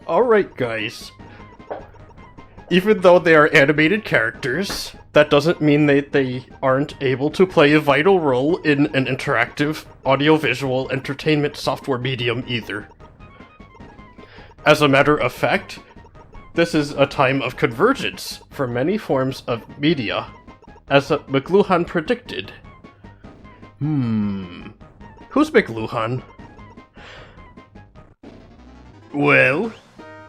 Alright, guys. Even though they are animated characters, that doesn't mean they aren't able to play a vital role in an interactive, audiovisual entertainment software medium either. As a matter of fact, this is a time of convergence for many forms of media, as McLuhan predicted. Who's McLuhan? Well,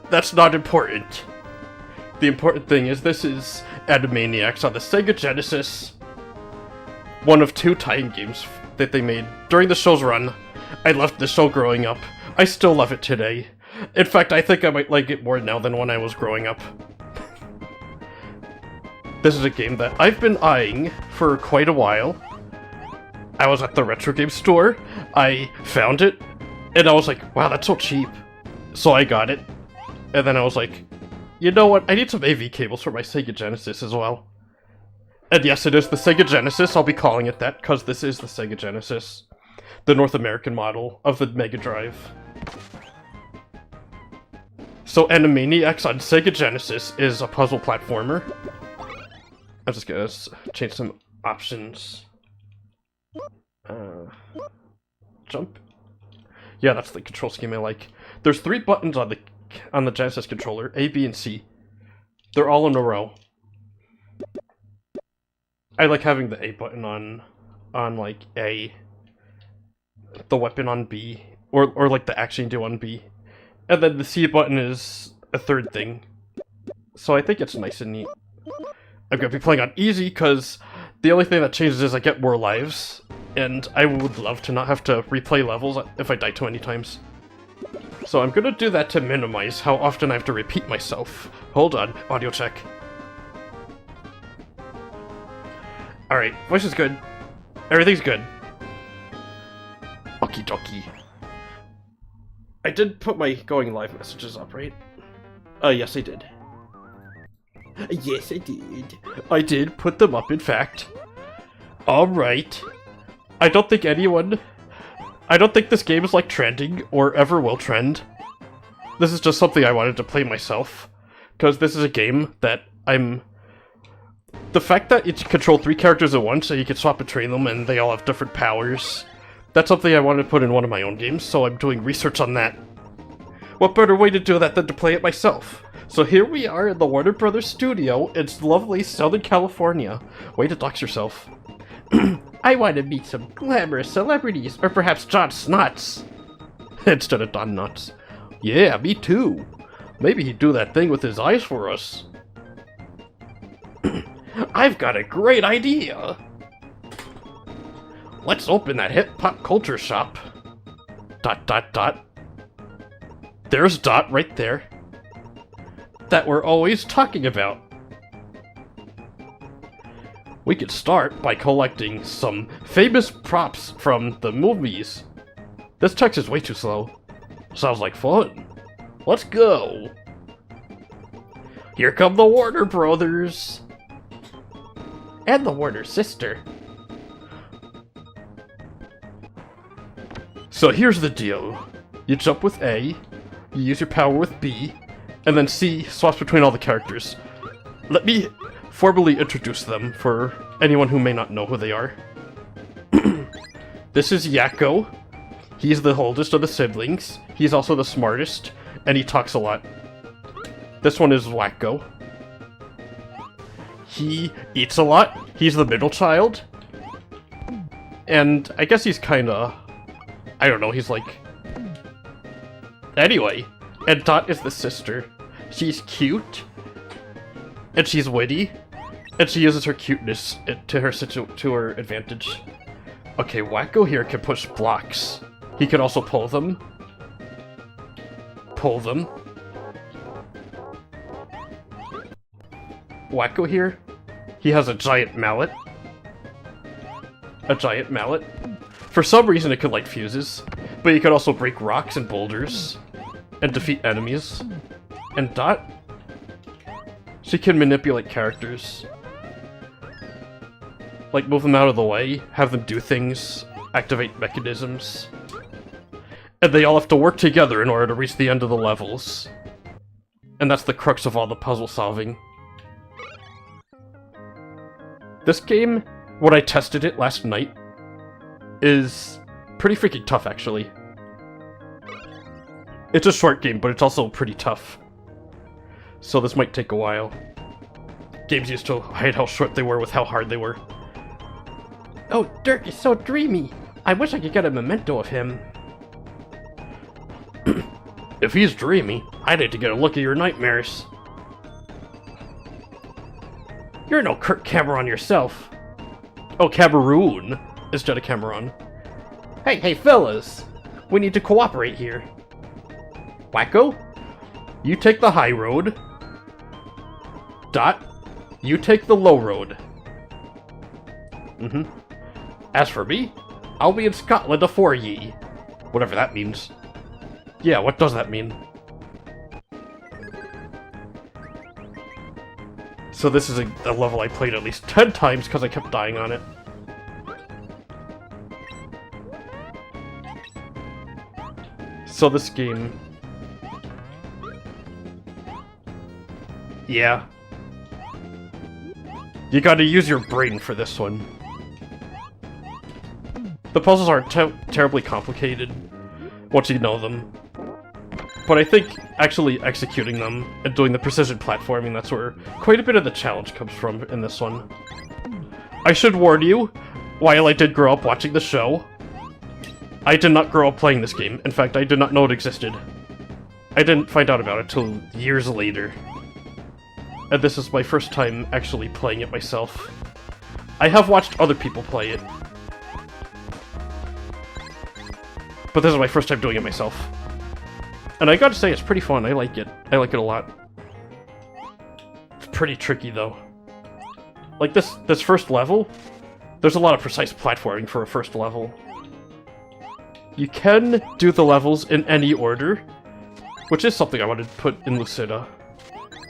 that's not important. The important thing is this is Animaniacs on the Sega Genesis. One of 2 tie-in games that they made during the show's run. I loved the show growing up. I still love it today. In fact, I think I might like it more now than when I was growing up. This is a game that I've been eyeing for quite a while. I was at the retro game store, I found it, and I was like, wow, that's so cheap. So I got it, and then I was like, you know what, I need some AV cables for my Sega Genesis as well. And yes, it is the Sega Genesis, I'll be calling it that, because this is the Sega Genesis. The North American model of the Mega Drive. So Animaniacs on Sega Genesis is a puzzle platformer. I'm just gonna change some options. Jump. Yeah, that's the control scheme I like. There's 3 buttons on the Genesis controller, A, B, and C. They're all in a row. I like having the A button on like A, the weapon on B, or like the action you do on B, and then the C button is a 3rd thing. So I think it's nice and neat. I'm gonna be playing on easy because the only thing that changes is I get more lives, and I would love to not have to replay levels if I die too many times. So I'm gonna do that to minimize how often I have to repeat myself. Hold on, audio check. Alright, voice is good. Everything's good. Okie dokie. I did put my going live messages up, right? Yes I did. Yes, I did. I did put them up, in fact. Alright. I don't think this game is like trending, or ever will trend. This is just something I wanted to play myself. Because this is a game that the fact that you control 3 characters at once, so you can swap between them, and they all have different powers, that's something I wanted to put in one of my own games, so I'm doing research on that. What better way to do that than to play it myself? So here we are in the Warner Brothers studio. It's lovely Southern California. Way to dox yourself. I want to meet some glamorous celebrities, or perhaps John Snots. Instead of Don Nuts. Yeah, me too. Maybe he'd do that thing with his eyes for us. I've got a great idea. Let's open that hip pop culture shop. ... There's Dot right there. That we're always talking about. We could start by collecting some famous props from the movies. This text is way too slow. Sounds like fun. Let's go. Here come the Warner Brothers. And the Warner sister. So here's the deal. You jump with A, you use your power with B, and then C swaps between all the characters. Let me formally introduce them for anyone who may not know who they are. This is Yakko. He's the oldest of the siblings. He's also the smartest, and he talks a lot. This one is Wakko. He eats a lot. He's the middle child. And I guess he's kinda... I don't know, he's like... Anyway, and Dot is the sister. She's cute, and she's witty, and she uses her cuteness to her advantage. Okay, Wakko here can push blocks. He can also pull them. Pull them. Wakko here, he has a giant mallet. A giant mallet. For some reason it could light fuses, but he could also break rocks and boulders, and defeat enemies. And Dot, she can manipulate characters. Like move them out of the way, have them do things, activate mechanisms. And they all have to work together in order to reach the end of the levels. And that's the crux of all the puzzle solving. This game, when I tested it last night, is pretty freaking tough, actually. It's a short game, but it's also pretty tough. So this might take a while. Games used to hide how short they were with how hard they were. Oh, Dirk is so dreamy. I wish I could get a memento of him. If he's dreamy, I'd like to get a look at your nightmares. You're no Kirk Cameron yourself. Oh, Cameroon instead of Cameron. Hey, fellas. We need to cooperate here. Wakko, you take the high road. Dot, you take the low road. As for me, I'll be in Scotland afore ye. Whatever that means. Yeah, what does that mean? So this is a level I played at least 10 times because I kept dying on it. So this game... Yeah. You gotta use your brain for this one. The puzzles aren't terribly complicated once you know them. But I think actually executing them and doing the precision platforming, that's where quite a bit of the challenge comes from in this one. I should warn you, while I did grow up watching the show, I did not grow up playing this game. In fact, I did not know it existed. I didn't find out about it till years later. And this is my first time actually playing it myself. I have watched other people play it. But this is my first time doing it myself. And I gotta say, it's pretty fun. I like it. I like it a lot. It's pretty tricky, though. Like, this first level, there's a lot of precise platforming for a first level. You can do the levels in any order, which is something I wanted to put in Lucida,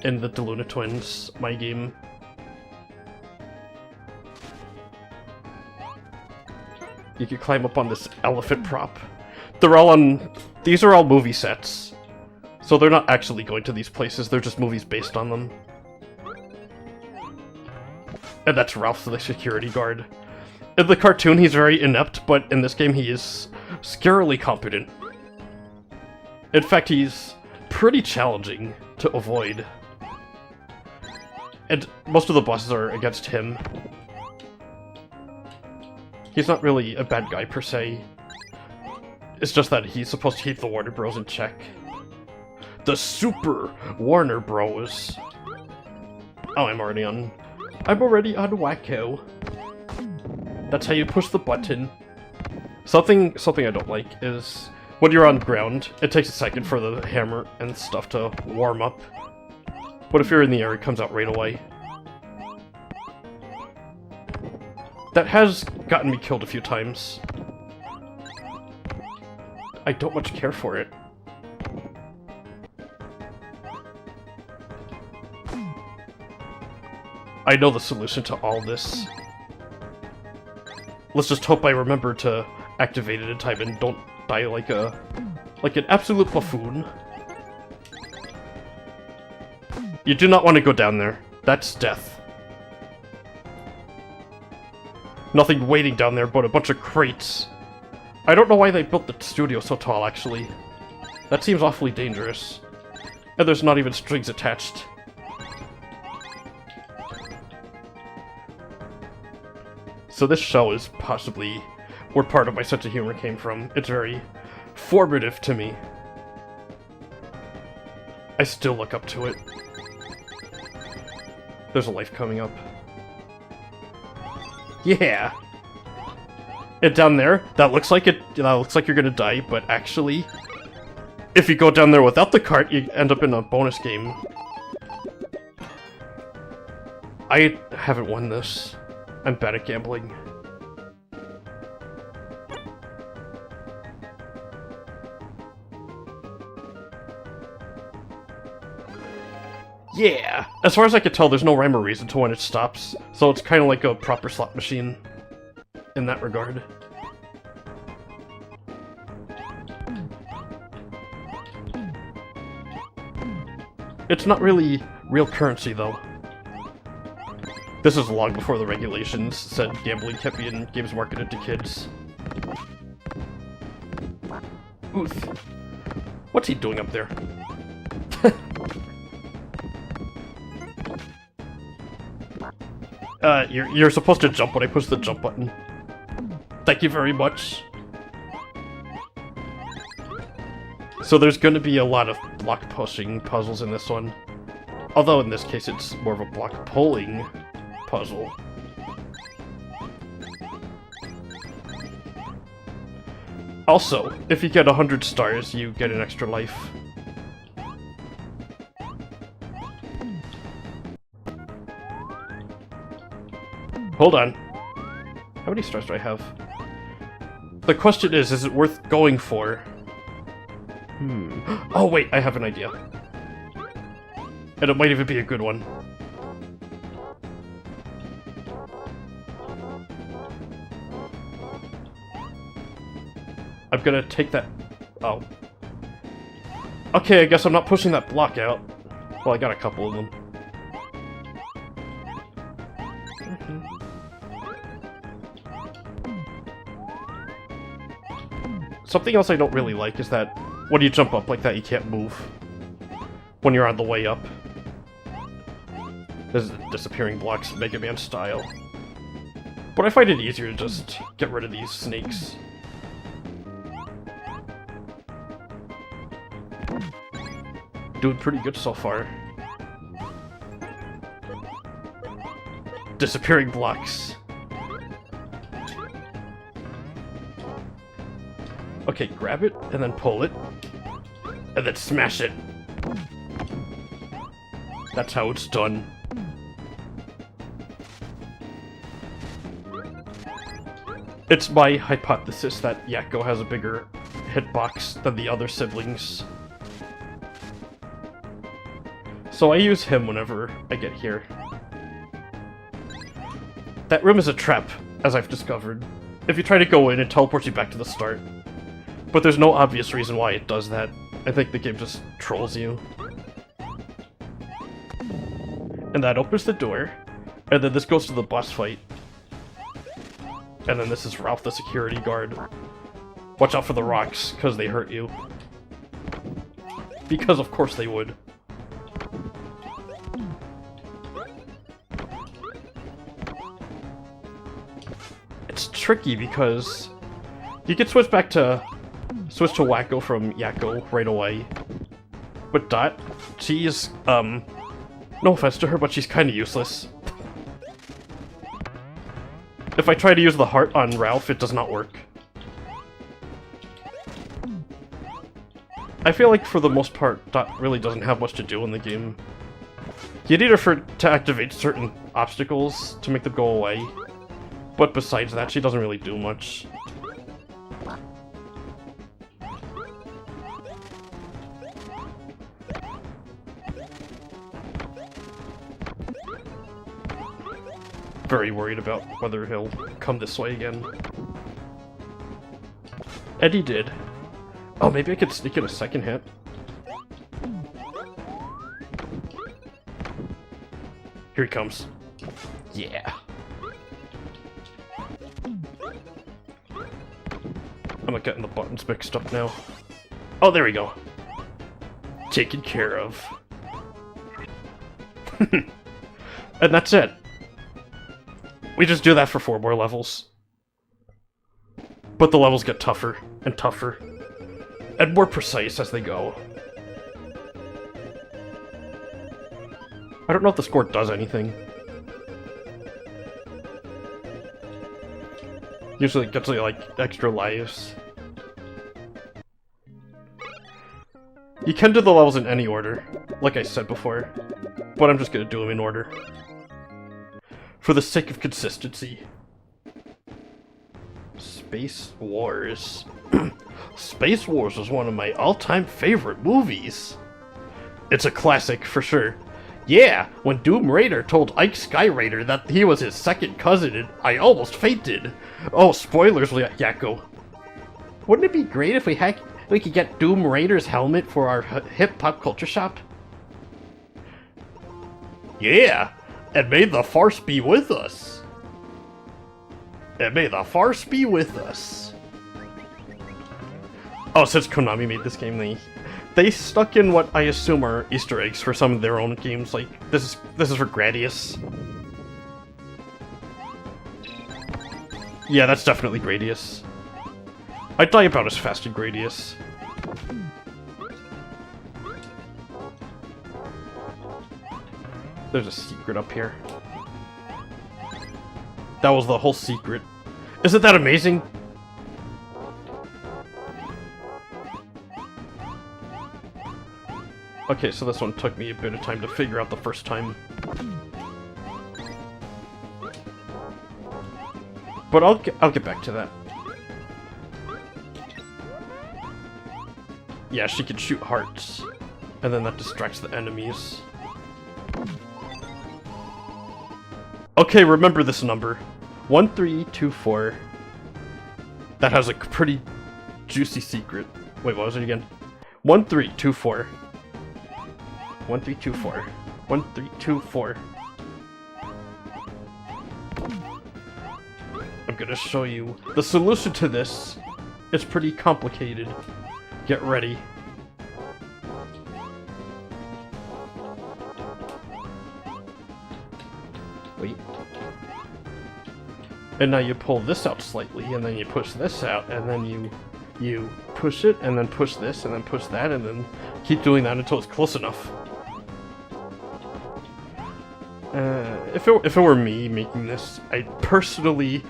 in the DeLuna Twins, my game. You can climb up on this elephant prop. They're all on... These are all movie sets. So they're not actually going to these places, they're just movies based on them. And that's Ralph the security guard. In the cartoon, he's very inept, but in this game he is scarily competent. In fact, he's pretty challenging to avoid. And most of the bosses are against him. He's not really a bad guy, per se. It's just that he's supposed to keep the Warner Bros. In check. The Super Warner Bros. Oh, I'm already on Wakko. That's how you push the button. Something I don't like is when you're on ground, it takes a second for the hammer and stuff to warm up. But if you're in the air, it comes out right away. That has gotten me killed a few times. I don't much care for it. I know the solution to all this. Let's just hope I remember to activate it in time and don't die like an absolute buffoon. You do not want to go down there. That's death. Nothing waiting down there but a bunch of crates. I don't know why they built the studio so tall, actually. That seems awfully dangerous. And there's not even strings attached. So this show is possibly where part of my sense of humor came from. It's very formative to me. I still look up to it. There's a life coming up. Yeah! And down there, that looks like you're gonna die, but actually, if you go down there without the cart, you end up in a bonus game. I haven't won this. I'm bad at gambling. Yeah! As far as I can tell, there's no rhyme or reason to when it stops, so it's kind of like a proper slot machine in that regard. It's not really real currency, though. This is long before the regulations said gambling can't be in games marketed to kids. Oof. What's he doing up there? You're supposed to jump when I push the jump button. Thank you very much. So there's going to be a lot of block pushing puzzles in this one. Although in this case it's more of a block pulling puzzle. Also, if you get 100 stars, you get an extra life. Hold on. How many stars do I have? The question is it worth going for? Oh wait, I have an idea. And it might even be a good one. I'm gonna take that... Oh. Okay, I guess I'm not pushing that block out. Well, I got a couple of them. Something else I don't really like is that when you jump up like that, you can't move when you're on the way up. This is disappearing blocks, Mega Man style. But I find it easier to just get rid of these snakes. Doing pretty good so far. Disappearing blocks. Okay, grab it, and then pull it, and then smash it. That's how it's done. It's my hypothesis that Yakko has a bigger hitbox than the other siblings. So I use him whenever I get here. That room is a trap, as I've discovered. If you try to go in, it teleports you back to the start. But there's no obvious reason why it does that. I think the game just trolls you. And that opens the door, and then this goes to the boss fight. And then this is Ralph the security guard. Watch out for the rocks, because they hurt you. Because of course they would. It's tricky because you can switch to Wakko from Yakko right away. But Dot, she is, no offense to her, but she's kinda useless. If I try to use the heart on Ralph, it does not work. I feel like for the most part, Dot really doesn't have much to do in the game. You need her to activate certain obstacles to make them go away. But besides that, she doesn't really do much. Very worried about whether he'll come this way again. And he did. Oh, maybe I could sneak in a second hit. Here he comes. Yeah. I'm not getting the buttons mixed up now. Oh, there we go. Taken care of. And that's it. We just do that for 4 more levels. But the levels get tougher and tougher. And more precise as they go. I don't know if the score does anything. Usually it gets like extra lives. You can do the levels in any order, like I said before. But I'm just gonna do them in order. For the sake of consistency. Space Wars. Space Wars was one of my all-time favorite movies. It's a classic, for sure. Yeah, when Doom Raider told Ike Skyraider that he was his second cousin, I almost fainted. Oh, spoilers, Yakko. Wouldn't it be great if we could get Doom Raider's helmet for our hip pop culture shop? Yeah, and may the farce be with us. And may the farce be with us. Oh, since Konami made this game, they stuck in what I assume are Easter eggs for some of their own games. Like this is for Gradius. Yeah, that's definitely Gradius. I'd die about as fast as Gradius. There's a secret up here. That was the whole secret. Isn't that amazing? Okay, so this one took me a bit of time to figure out the first time. But I'll get back to that. Yeah, she can shoot hearts, and then that distracts the enemies. Okay, remember this number. 1324. That has a pretty juicy secret. Wait, what was it again? 1324. 1324. 1324. I'm gonna show you the solution to this. It's pretty complicated. Get ready. Wait. And now you pull this out slightly, and then you push this out, and then you push it, and then push this, and then push that, and then keep doing that until it's close enough. If it were me making this, I personally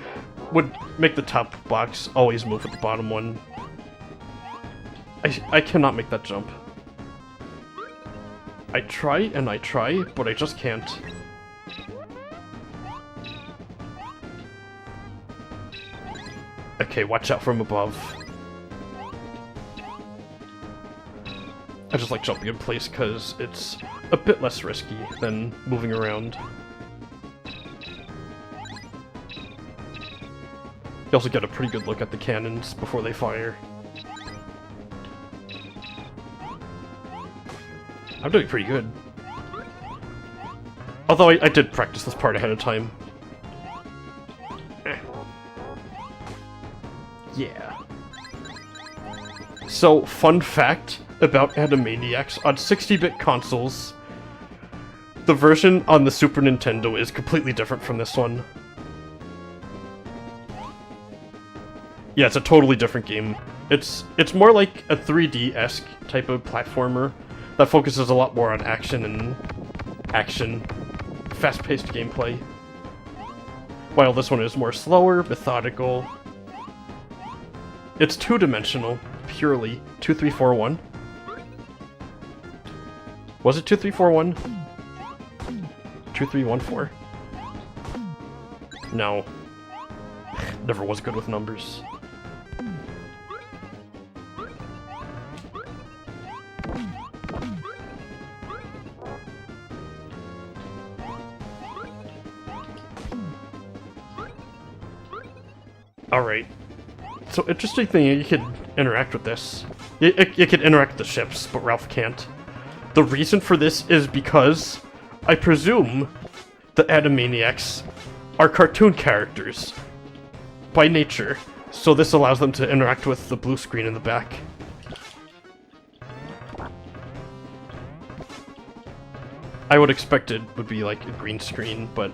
would make the top box always move with the bottom one. I cannot make that jump. I try and I try, but I just can't. Okay, watch out from above. I just like jumping in place because it's a bit less risky than moving around. You also get a pretty good look at the cannons before they fire. I'm doing pretty good. Although I did practice this part ahead of time. Yeah. So, fun fact about Animaniacs, on 60-bit consoles, the version on the Super Nintendo is completely different from this one. Yeah, it's a totally different game. It's more like a 3D-esque type of platformer that focuses a lot more on action, fast-paced gameplay. While this one is more slower, methodical. It's two-dimensional, purely. 2, 3, 4, 1. Was it 2, 3, 4, 1? 2, 3, 1, 4? No. Never was good with numbers. Alright. So, interesting thing, you could interact with this. You could interact with the ships, but Ralph can't. The reason for this is because I presume the Animaniacs are cartoon characters by nature, so this allows them to interact with the blue screen in the back. I would expect it would be like a green screen, but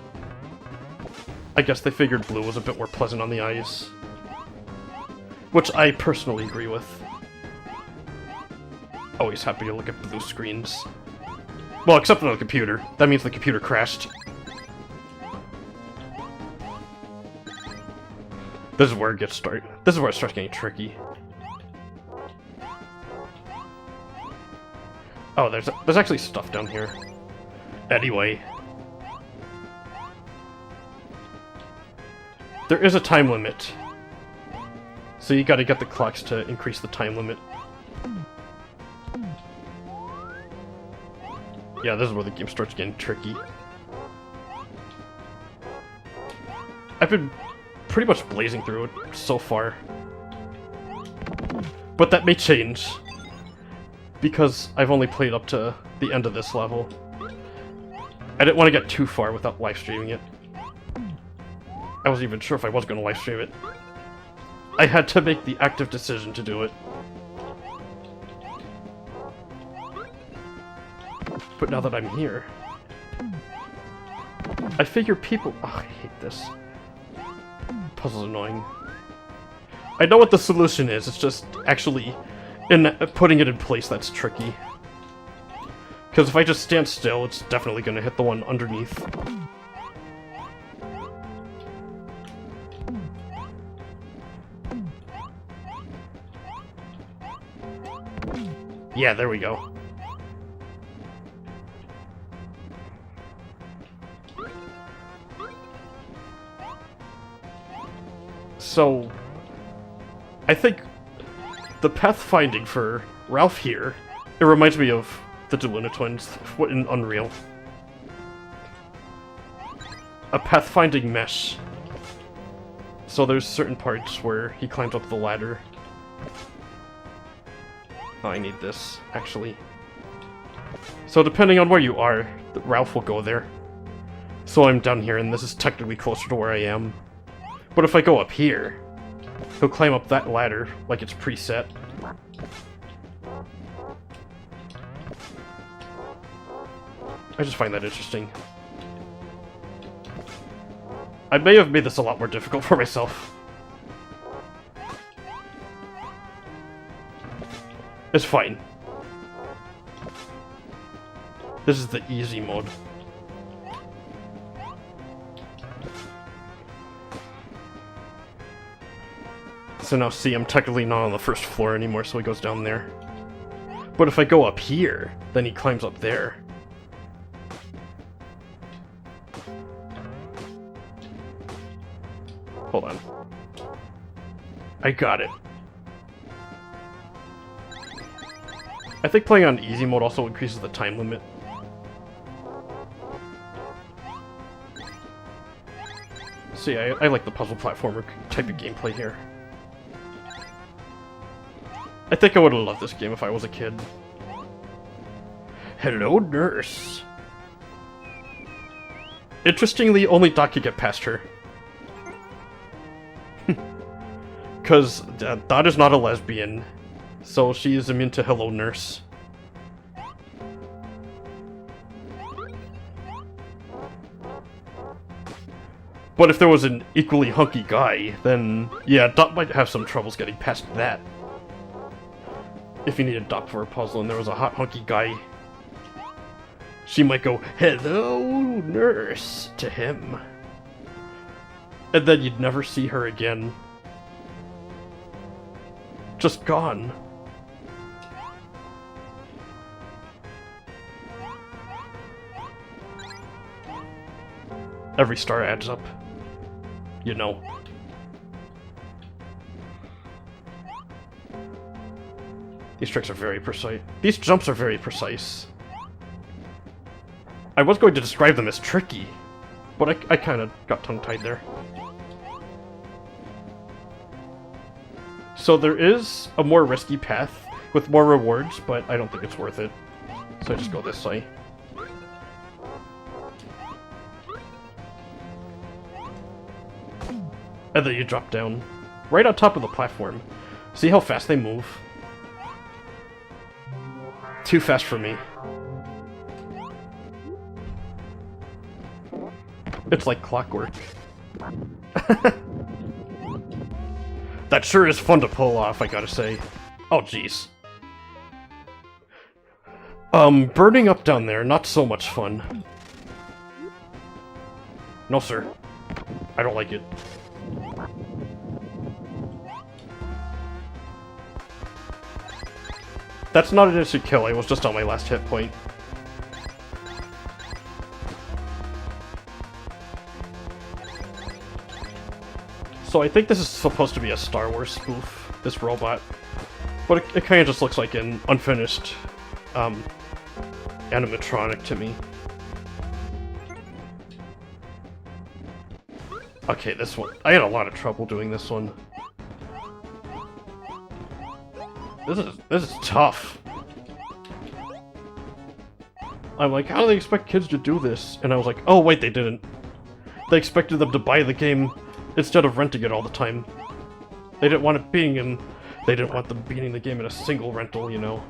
I guess they figured blue was a bit more pleasant on the eyes. Which I personally agree with. Always happy to look at blue screens. Well, except on the computer. That means the computer crashed. This is where it gets started. This is where it starts getting tricky. Oh, there's actually stuff down here. Anyway. There is a time limit. So you gotta get the clocks to increase the time limit. Yeah, this is where the game starts getting tricky. I've been pretty much blazing through it so far. But that may change. Because I've only played up to the end of this level. I didn't want to get too far without live streaming it. I wasn't even sure if I was going to live stream it. I had to make the active decision to do it. But now that I'm here, I figure people... Oh, I hate this. Puzzle's annoying. I know what the solution is, it's just actually putting it in place that's tricky. Because if I just stand still, it's definitely going to hit the one underneath. Yeah, there we go. So, I think the pathfinding for Ralph here, it reminds me of the Deluna twins in Unreal. A pathfinding mesh. So there's certain parts where he climbs up the ladder. Oh, I need this, actually. So depending on where you are, Ralph will go there. So I'm down here, and this is technically closer to where I am. But if I go up here, he'll climb up that ladder like it's preset. I just find that interesting. I may have made this a lot more difficult for myself. It's fine. This is the easy mode. So now see, I'm technically not on the first floor anymore, so he goes down there. But if I go up here, then he climbs up there. Hold on. I got it. I think playing on easy mode also increases the time limit. See, I like the puzzle platformer type of gameplay here. I think I would have loved this game if I was a kid. Hello, nurse. Interestingly, only Doc could get past her. Because Dot is not a lesbian, so she is immune to Hello, Nurse. But if there was an equally hunky guy, then yeah, Dot might have some troubles getting past that. If you needed Doc for a puzzle and there was a hot hunky guy, she might go, "Hello, nurse," to him. And then you'd never see her again. Just gone. Every star adds up. You know. These tricks are very precise. These jumps are very precise. I was going to describe them as tricky, but I kind of got tongue-tied there. So there is a more risky path with more rewards, but I don't think it's worth it. So I just go this way. And then you drop down, right on top of the platform. See how fast they move? Too fast for me. It's like clockwork. That sure is fun to pull off, I gotta say. Oh, jeez. Burning up down there, not so much fun. No, sir. I don't like it. That's not an instant kill, I was just on my last hit point. So I think this is supposed to be a Star Wars spoof, this robot. But it kind of just looks like an unfinished animatronic to me. Okay, this one. I had a lot of trouble doing this one. This is tough. I'm like, how do they expect kids to do this? And I was like, oh wait, they didn't. They expected them to buy the game instead of renting it all the time. They didn't want it being in... They didn't want them beating the game in a single rental, you know.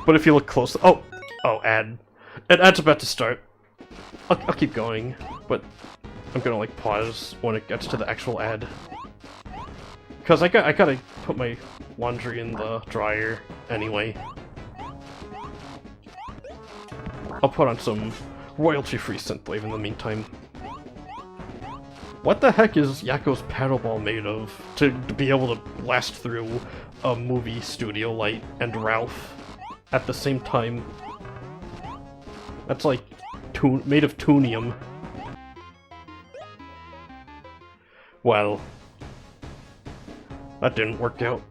But if you look close... Oh! Oh, ad. An ad's about to start. I'll keep going, but I'm gonna, like, pause when it gets to the actual ad. Because I gotta put my laundry in the dryer anyway. I'll put on some royalty-free synthwave in the meantime. What the heck is Yakko's paddleball made of to be able to blast through a movie studio light and Ralph at the same time? That's like made of tunium. Well, that didn't work out.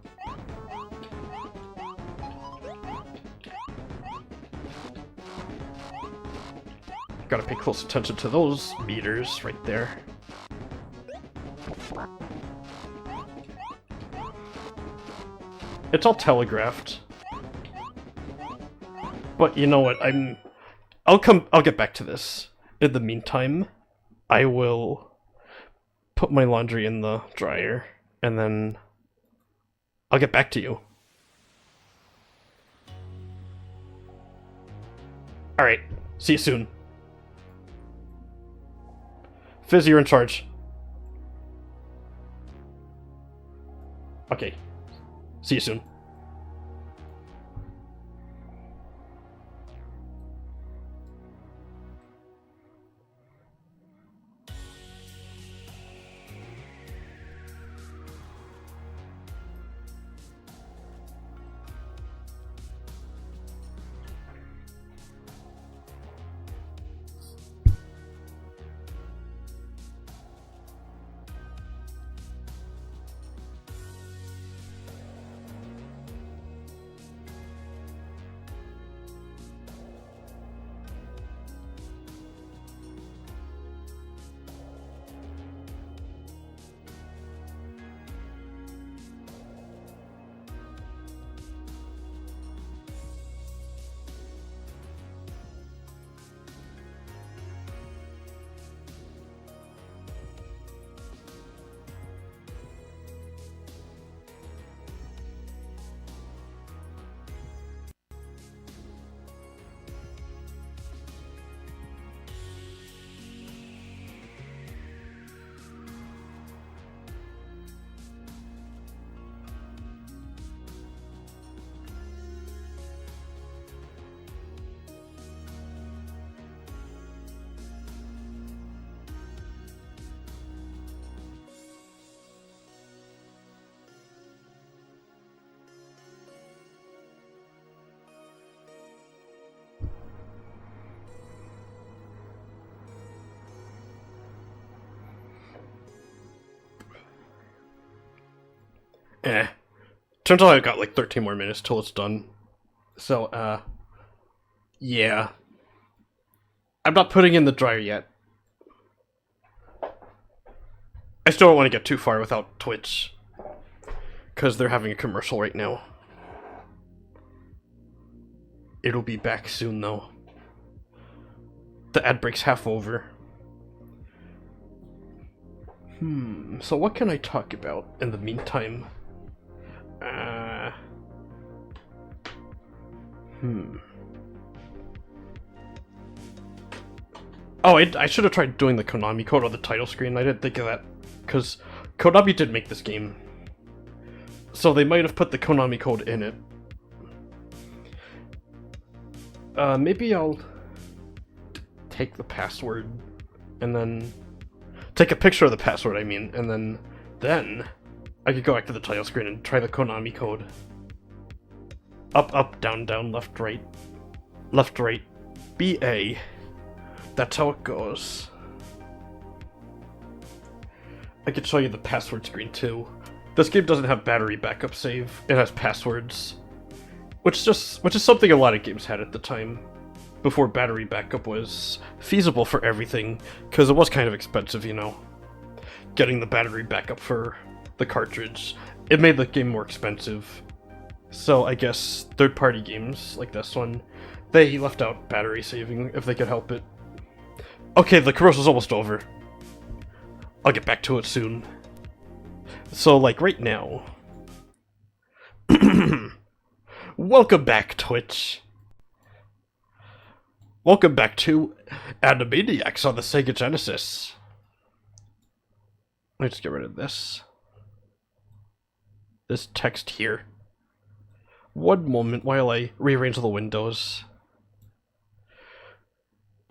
Gotta pay close attention to those meters right there. It's all telegraphed. But you know what, I'll get back to this. In the meantime, I will put my laundry in the dryer, and then I'll get back to you. Alright, see you soon. Fizz, you're in charge. Okay. See you soon. Turns out I've got like 13 more minutes till it's done. So, yeah. I'm not putting in the dryer yet. I still don't want to get too far without Twitch. Because they're having a commercial right now. It'll be back soon, though. The ad break's half over. So what can I talk about in the meantime? Oh, I should have tried doing the Konami code on the title screen. I didn't think of that. Because Konami did make this game. So they might have put the Konami code in it. Maybe I'll take the password and then take a picture of the password, I mean, and then I could go back to the title screen and try the Konami code. Up, up, down, down, left, right. Left, right. BA. That's how it goes. I could show you the password screen too. This game doesn't have battery backup save. It has passwords. Which is something a lot of games had at the time. Before battery backup was feasible for everything. Because it was kind of expensive, you know. Getting the battery backup for the the cartridge. It made the game more expensive. So I guess third-party games like this one, they left out battery saving if they could help it. Okay, the commercial's almost over. I'll get back to it soon. So, like, right now... Welcome back, Twitch. Welcome back to Animaniacs on the Sega Genesis. Let me just get rid of this. This text here. One moment while I rearrange the windows.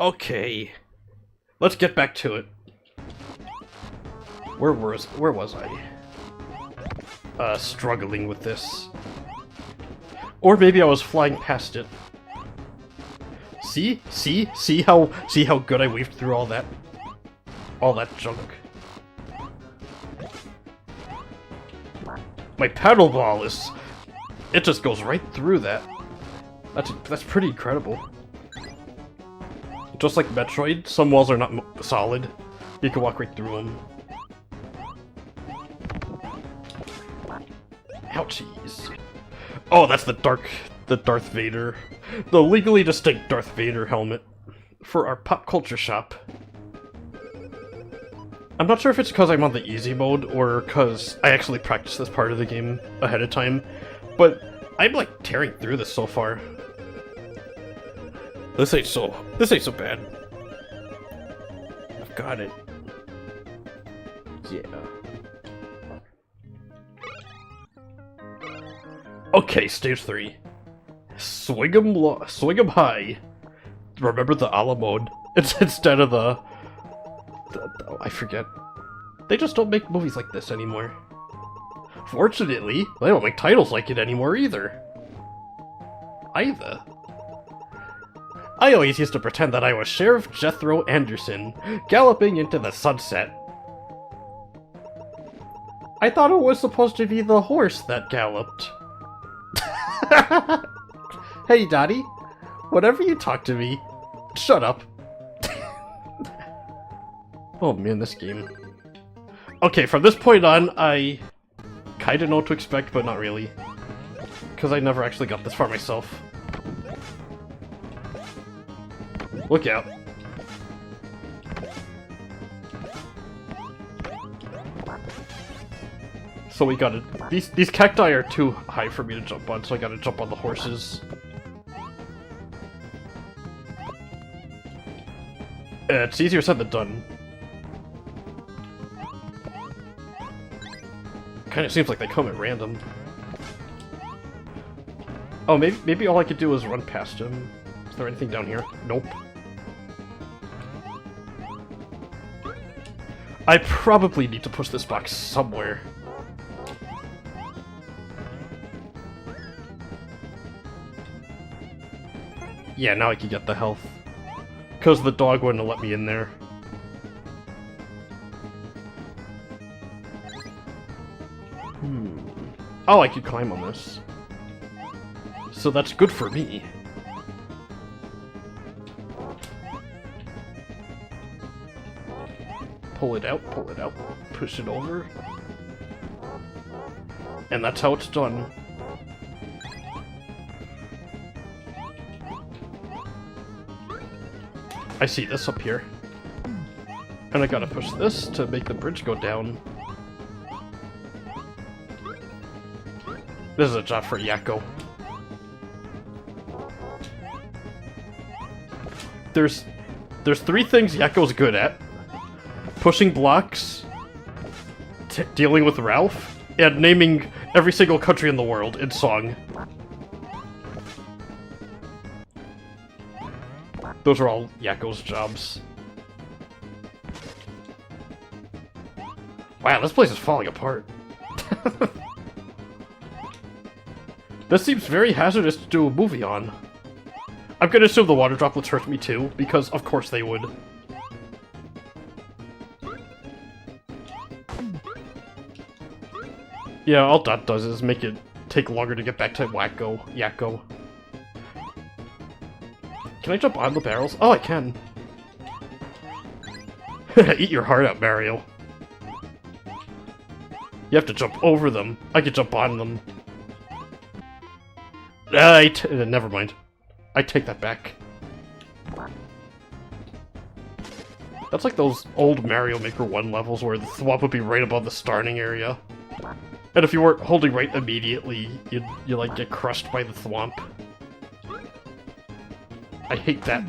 Okay. Let's get back to it. Where was I? Struggling with this. Or maybe I was flying past it. See how good I weaved through all that junk. My paddle ball it just goes right through that. That's pretty incredible. Just like Metroid, some walls are not solid. You can walk right through them. Ouchies. Oh, that's the Darth Vader. The legally distinct Darth Vader helmet for our pop culture shop. I'm not sure if it's because I'm on the easy mode or because I actually practiced this part of the game ahead of time, but I'm like tearing through this so far. This ain't so bad. I've got it. Yeah. Okay, stage 3. Swing 'em high. Remember the a la mode. It's instead of the I forget. They just don't make movies like this anymore. Fortunately, they don't make titles like it anymore either. I always used to pretend that I was Sheriff Jethro Anderson, galloping into the sunset. I thought it was supposed to be the horse that galloped. Hey, Daddy. Whenever you talk to me, shut up. Oh man, this game. Okay, from this point on, I kinda know what to expect, but not really. Because I never actually got this far myself. Look out. So we gotta... These cacti are too high for me to jump on, so I gotta jump on the horses. It's easier said than done. Kinda seems like they come at random. Oh, maybe all I could do is run past him. Is there anything down here? Nope. I probably need to push this box somewhere. Yeah, now I can get the health. Because the dog wouldn't let me in there. Oh, I could climb on this. So that's good for me. Pull it out, push it over. And that's how it's done. I see this up here. And I gotta push this to make the bridge go down. This is a job for Yakko. There's 3 things Yakko's good at. Pushing blocks, dealing with Ralph, and naming every single country in the world in song. Those are all Yakko's jobs. Wow, this place is falling apart. This seems very hazardous to do a movie on. I'm gonna assume the water droplets hurt me too, because of course they would. Yeah, all that does is make it take longer to get back to Yakko. Can I jump on the barrels? Oh, I can. Eat your heart out, Mario. You have to jump over them. I could jump on them. Never mind. I take that back. That's like those old Mario Maker 1 levels where the thwomp would be right above the starting area. And if you weren't holding right immediately, you'd like get crushed by the thwomp. I hate that.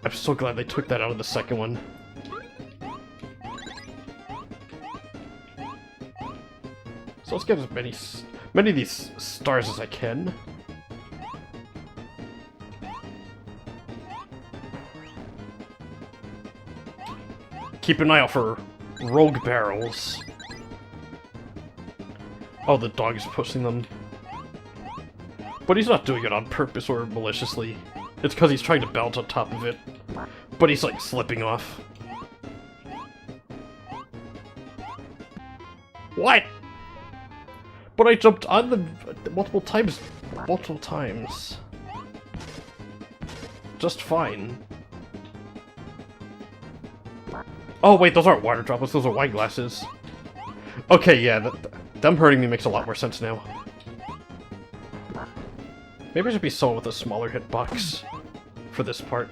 I'm so glad they took that out of the second one. So let's get as many of these stars as I can. Keep an eye out for rogue barrels. Oh, the dog is pushing them. But he's not doing it on purpose or maliciously. It's because he's trying to bounce on top of it. But he's like slipping off. What? But I jumped on them multiple times. Multiple times. Just fine. Oh wait, those aren't water droplets, those are wine glasses. Okay, yeah, them hurting me makes a lot more sense now. Maybe I should be sold with a smaller hitbox for this part.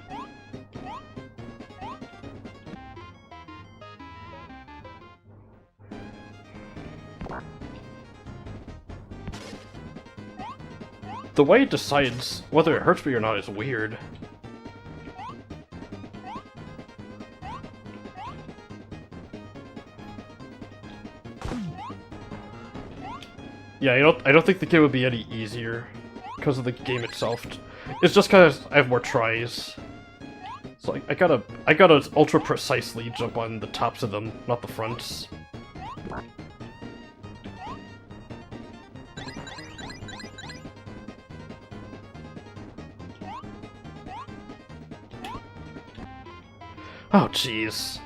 The way it decides whether it hurts me or not is weird. Yeah, I don't think the game would be any easier because of the game itself. It's just because I have more tries. So I gotta ultra precisely jump on the tops of them, not the fronts. Oh, jeez.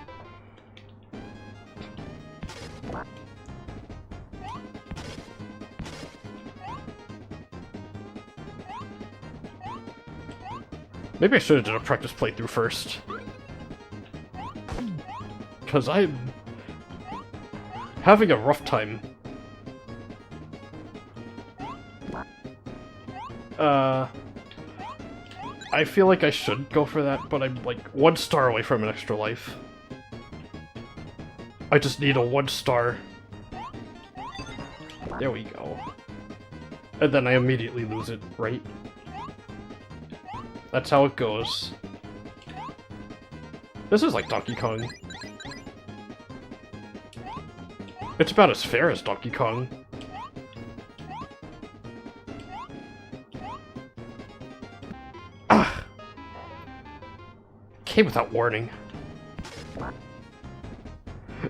Maybe I should have done a practice playthrough first. Because I'm having a rough time. I feel like I should go for that, but I'm like 1 star away from an extra life. I just need a 1 star. There we go. And then I immediately lose it, right? That's how it goes. This is like Donkey Kong. It's about as fair as Donkey Kong. Ah! Came without warning.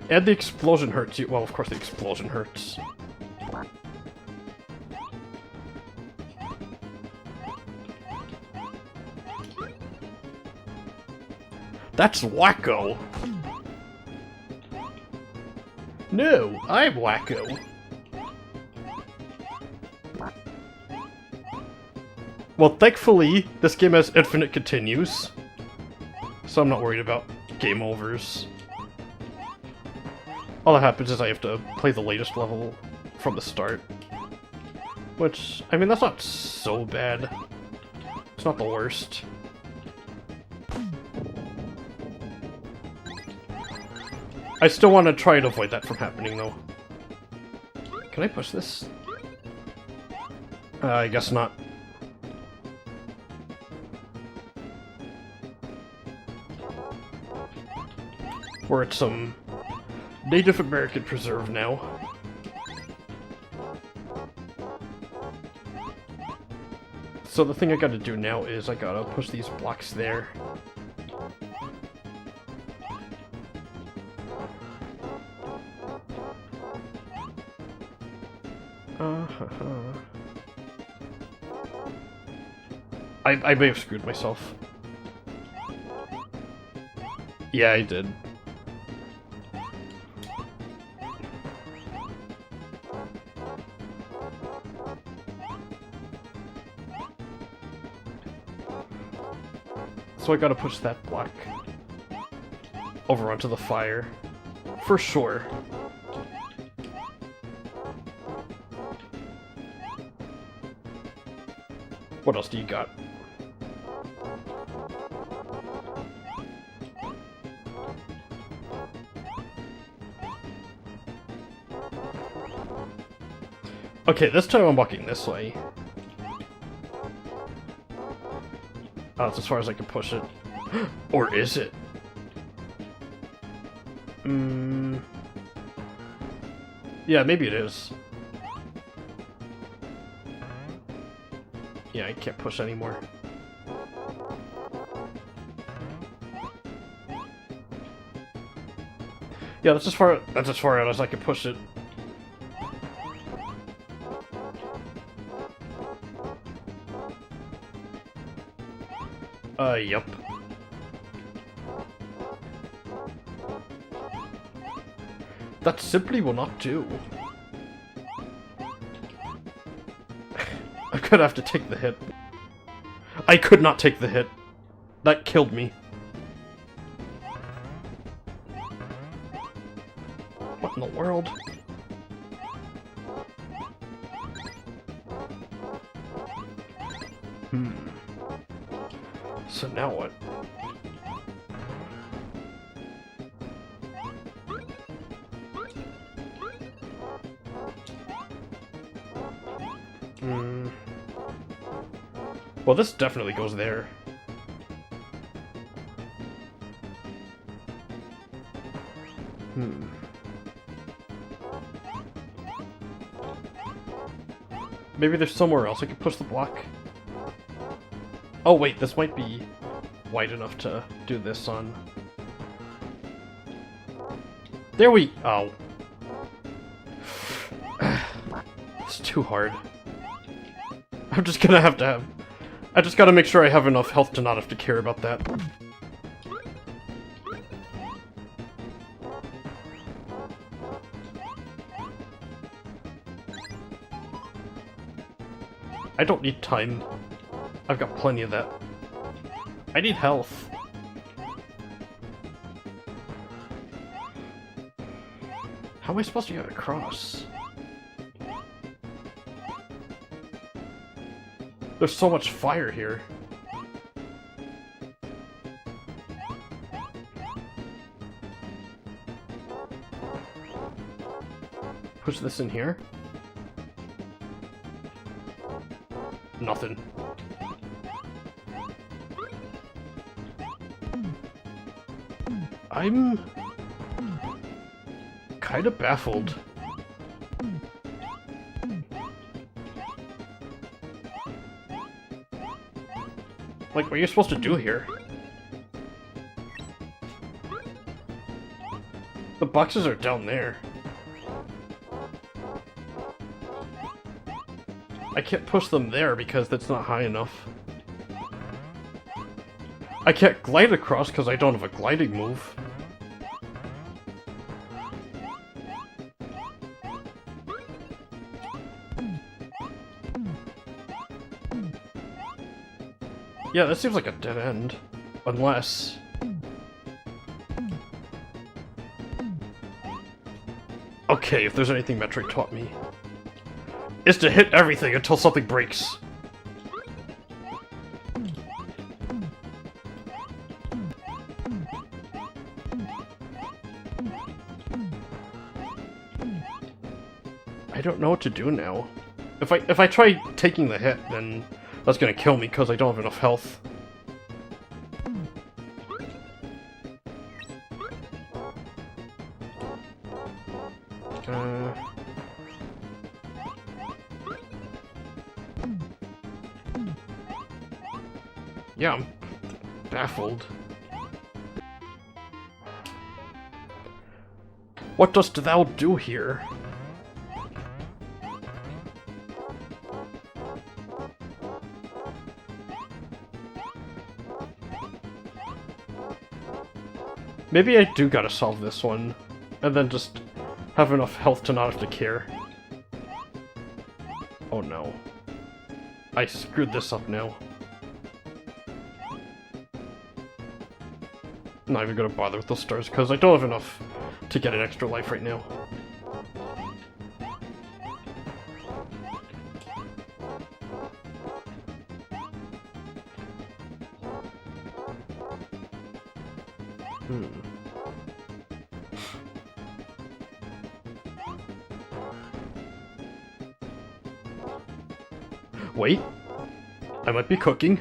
And the explosion hurts you. Well, of course the explosion hurts. That's Wakko! No, I'm Wakko! Well, thankfully, this game has infinite continues. So I'm not worried about game overs. All that happens is I have to play the latest level from the start. Which, I mean, that's not so bad. It's not the worst. I still want to try and avoid that from happening, though. Can I push this? I guess not. We're at some Native American preserve now. So the thing I gotta do now is I gotta push these blocks there. I may have screwed myself. Yeah, I did. So I gotta push that block over onto the fire. For sure. What else do you got? Okay, this time I'm walking this way. Oh, that's as far as I can push it. Or is it? Yeah, maybe it is. Yeah, I can't push anymore. Yeah, that's as far out as I can push it. Yup. That simply will not do. I'm gonna have to take the hit. I could not take the hit. That killed me. What in the world? So now what? Well, this definitely goes there. Maybe there's somewhere else I could push the block. Oh wait, this might be wide enough to do this on. There we... Oh. It's too hard. I'm just gonna have to have... I just gotta make sure I have enough health to not have to care about that. I don't need time. I've got plenty of that. I need health. How am I supposed to get across? There's so much fire here. Push this in here. Nothing. I'm kind of baffled. Like, what are you supposed to do here? The boxes are down there. I can't push them there because that's not high enough. I can't glide across because I don't have a gliding move. Yeah, that seems like a dead end. Unless... Okay, if there's anything Metroid taught me, is to hit everything until something breaks. I don't know what to do now. If I try taking the hit, then that's gonna kill me because I don't have enough health. Yeah, I'm baffled. What dost thou do here? Maybe I do gotta solve this one, and then just have enough health to not have to care. Oh no. I screwed this up now. I'm not even gonna bother with those stars, because I don't have enough to get an extra life right now. Hmm. Wait. I might be cooking.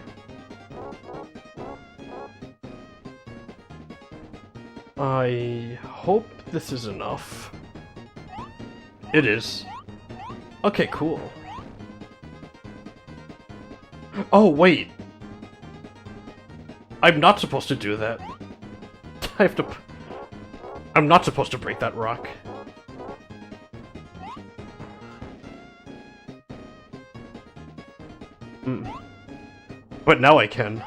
I hope this is enough. It is. Okay, cool. Oh, wait. I'm not supposed to do that. I have to... I'm not supposed to break that rock. But now I can.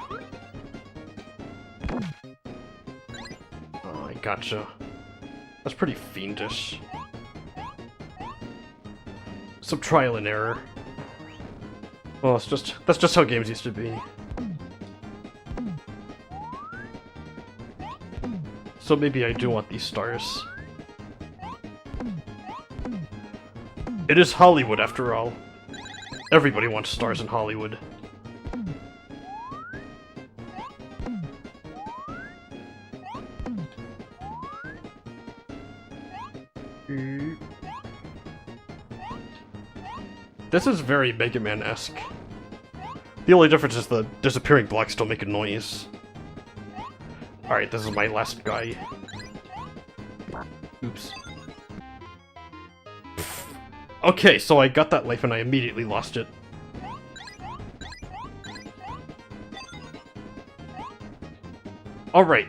Oh, I gotcha. That's pretty fiendish. Some trial and error. Well, that's just how games used to be. So maybe I do want these stars. It is Hollywood, after all. Everybody wants stars in Hollywood. This is very Mega Man-esque. The only difference is the disappearing blocks don't make a noise. Alright, this is my last guy. Oops. Okay, so I got that life and I immediately lost it. Alright.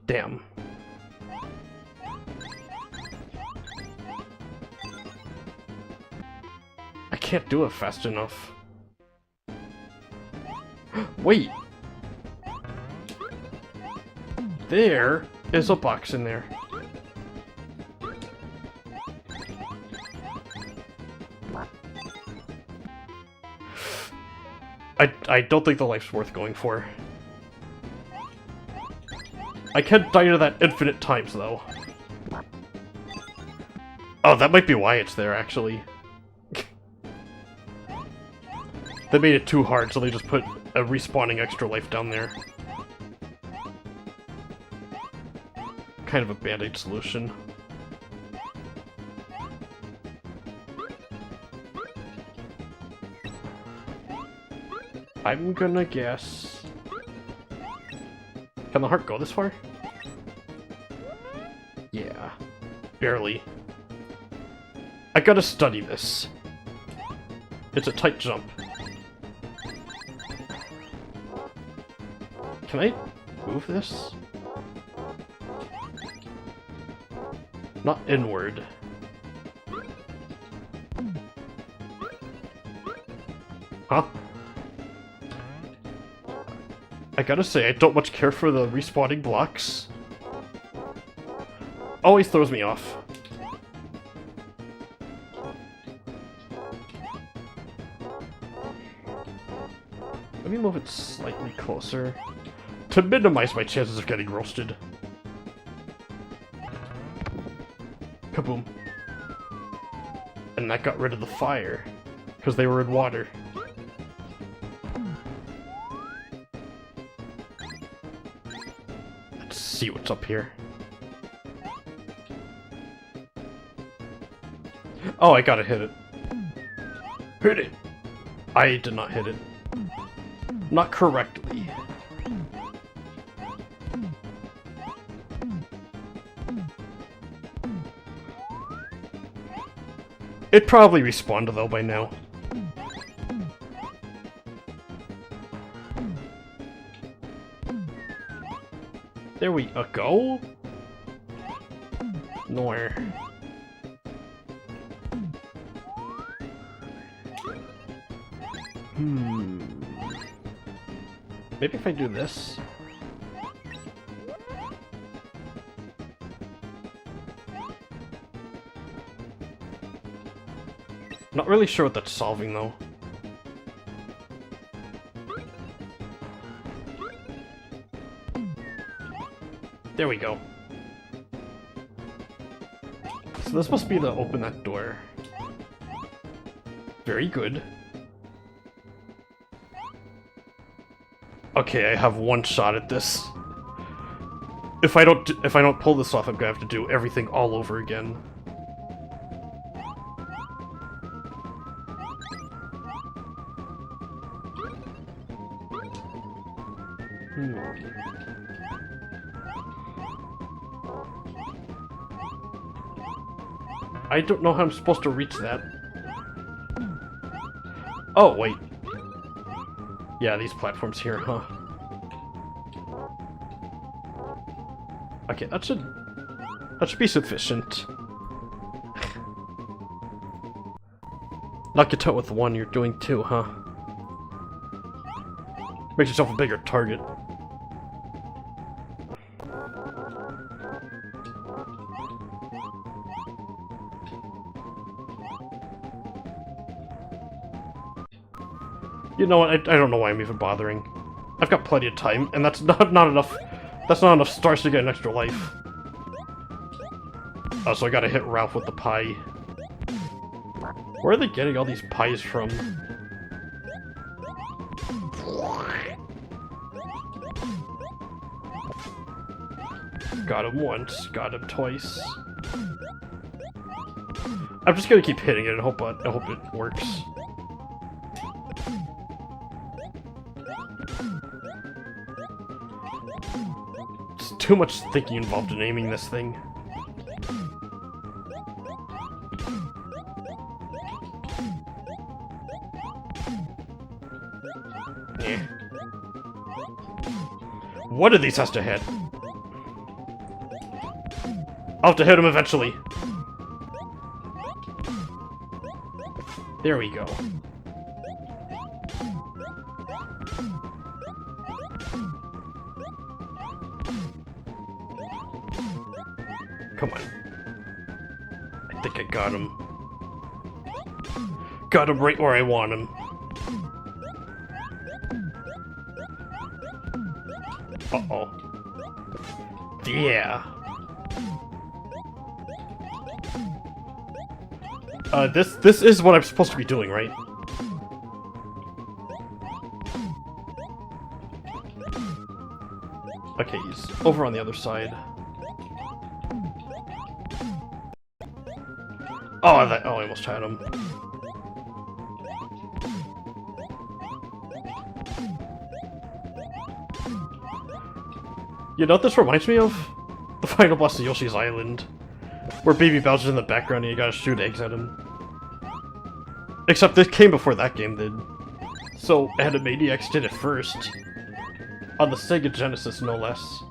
Damn. I can't do it fast enough. Wait! There is a box in there. I don't think the life's worth going for. I can't die to that infinite times, though. Oh, that might be why it's there, actually. They made it too hard, so they just put a respawning extra life down there. Kind of a band-aid solution. I'm gonna guess... Can the heart go this far? Yeah. Barely. I gotta study this. It's a tight jump. Can I move this? Not inward. Huh? I gotta say, I don't much care for the respawning blocks. Always throws me off. Let me move it slightly closer to minimize my chances of getting roasted. Kaboom. And that got rid of the fire, because they were in water. Let's see what's up here. Oh, I gotta hit it. Hit it! I did not hit it. Not correctly. It probably respawned though by now. There we go. Nowhere. Maybe if I do this. Not really sure what that's solving though. There we go. So this must be the open that door. Very good. Okay, I have one shot at this. If I don't pull this off, I'm gonna have to do everything all over again. I don't know how I'm supposed to reach that. Oh, wait. Yeah, these platforms here, huh? Okay, that should be sufficient. Knock it out with one, you're doing two, huh? Make yourself a bigger target. You know what? I don't know why I'm even bothering. I've got plenty of time, and that's not enough. That's not enough stars to get an extra life. Oh, so I gotta hit Ralph with the pie. Where are they getting all these pies from? Got him once, got him twice. I'm just gonna keep hitting it and hope it works. It's too much thinking involved in aiming this thing. Yeah. One of these has to hit. I'll have to hit him eventually. There we go. Come on. I think I got him. Got him right where I want him. Uh-oh. Yeah. This is what I'm supposed to be doing, right? Okay, he's over on the other side. Oh, I almost had him. You know what this reminds me of? The final boss of Yoshi's Island. Where Baby Bowser's in the background and you gotta shoot eggs at him. Except this came before that game did. So Animaniacs did it first. On the Sega Genesis, no less.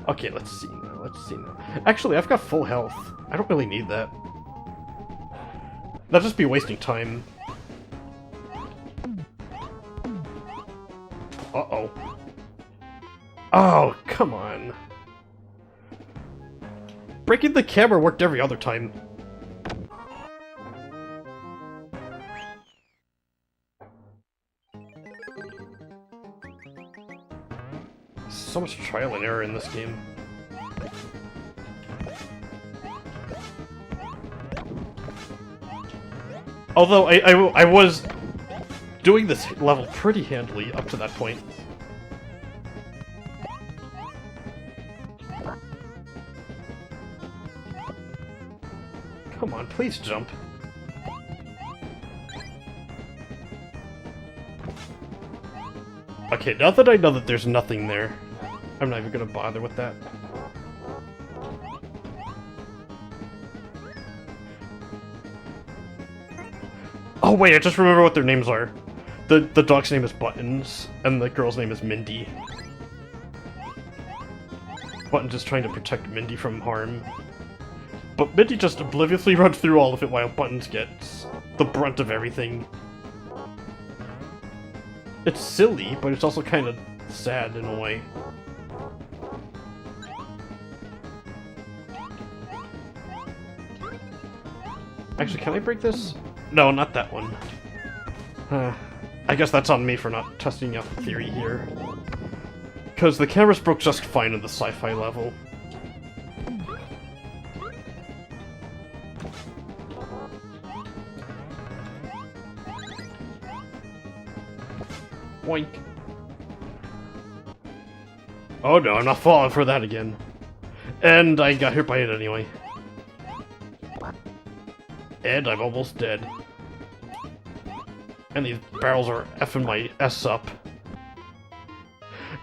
Okay, let's see now. Actually, I've got full health. I don't really need that. That'd just be wasting time. Uh-oh. Oh, come on. Breaking the camera worked every other time. So much trial and error in this game. Although, I was doing this level pretty handily up to that point. Come on, please jump. Okay, now that I know that there's nothing there, I'm not even gonna bother with that. Oh wait, I just remember what their names are. The dog's name is Buttons, and the girl's name is Mindy. Buttons is trying to protect Mindy from harm. But Mindy just obliviously runs through all of it while Buttons gets the brunt of everything. It's silly, but it's also kind of sad in a way. Actually, can I break this? No, not that one. I guess that's on me for not testing out the theory here. Because the cameras broke just fine in the sci-fi level. Boink. Oh no, I'm not falling for that again. And I got hit by it anyway. And I'm almost dead. And these barrels are effing my S up.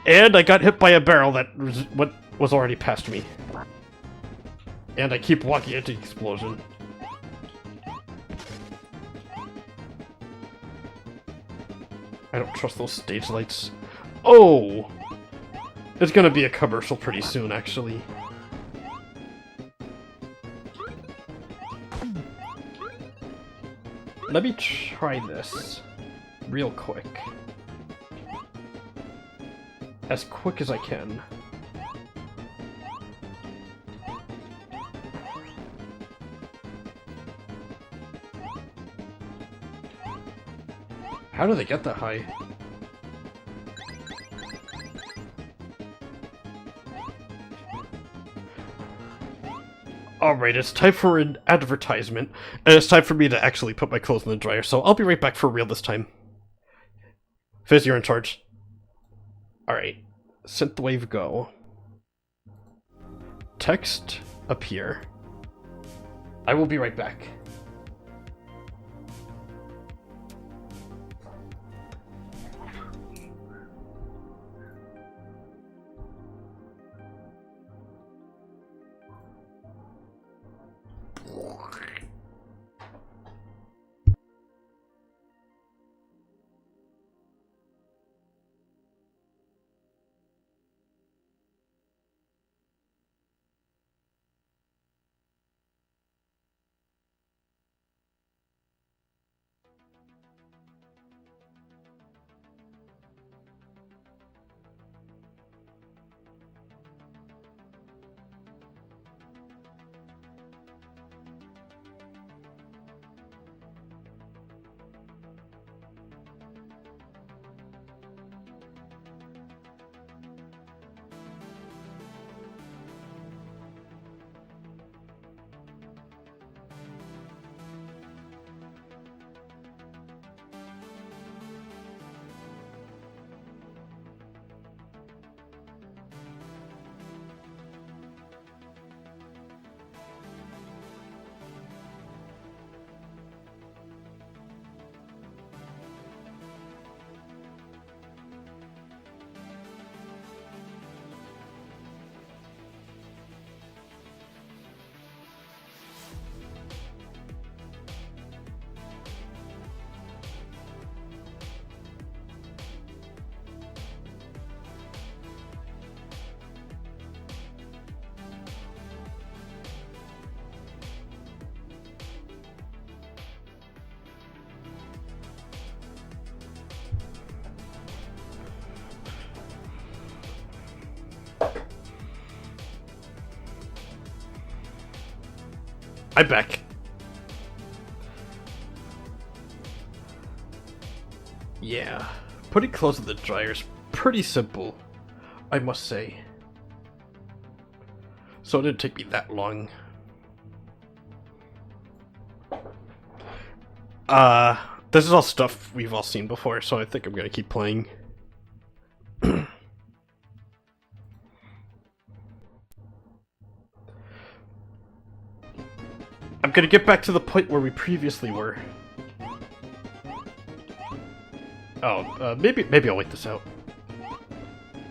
And I got hit by a barrel that was already past me. And I keep walking into the explosion. I don't trust those stage lights. Oh! It's gonna be a commercial pretty soon, actually. Let me try this real quick. As quick as I can. How do they get that high? Alright, it's time for an advertisement, and it's time for me to actually put my clothes in the dryer, so I'll be right back for real this time. Fizz, you're in charge. Alright, synthwave go. Text appear. I will be right back. I'm back. Yeah, putting clothes in the dryer is pretty simple, I must say. So it didn't take me that long. This is all stuff we've all seen before, so I think I'm gonna keep playing. I'm gonna get back to the point where we previously were. Oh, maybe I'll wait this out.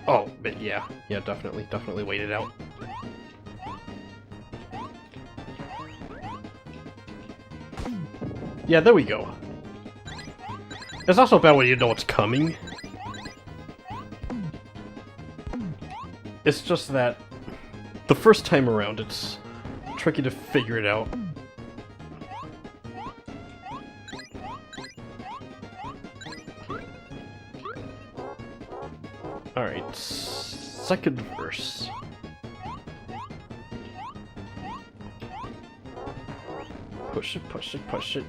Oh, but yeah, definitely wait it out. Yeah, there we go. It's not so bad when you know what's coming. It's just that the first time around, it's tricky to figure it out. Alright, second verse. Push it, push it, push it.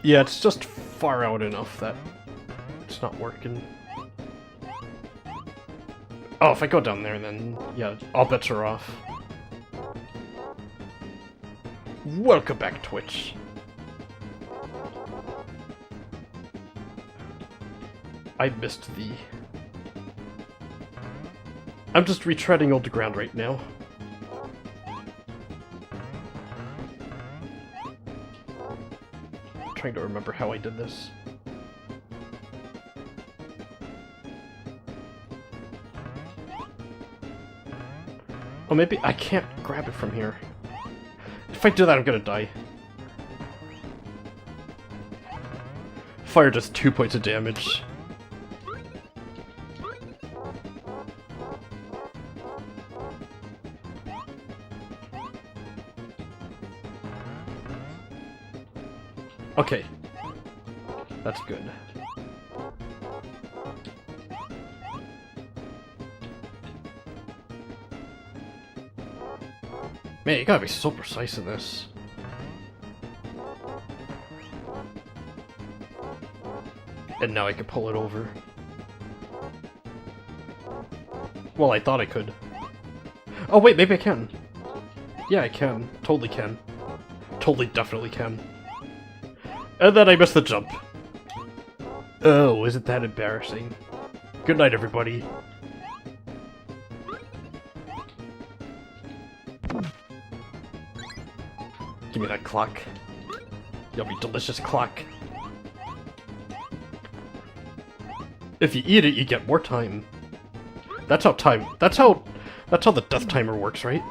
Yeah, it's just far out enough that it's not working. Oh, if I go down there, then yeah, all bets are off. Welcome back, Twitch. I missed thee. I'm just retreading old ground right now. I'm trying to remember how I did this. Oh, maybe I can't grab it from here. If I do that, I'm gonna die. Fire does 2 points of damage. Okay. That's good. Man, you gotta be so precise in this. And now I can pull it over. Well, I thought I could. Oh wait, maybe I can. Yeah, I can. Totally can. Totally definitely can. And then I missed the jump. Oh, isn't that embarrassing? Good night, everybody. Give me that clock. Yummy, delicious clock. If you eat it, you get more time. That's how the death timer works, right?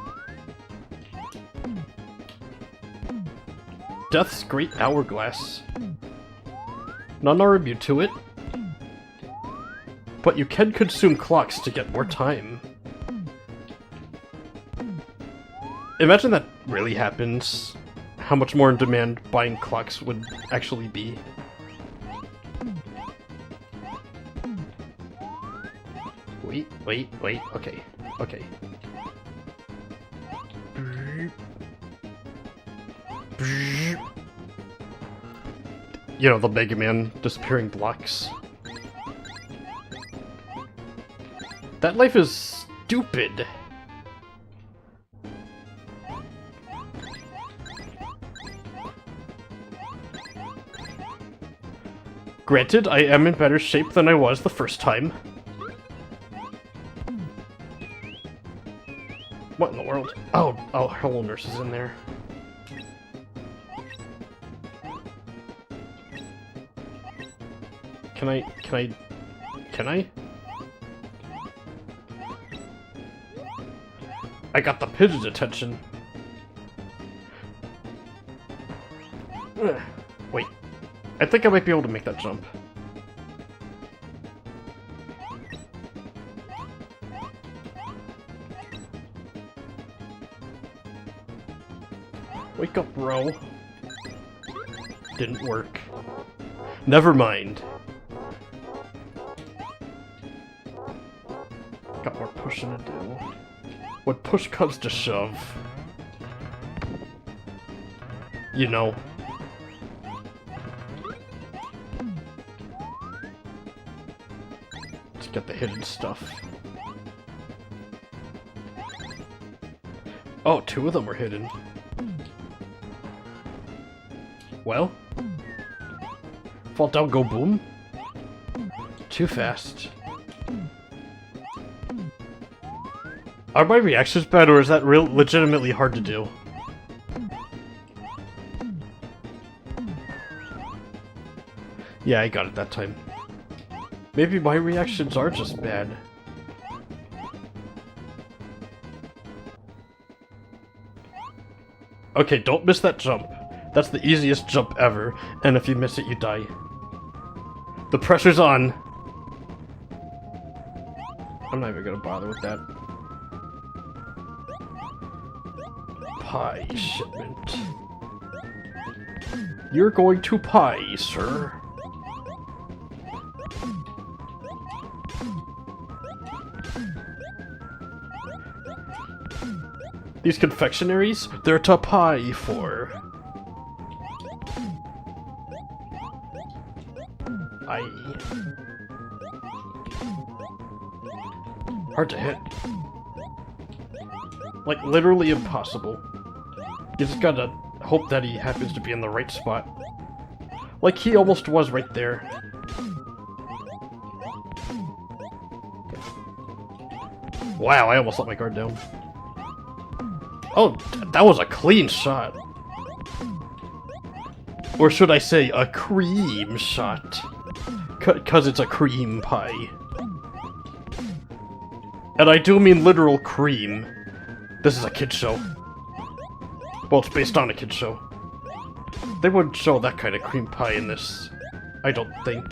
Death's great hourglass. None are immune to it. But you can consume clocks to get more time. Imagine that really happens. How much more in demand buying clocks would actually be. Wait, okay. You know, the Mega Man disappearing blocks. That life is stupid. Granted, I am in better shape than I was the first time. What in the world? Oh, hello, nurse is in there. Can I? I got the pigeon's attention. Ugh. Wait. I think I might be able to make that jump. Wake up, bro. Didn't work. Never mind. Got more pushing to do. When push comes to shove. You know. Let's get the hidden stuff. Oh, 2 of them were hidden. Well? Fall down, go boom? Too fast. Are my reactions bad, or is that legitimately hard to do? Yeah, I got it that time. Maybe my reactions are just bad. Okay, don't miss that jump. That's the easiest jump ever, and if you miss it, you die. The pressure's on. I'm not even gonna bother with that. Pie shipment. You're going to pie, sir. These confectionaries, they're to pie for. pie. Hard to hit. Like, literally impossible. You just gotta hope that he happens to be in the right spot. Like, he almost was right there. Wow, I almost let my guard down. Oh, that was a clean shot. Or should I say, a cream shot. 'Cause it's a cream pie. And I do mean literal cream. This is a kid's show. Well, it's based on a kid's show. They wouldn't show that kind of cream pie in this. I don't think.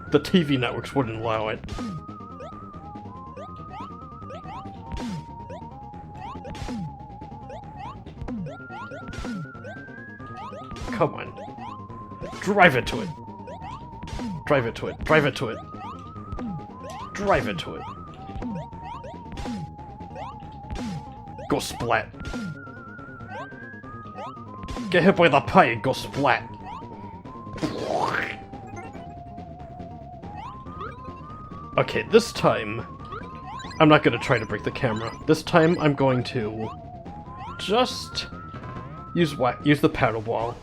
The TV networks wouldn't allow it. Come on. Drive it to it. Drive it to it. Drive it to it. Drive it to it. Go splat. Get hit by the pie and go splat. Okay, this time, I'm not gonna try to break the camera. This time, I'm going to just use the paddle ball.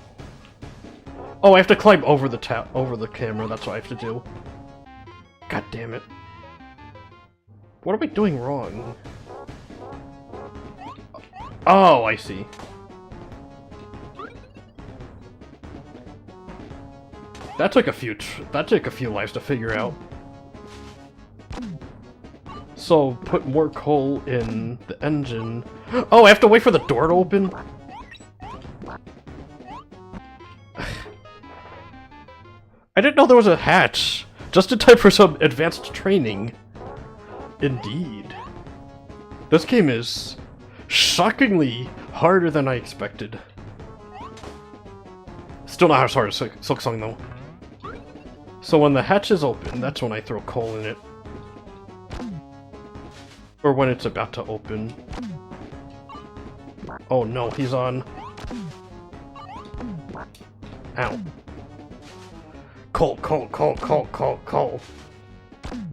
Oh, I have to climb over the camera. That's what I have to do. God damn it! What am I doing wrong? Oh, I see. That took a few lives to figure out. So, put more coal in the engine. Oh, I have to wait for the door to open? I didn't know there was a hatch. Just in time for some advanced training. Indeed. This game is shockingly harder than I expected. Still not as hard as Silksong though. So when the hatch is open, that's when I throw coal in it. Or when it's about to open. Oh no, he's on. Ow. Coal, coal, coal, coal, coal, coal.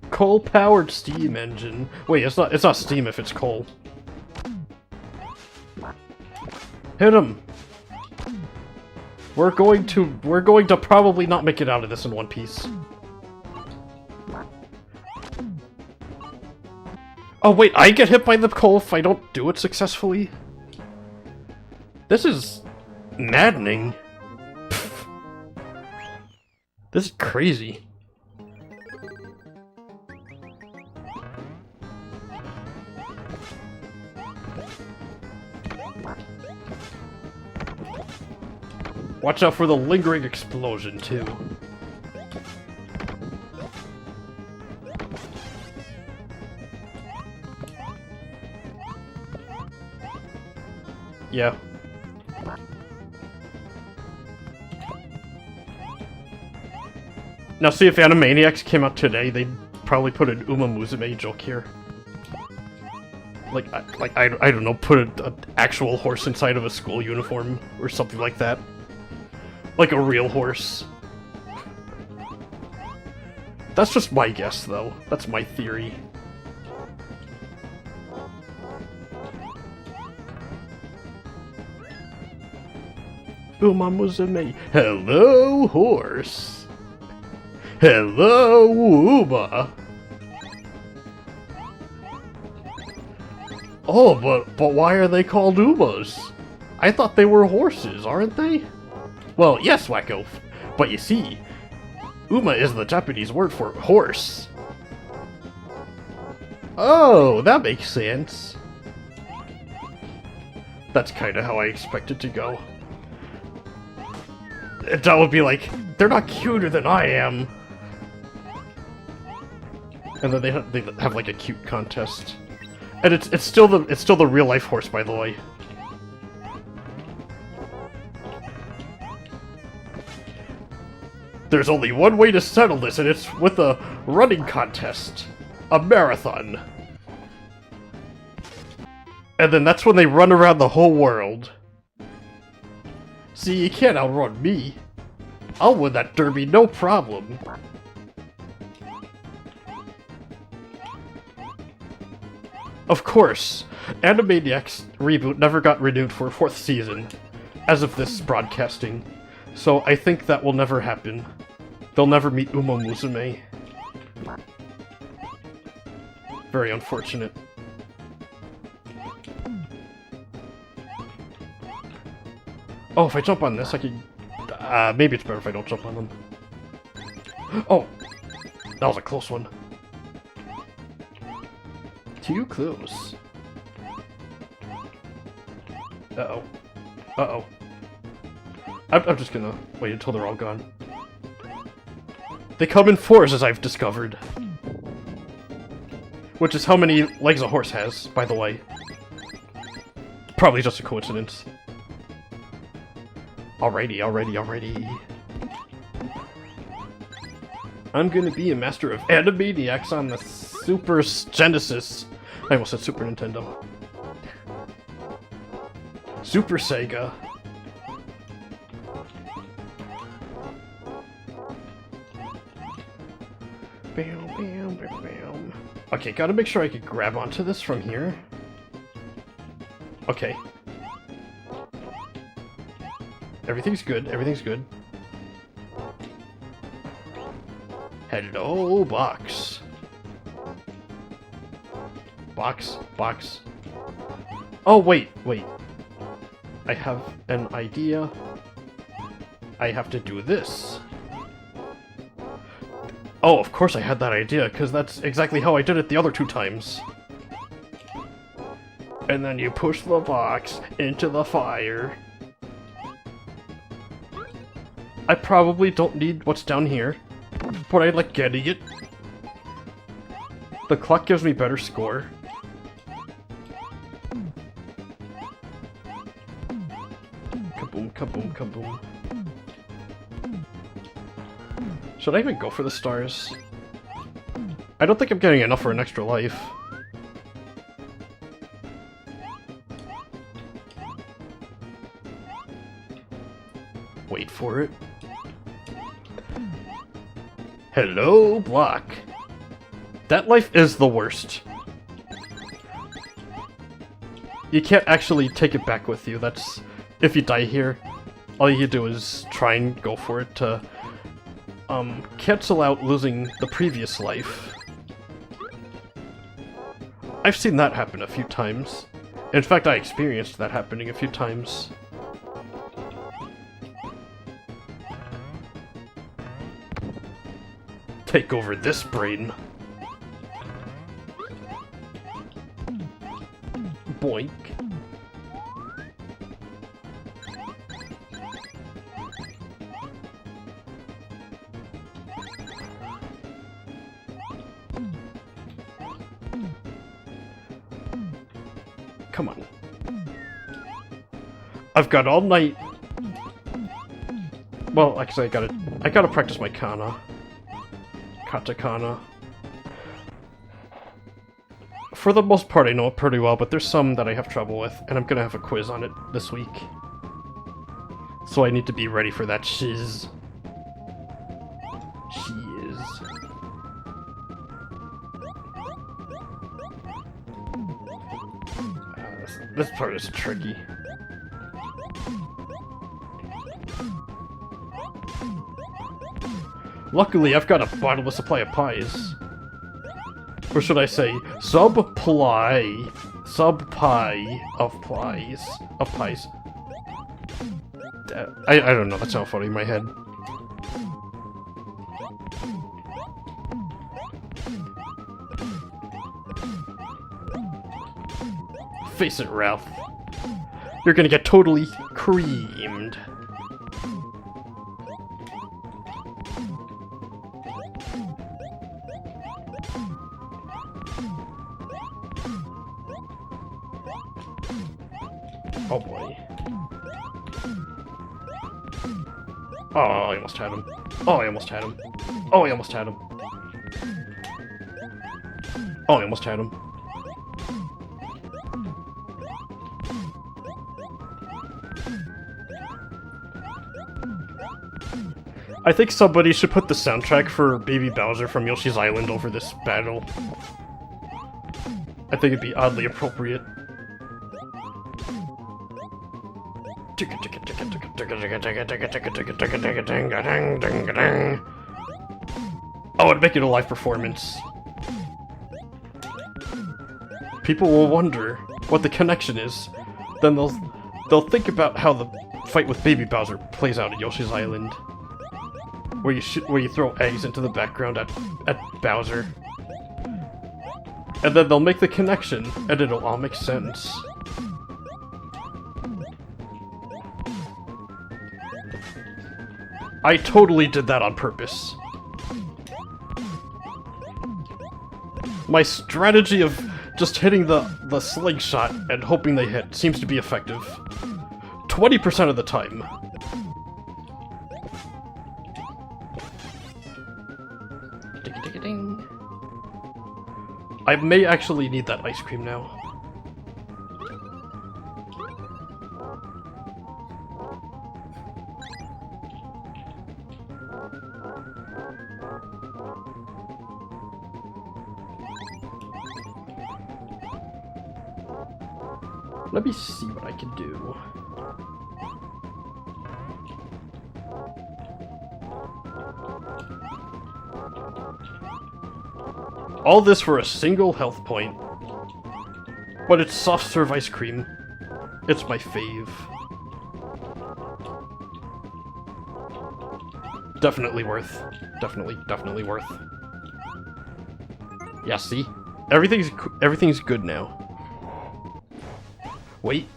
Coal-powered steam engine. Wait, it's not steam if it's coal. Hit him! We're going to probably not make it out of this in one piece. Oh wait, I get hit by the coal if I don't do it successfully? This is maddening. Pfft. This is crazy. Watch out for the lingering explosion, too. Yeah. Now see, if Animaniacs came out today, they'd probably put an Uma Musume joke here. I don't know, put an actual horse inside of a school uniform or something like that. Like a real horse. That's just my guess, though. That's my theory. Uma Musume. Hello, horse. Hello, Uma. Oh, but why are they called Umas? I thought they were horses, aren't they? Well, yes, Wakko, but you see, Uma is the Japanese word for horse. Oh, that makes sense. That's kinda how I expect it to go. That would be like, they're not cuter than I am. And then they have like a cute contest. And it's still the real life horse, by the way. There's only one way to settle this, and it's with a running contest. A marathon. And then that's when they run around the whole world. See, you can't outrun me. I'll win that derby, no problem. Of course, Animaniacs reboot never got renewed for a 4th season, as of this broadcasting. So I think that will never happen. They'll never meet Uma Musume. Very unfortunate. Oh, if I jump on this, I can... maybe it's better if I don't jump on them. Oh! That was a close one. Too close. Uh-oh. Uh-oh. I'm just gonna wait until they're all gone. They come in 4s, as I've discovered. Which is how many legs a horse has, by the way. Probably just a coincidence. Alrighty. I'm gonna be a master of Animaniacs on the Super Genesis. I almost said Super Nintendo. Super Sega. Bam, bam, bam, bam. Okay, gotta make sure I can grab onto this from here. Okay. Everything's good, everything's good. Hello, box. Box. Oh, wait. I have an idea. I have to do this. Oh, of course I had that idea, because that's exactly how I did it the other 2 times. And then you push the box into the fire. I probably don't need what's down here, but I like getting it. The clock gives me better score. Kaboom, kaboom, kaboom. Should I even go for the stars? I don't think I'm getting enough for an extra life. Wait for it. Hello, block. That life is the worst. You can't actually take it back with you. That's... if you die here, all you do is try and go for it to, cancel out losing the previous life. I've seen that happen a few times. In fact, I experienced that happening a few times. Take over this brain. Boink. Come on. I've got all night. Well, actually, I gotta practice my kana. Katakana. For the most part, I know it pretty well, but there's some that I have trouble with, and I'm gonna have a quiz on it this week. So I need to be ready for that shiz. This part is tricky. Luckily, I've got a bottomless supply of pies. Or should I say, sub-pie of pies. I don't know, that's not funny in my head. Face it, Ralph. You're gonna get totally creamed. Oh boy. Oh, I almost had him. Oh, I almost had him. Oh, I almost had him. Oh, I almost had him. I think somebody should put the soundtrack for Baby Bowser from Yoshi's Island over this battle. I think it'd be oddly appropriate. Oh, it'd make it a live performance. People will wonder what the connection is. Then they'll think about how the fight with Baby Bowser plays out at Yoshi's Island, where you throw eggs into the background at Bowser, and then they'll make the connection, and it'll all make sense. I totally did that on purpose. My strategy of just hitting the slingshot and hoping they hit seems to be effective. 20% of the time. Ding-a-ding-a-ding. I may actually need that ice cream now. Let me see what I can do. All this for a single health point. But it's soft serve ice cream. It's my fave. Definitely worth. Definitely worth. Yeah, see? Everything's good now. Wait.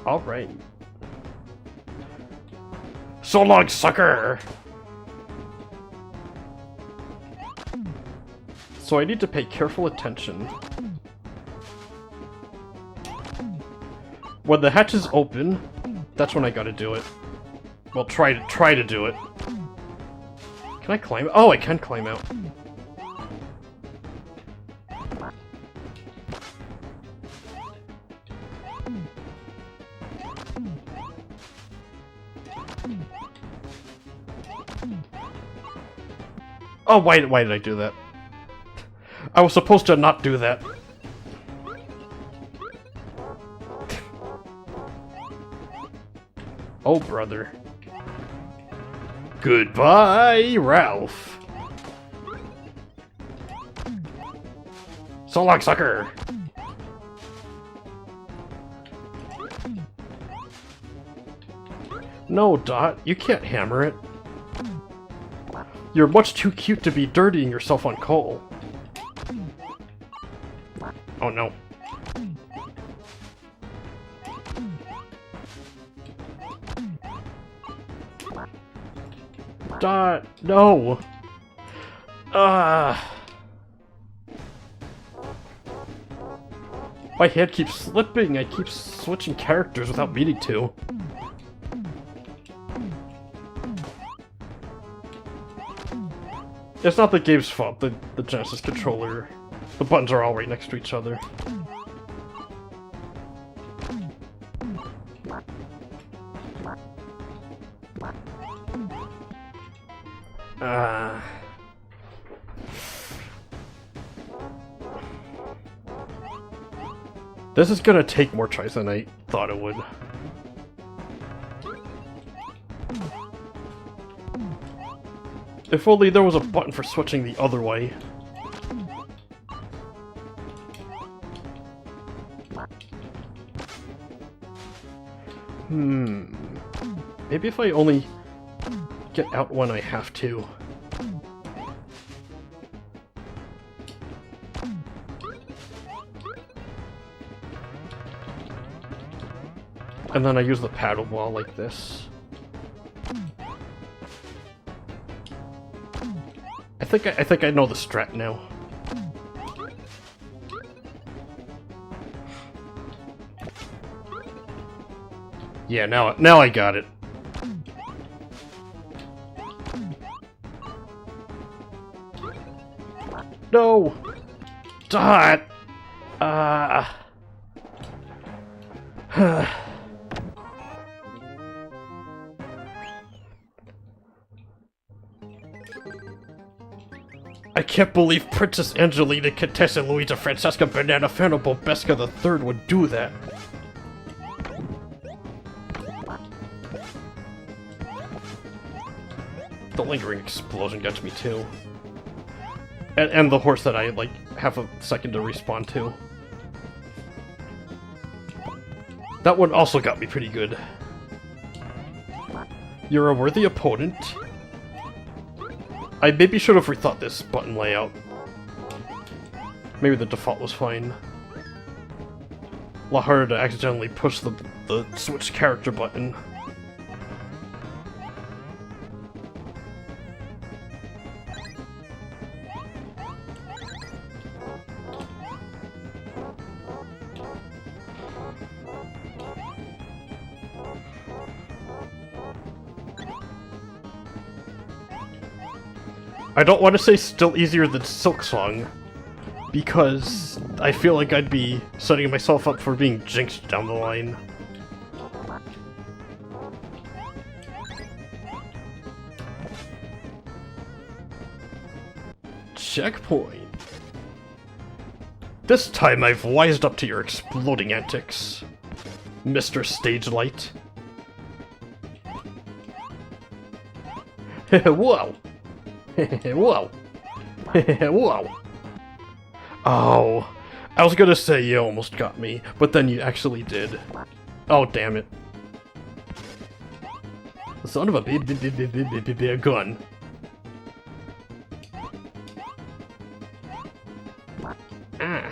Alright. So long, sucker! So I need to pay careful attention. When the hatch is open, that's when I gotta do it. Well, try to do it. Can I climb? Oh, I can climb out. Oh, why did I do that? I was supposed to not do that. Oh, brother. Goodbye, Ralph. So long, sucker. No, Dot, you can't hammer it. You're much too cute to be dirtying yourself on coal. Oh no. Dot, no! My hand keeps slipping, I keep switching characters without meaning to. It's not the game's fault, the Genesis controller. The buttons are all right next to each other. This is gonna take more tries than I thought it would. If only there was a button for switching the other way. Maybe if I only get out when I have to. And then I use the paddle ball like this. I think I know the strat now. Yeah, now I got it. No! Dot! can't believe Princess Angelina, Contessa, Louisa, Franchesca, Banana-Fanna, Beska the Third would do that. The lingering explosion gets me too. And the horse that I, like, have a second to respawn to. That one also got me pretty good. You're a worthy opponent. I maybe should have rethought this button layout. Maybe the default was fine. A lot harder to accidentally push the switch character button. I don't want to say still easier than Silk Song, because I feel like I'd be setting myself up for being jinxed down the line. Checkpoint. This time I've wised up to your exploding antics, Mr. Stage Light. Whoa! Whoa! Whoa! Oh, I was gonna say you almost got me, but then you actually did. Oh, damn it. The son of a gun. Ah.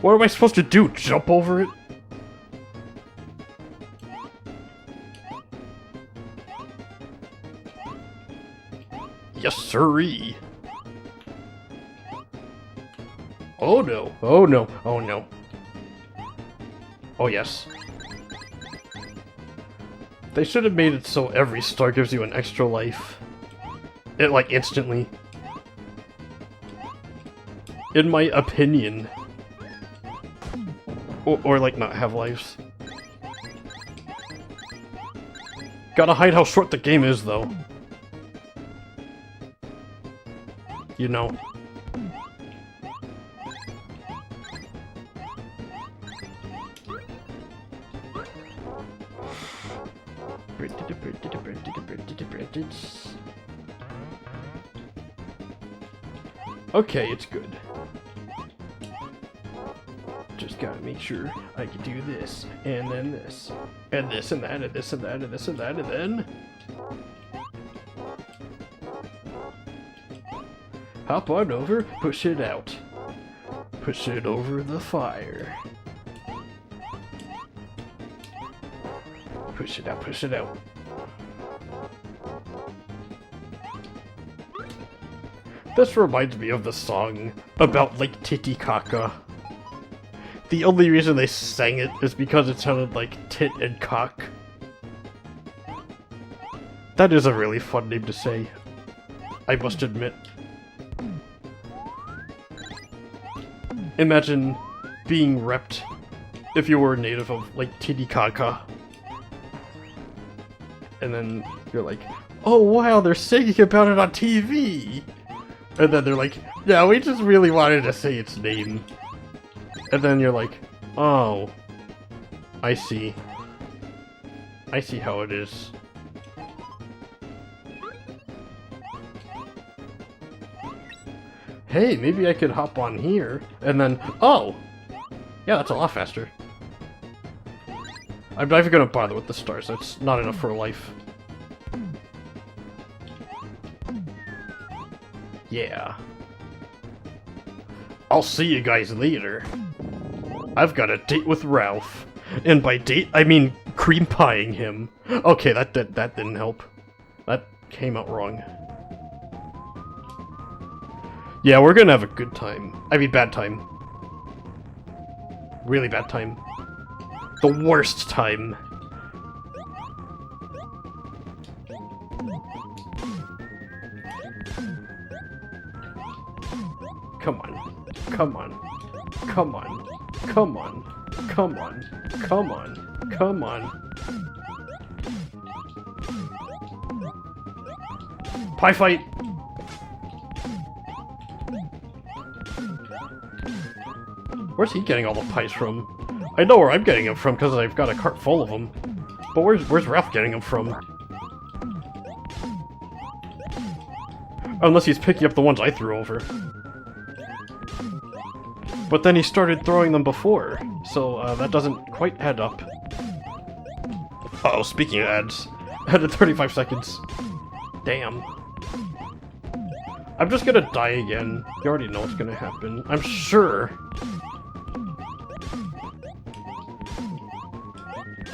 What am I supposed to do? Jump over it? Yes, sirree. Oh no, oh no, oh no. Oh yes. They should have made it so every star gives you an extra life. It, like, instantly. In my opinion. Or like, not have lives. Gotta hide how short the game is, though. You know. Okay, it's good. Just gotta make sure I can do this, and then this, and this, and that, and this, and that, and this, and that, and then... hop on over, push it out. Push it over the fire. Push it out, push it out. This reminds me of the song about Lake Titicaca. The only reason they sang it is because it sounded like tit and cock. That is a really fun name to say, I must admit. Imagine being repped if you were a native of Lake Titicaca. And then you're like, oh wow, they're singing about it on TV! And then they're like, yeah, we just really wanted to say its name. And then you're like, oh, I see. I see how it is. Hey, maybe I could hop on here, and then, oh! Yeah, that's a lot faster. I'm not even gonna bother with the stars, that's not enough for life. Yeah. I'll see you guys later. I've got a date with Ralph. And by date, I mean cream pieing him. Okay, that didn't help. That came out wrong. Yeah, we're gonna have a good time. I mean, bad time. Really bad time. The worst time. Come on. Come on. Come on. Come on. Come on. Come on. Come on. Pie fight! Where's he getting all the pies from? I know where I'm getting them from because I've got a cart full of them. But where's Ralph getting them from? Unless he's picking up the ones I threw over. But then he started throwing them before, so that doesn't quite add up. Uh-oh, speaking of ads, added 35 seconds. Damn. I'm just gonna die again. You already know what's gonna happen. I'm sure.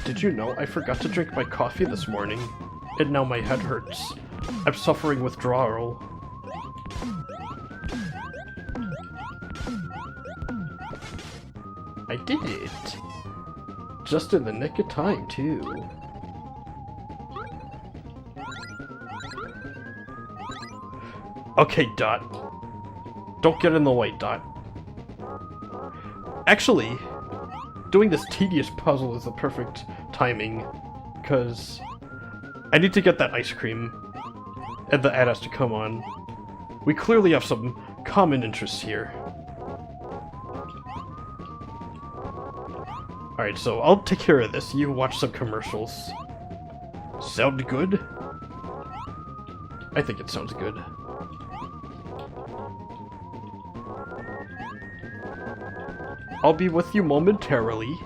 Did you know I forgot to drink my coffee this morning? And now my head hurts. I'm suffering withdrawal. I did it! Just in the nick of time, too. Okay, Dot. Don't get in the way, Dot. Actually, doing this tedious puzzle is the perfect timing, because I need to get that ice cream, and the ad has to come on. We clearly have some common interests here. Alright, so I'll take care of this. You watch some commercials. Sound good? I think it sounds good. I'll be with you momentarily.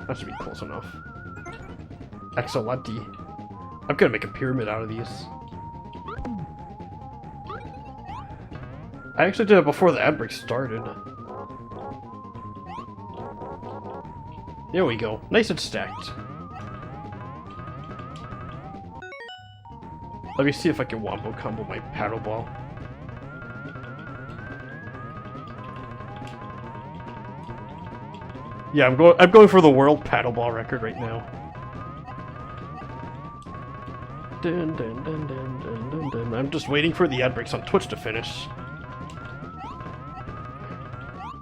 That should be close enough. Excellenti. I'm gonna make a pyramid out of these. I actually did it before the ad break started. There we go. Nice and stacked. Let me see if I can wombo combo my paddle ball. Yeah, I'm going for the world paddle ball record right now. Dun, dun, dun, dun, dun, dun, dun. I'm just waiting for the ad breaks on Twitch to finish.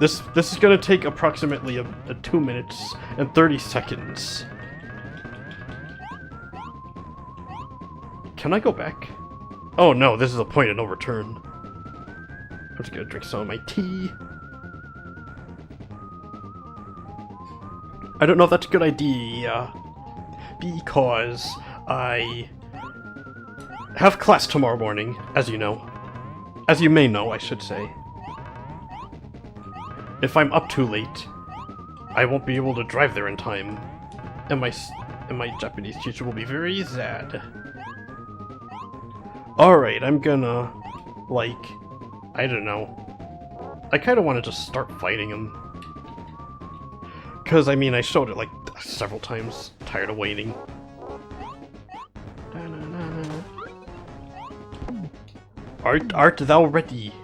This is gonna take approximately a 2 minutes and 30 seconds. Can I go back? Oh no, this is a point of no return. I'm just gonna drink some of my tea. I don't know if that's a good idea, because I have class tomorrow morning, as you know. As you may know, I should say. If I'm up too late, I won't be able to drive there in time, and my Japanese teacher will be very sad. Alright, I'm gonna, like, I don't know. I kinda want to just start fighting him. Because, I mean, I showed it, like, several times. Tired of waiting. Art thou ready?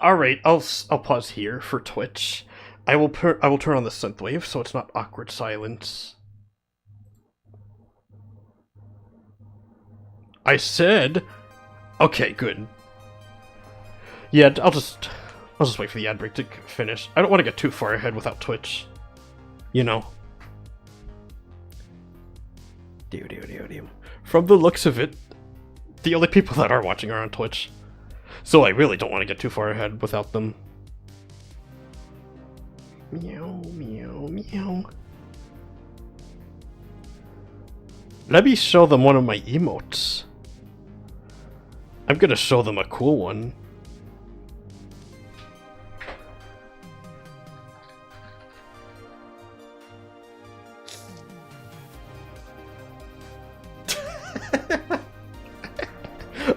Alright, I'll pause here for Twitch. I will turn on the synthwave so it's not awkward silence. I said... Okay, good. Yeah, I'll just wait for the ad break to finish. I don't want to get too far ahead without Twitch. You know. From the looks of it, the only people that are watching are on Twitch. So I really don't want to get too far ahead without them. Meow, meow, meow. Let me show them one of my emotes. I'm gonna show them a cool one.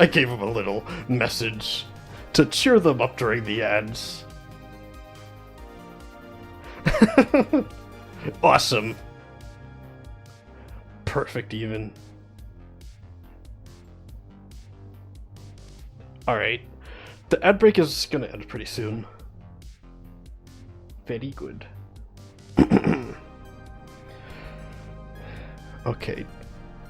I gave him a little message to cheer them up during the ads. Awesome. Perfect, even. Alright. The ad break is gonna end pretty soon. Very good. Okay.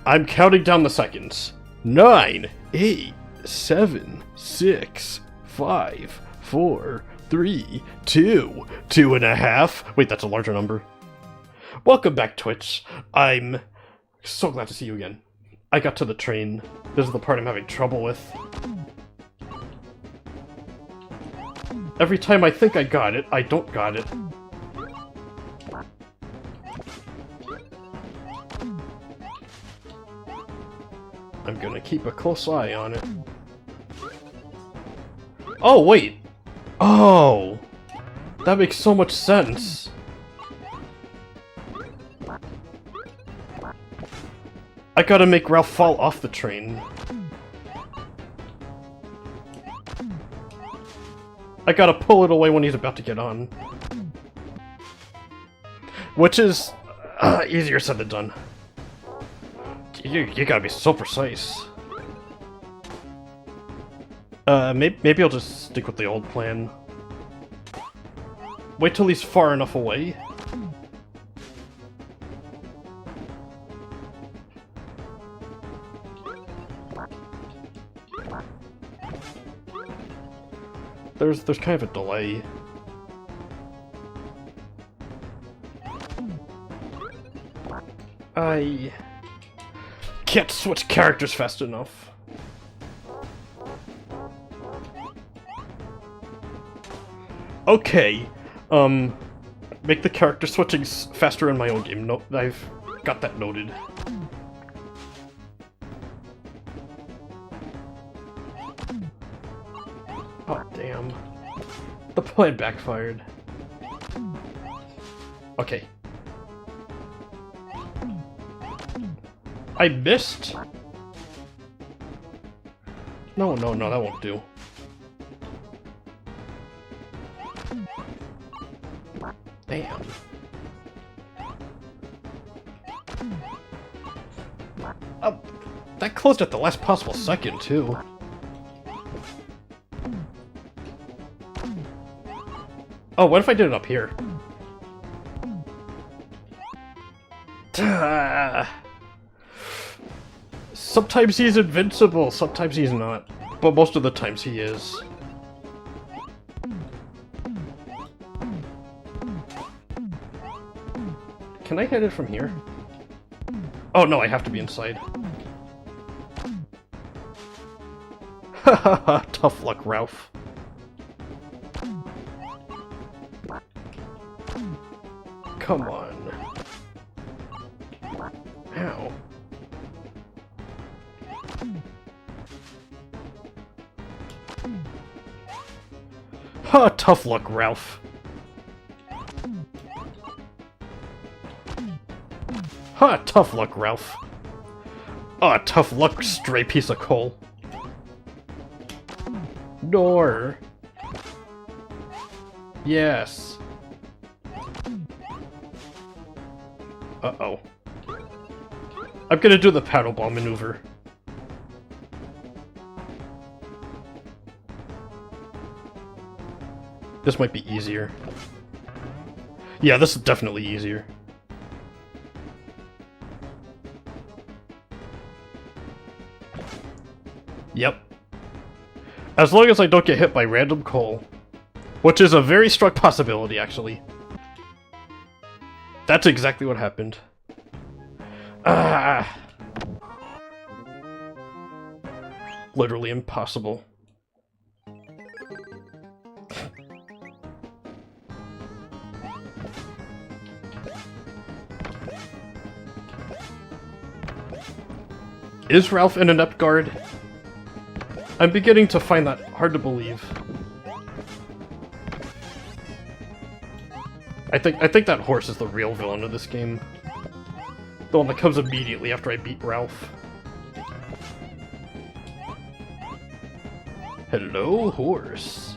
I'm counting down the seconds. 9, 8, 7, 6, 5, 4, 3, 2, 2.5. Wait, that's a larger number. Welcome back, Twitch. I'm so glad to see you again. I got to the train. This is the part I'm having trouble with. Every time I think I got it, I don't got it. I'm gonna keep a close eye on it. Oh, wait! Oh! That makes so much sense! I gotta make Ralph fall off the train. I gotta pull it away when he's about to get on. Which is easier said than done. You gotta be so precise. Maybe I'll just stick with the old plan. Wait till he's far enough away. There's kind of a delay. I can't switch characters fast enough. Okay, make the character switching faster in my own game. No, I've got that noted. Oh, damn. The plan backfired. Okay. I missed? No, that won't do. Damn. That closed at the last possible second, too. Oh, what if I did it up here? Sometimes he's invincible, sometimes he's not. But most of the times he is. Can I hit it from here? Oh no, I have to be inside. Hahaha, tough luck, Ralph. Come on. Ow. Ha, tough luck, Ralph. Ha, tough luck, Ralph. Ah, tough luck, stray piece of coal. Door. Yes. Uh-oh. I'm gonna do the paddle ball maneuver. This might be easier. Yeah, this is definitely easier. Yep. As long as I don't get hit by random coal. Which is a very strong possibility, actually. That's exactly what happened. Ah! Literally impossible. Is Ralph an inept guard? I'm beginning to find that hard to believe. I think that horse is the real villain of this game. The one that comes immediately after I beat Ralph. Hello, horse.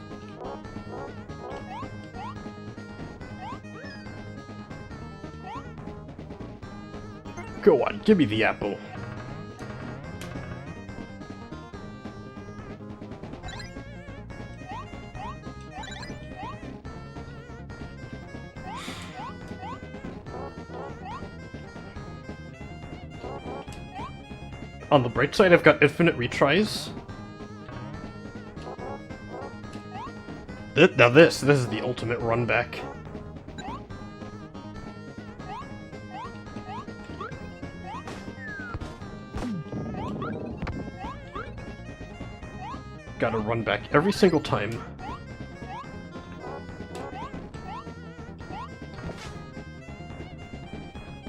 Go on, give me the apple. On the bright side, I've got infinite retries. Now this is the ultimate run back. gotta run back every single time.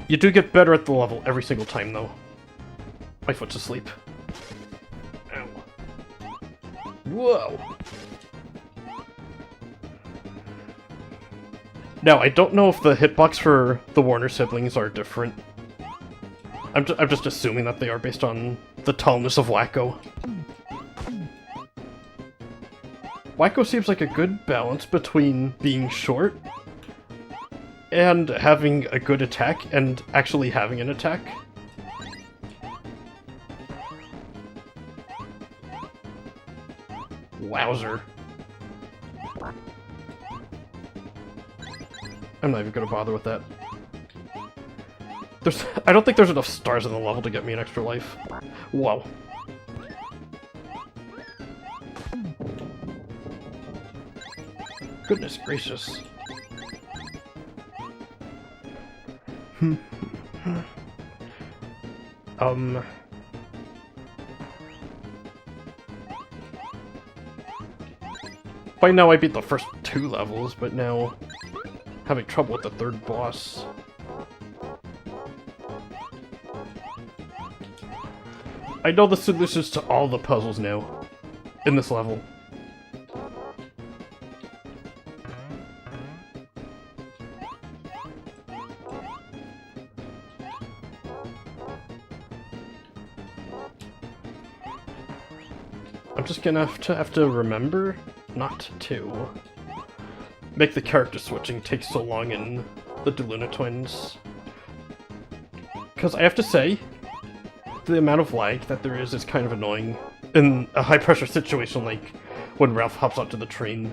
You do get better at the level every single time, though. My foot's asleep. Ow. Whoa! Now, I don't know if the hitbox for the Warner siblings are different. I'm just assuming that they are based on the tallness of Wakko. Wakko seems like a good balance between being short and having a good attack and actually having an attack. Wowzer. I'm not even gonna bother with that. I don't think there's enough stars in the level to get me an extra life. Whoa. Goodness gracious. By now I beat the first 2 levels, but now having trouble with the 3rd boss. I know the solutions to all the puzzles now in this level. I'm just gonna have to remember not to make the character switching take so long in the DeLuna Twins. Because I have to say, the amount of lag that there is kind of annoying in a high-pressure situation like when Ralph hops onto the train.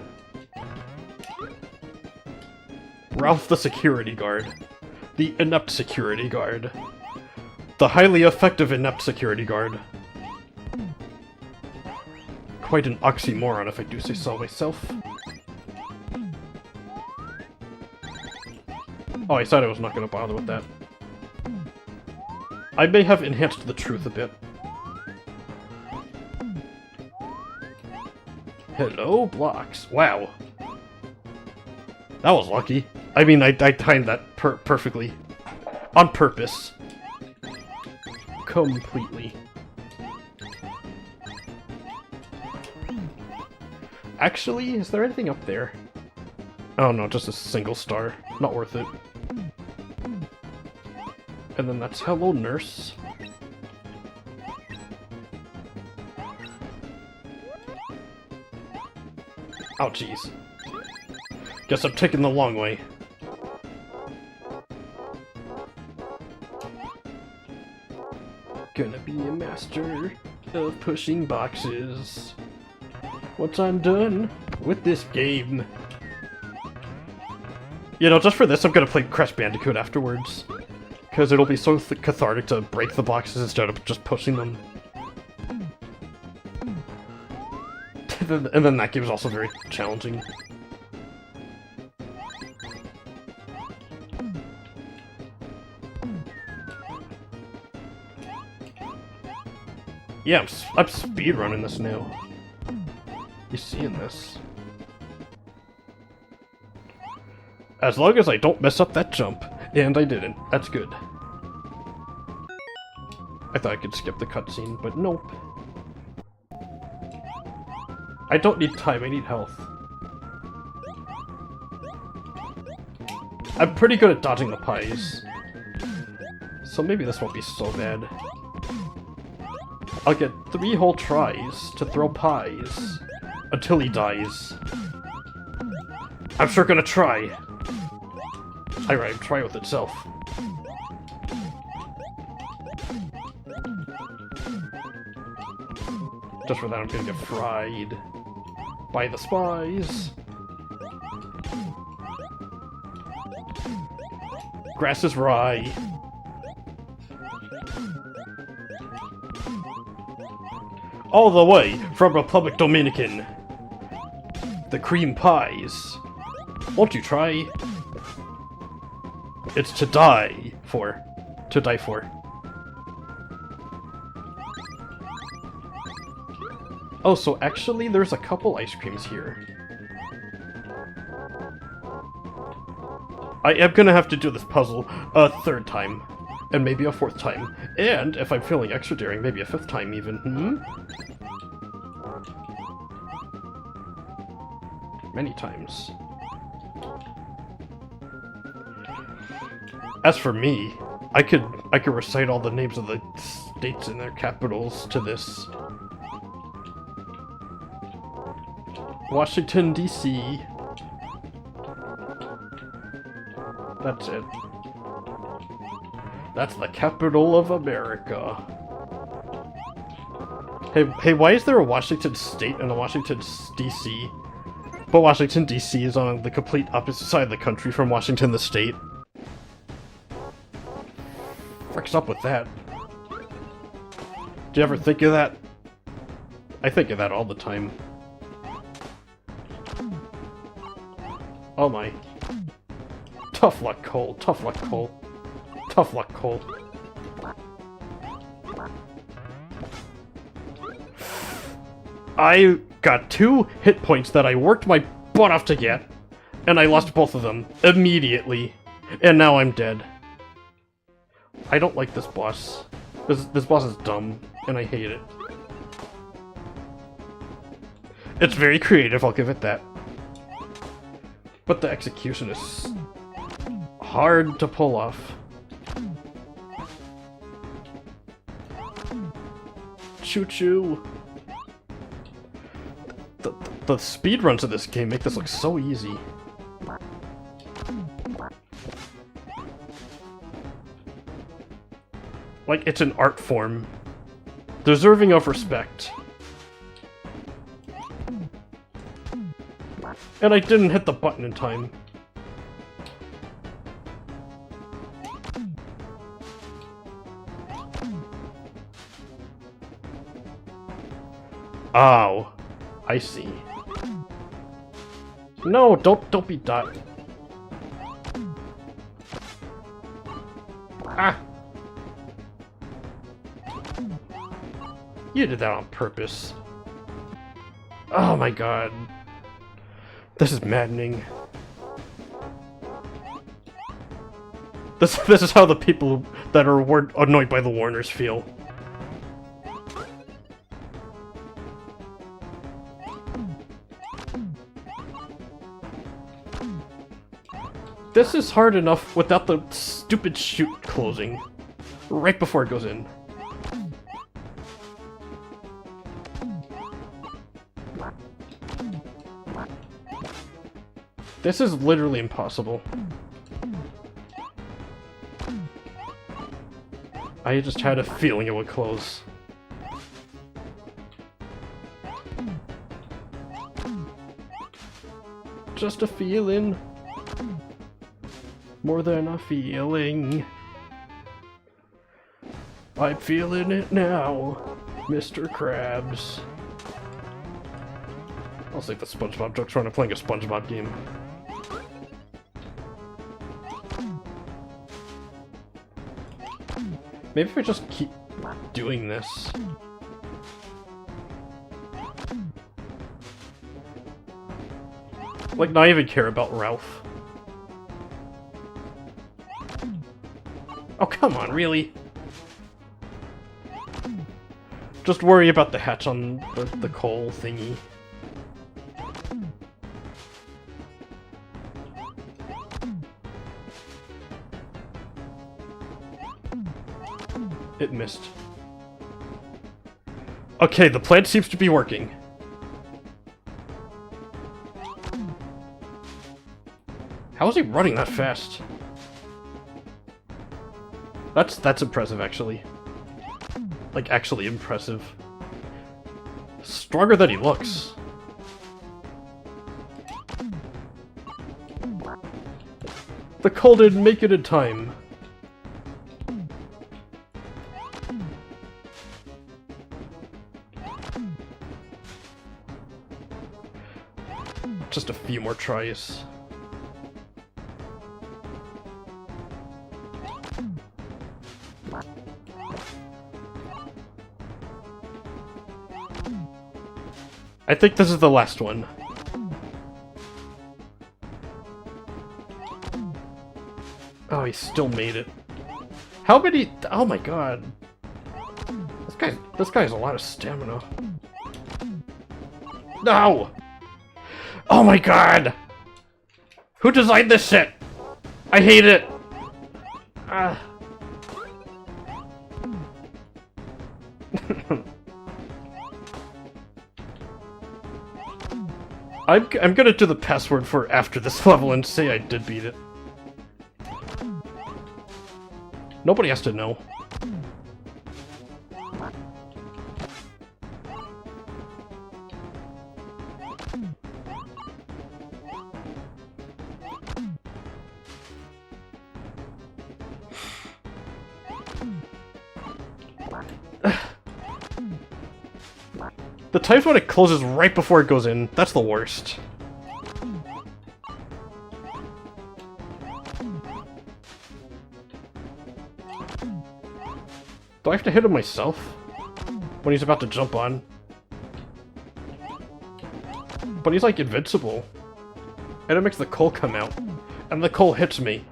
Ralph the security guard. The inept security guard. The highly effective inept security guard. Quite an oxymoron, if I do say so myself. Oh, I said I was not going to bother with that. I may have enhanced the truth a bit. Hello, blocks. Wow. That was lucky. I mean, I timed that perfectly. On purpose. Completely. Actually, is there anything up there? Oh no, just a single star. Not worth it. And then that's hello, nurse. Oh, jeez. Guess I'm taking the long way. Gonna be a master of pushing boxes. Once I'm done with this game. You know, just for this, I'm gonna play Crash Bandicoot afterwards. Because it'll be so cathartic to break the boxes instead of just pushing them. And then that game is also very challenging. Yeah, I'm speedrunning this now. You seeing this? As long as I don't mess up that jump. And I didn't. That's good. I thought I could skip the cutscene, but nope. I don't need time, I need health. I'm pretty good at dodging the pies. So maybe this won't be so bad. I'll get 3 whole tries to throw pies until he dies. I'm sure gonna try. Alright, try with itself. Just for that, I'm gonna get fried by the spies. Grass is rye. All the way from Republic Dominican. The cream pies. Won't you try? It's to die for. To die for. Oh, so actually there's a couple ice creams here. I am gonna have to do this puzzle a third time. And maybe a fourth time. And, if I'm feeling extra daring, maybe a fifth time even. Many times. As for me, I could recite all the names of the states and their capitals to this. Washington, D.C. That's it. That's the capital of America. Hey, why is there a Washington State and a Washington D.C.? But Washington, D.C. is on the complete opposite side of the country from Washington, the state. What's up with that? Do you ever think of that? I think of that all the time. Oh my. Tough luck, Cole. Tough luck, Cole. Tough luck, Cole. I got 2 hit points that I worked my butt off to get, and I lost both of them immediately, and now I'm dead. I don't like this boss. This boss is dumb, and I hate it. It's very creative, I'll give it that. But the execution is hard to pull off. Choo-choo! The speedruns of this game make this look so easy. Like it's an art form. Deserving of respect. And I didn't hit the button in time. Oh, I see. No, don't be dot. Ah! You did that on purpose. Oh my god. This is maddening. This is how the people that are annoyed by the Warners feel. This is hard enough without the stupid chute closing right before it goes in. This is literally impossible. I just had a feeling it would close. Just a feeling. More than a feeling. I'm feeling it now, Mr. Krabs. I'll save the SpongeBob jokes when I'm playing a SpongeBob game. Maybe if I just keep doing this. Like, not even care about Ralph. Oh, come on, really? Just worry about the hatch on the coal thingy. It missed. Okay, the plan seems to be working. How is he running that fast? That's impressive, actually. Like, actually impressive. Stronger than he looks. The coal didn't make it in time. Just a few more tries. I think this is the last one. Oh, he still made it. How many? Oh my god. This guy has a lot of stamina. No! Oh my god! Who designed this shit? I hate it! I'm gonna do the password for after this level and say I did beat it. Nobody has to know. The times when it closes right before it goes in, that's the worst. Do I have to hit him myself? When he's about to jump on? But he's like invincible. And it makes the coal come out. And the coal hits me.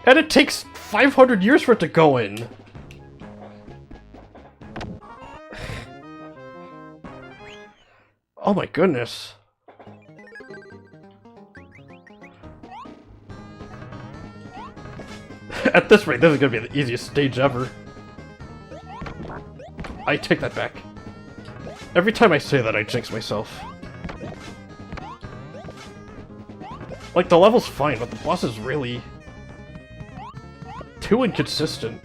And it takes 500 years for it to go in. Oh my goodness. At this rate, this is gonna be the easiest stage ever. I take that back. Every time I say that, I jinx myself. Like, the level's fine, but the boss is really too inconsistent.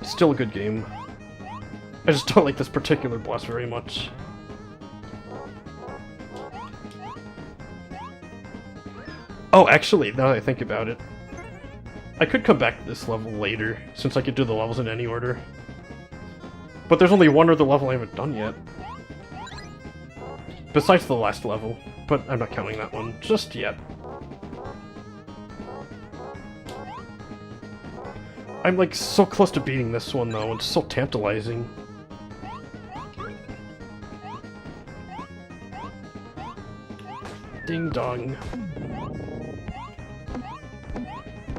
Still a good game. I just don't like this particular boss very much. Oh, actually, now that I think about it, I could come back to this level later, since I could do the levels in any order. But there's only one other level I haven't done yet. Besides the last level, but I'm not counting that one just yet. I'm like so close to beating this one though, it's so tantalizing. Ding dong.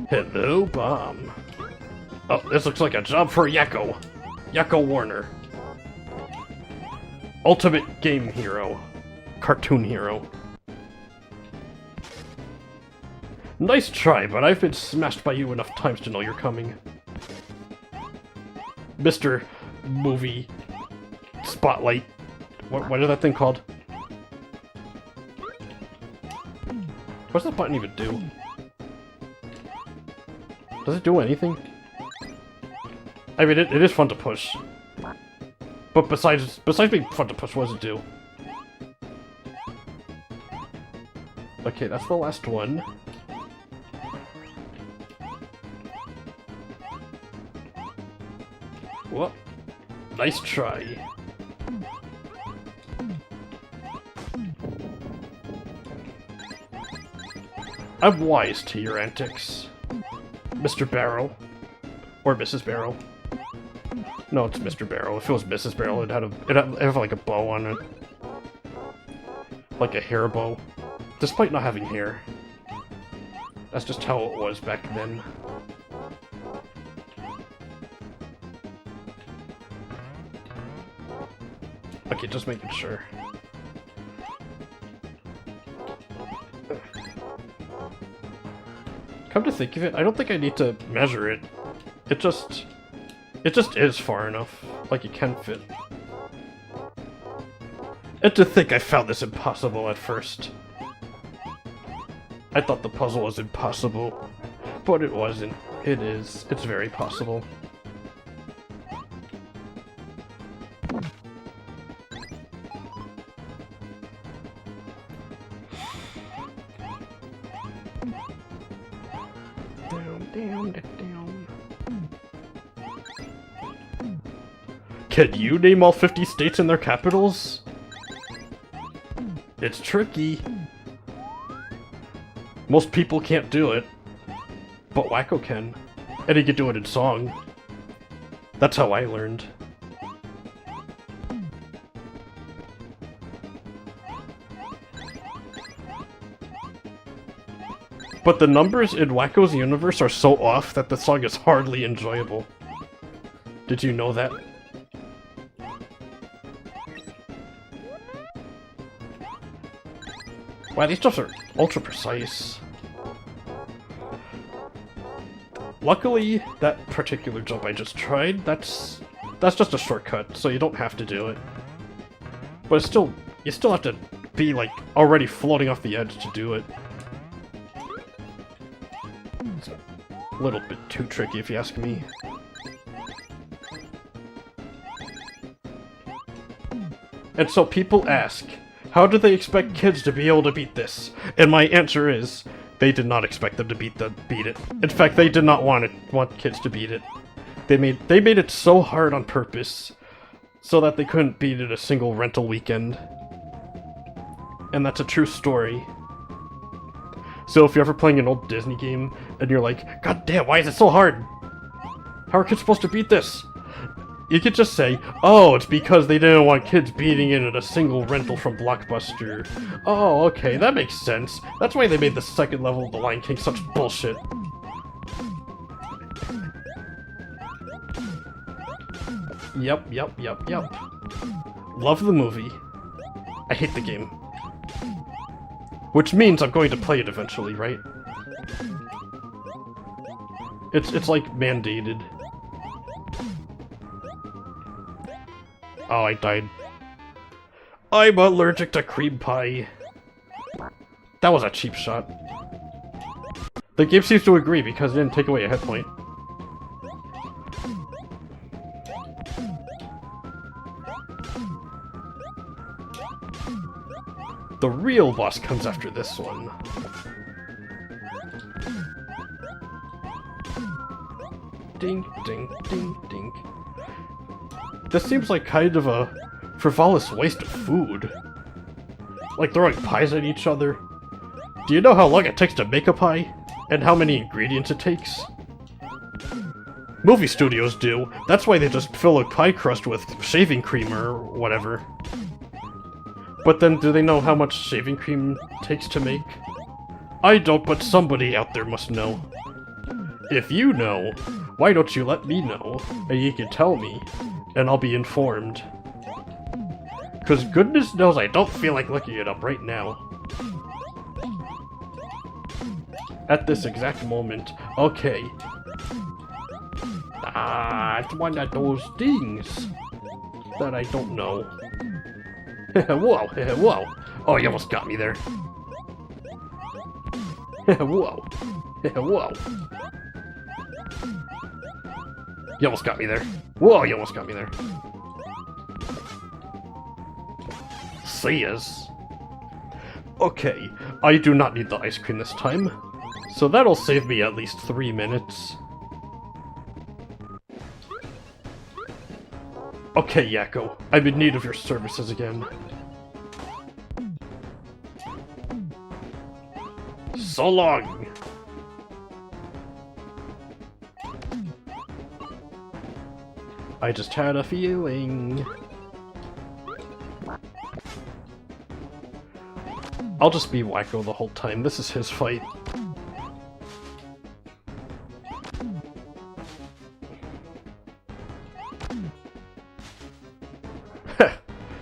Hello, Bomb. Oh, this looks like a job for Yakko. Yakko Warner. Ultimate game hero. Cartoon hero. Nice try, but I've been smashed by you enough times to know you're coming. Mr. Movie Spotlight. What is that thing called? What's that button even do? Does it do anything? I mean, it is fun to push. But besides being fun to push, what does it do? Okay, that's the last one. Whoop. Nice try. I'm wise to your antics, Mr. Barrel. Or Mrs. Barrel. No, it's Mr. Barrel. If it was Mrs. Barrel, it'd have like a bow on it. Like a hair bow. Despite not having hair. That's just how it was back then. Okay, just making sure. Come to think of it, I don't think I need to measure it. It just is far enough. Like it can fit. And to think I found this impossible at first. I thought the puzzle was impossible. But it wasn't. It is. It's very possible. Can you name all 50 states and their capitals? It's tricky. Most people can't do it, but Wakko can. And he can do it in song. That's how I learned. But the numbers in Wakko's universe are so off that the song is hardly enjoyable. Did you know that? Wow, these jumps are ultra precise. Luckily, that particular jump I just tried, that's just a shortcut, so you don't have to do it. But it's still, you still have to be like already floating off the edge to do it. It's a little bit too tricky if you ask me. And so people ask, how do they expect kids to be able to beat this? And my answer is, they did not expect them to beat it. In fact, they did not want kids to beat it. They made it so hard on purpose, so that they couldn't beat it a single rental weekend. And that's a true story. So if you're ever playing an old Disney game, and you're like, God damn, why is it so hard? How are kids supposed to beat this? You could just say, oh, it's because they didn't want kids beating it at a single rental from Blockbuster. Oh, okay, that makes sense. That's why they made the second level of The Lion King such bullshit. Yep. Love the movie. I hate the game. Which means I'm going to play it eventually, right? It's like mandated. Oh, I died. I'm allergic to cream pie. That was a cheap shot. The game seems to agree because it didn't take away a hit point. The real boss comes after this one. Ding, ding, ding, ding. This seems like kind of a frivolous waste of food. Like throwing pies at each other. Do you know how long it takes to make a pie? And how many ingredients it takes? Movie studios do. That's why they just fill a pie crust with shaving cream or whatever. But then do they know how much shaving cream takes to make? I don't, but somebody out there must know. If you know, why don't you let me know, and you can tell me, and I'll be informed. Cause goodness knows I don't feel like looking it up right now. At this exact moment. Okay. It's one of those things that I don't know. Whoa, whoa. Oh, you almost got me there. Whoa. Whoa. You almost got me there. Whoa, you almost got me there. See us. Okay, I do not need the ice cream this time. So that'll save me at least 3 minutes. Okay, Yakko, I'm in need of your services again. So long! I just had a feeling. I'll just be Wakko the whole time. This is his fight.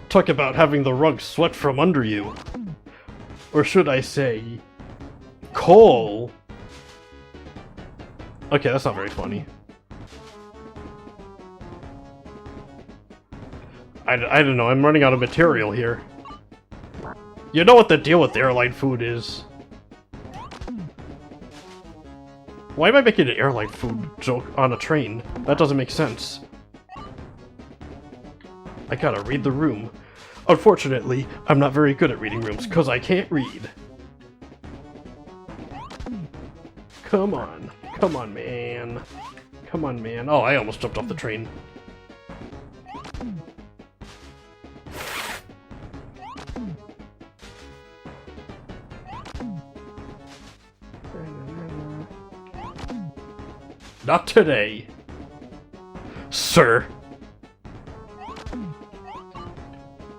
Talk about having the rug swept from under you. Or should I say, coal? Okay, that's not very funny. I don't know, I'm running out of material here. You know what the deal with airline food is. Why am I making an airline food joke on a train? That doesn't make sense. I gotta read the room. Unfortunately, I'm not very good at reading rooms, because I can't read. Come on. Come on, man. Come on, man. Oh, I almost jumped off the train. Not today, sir.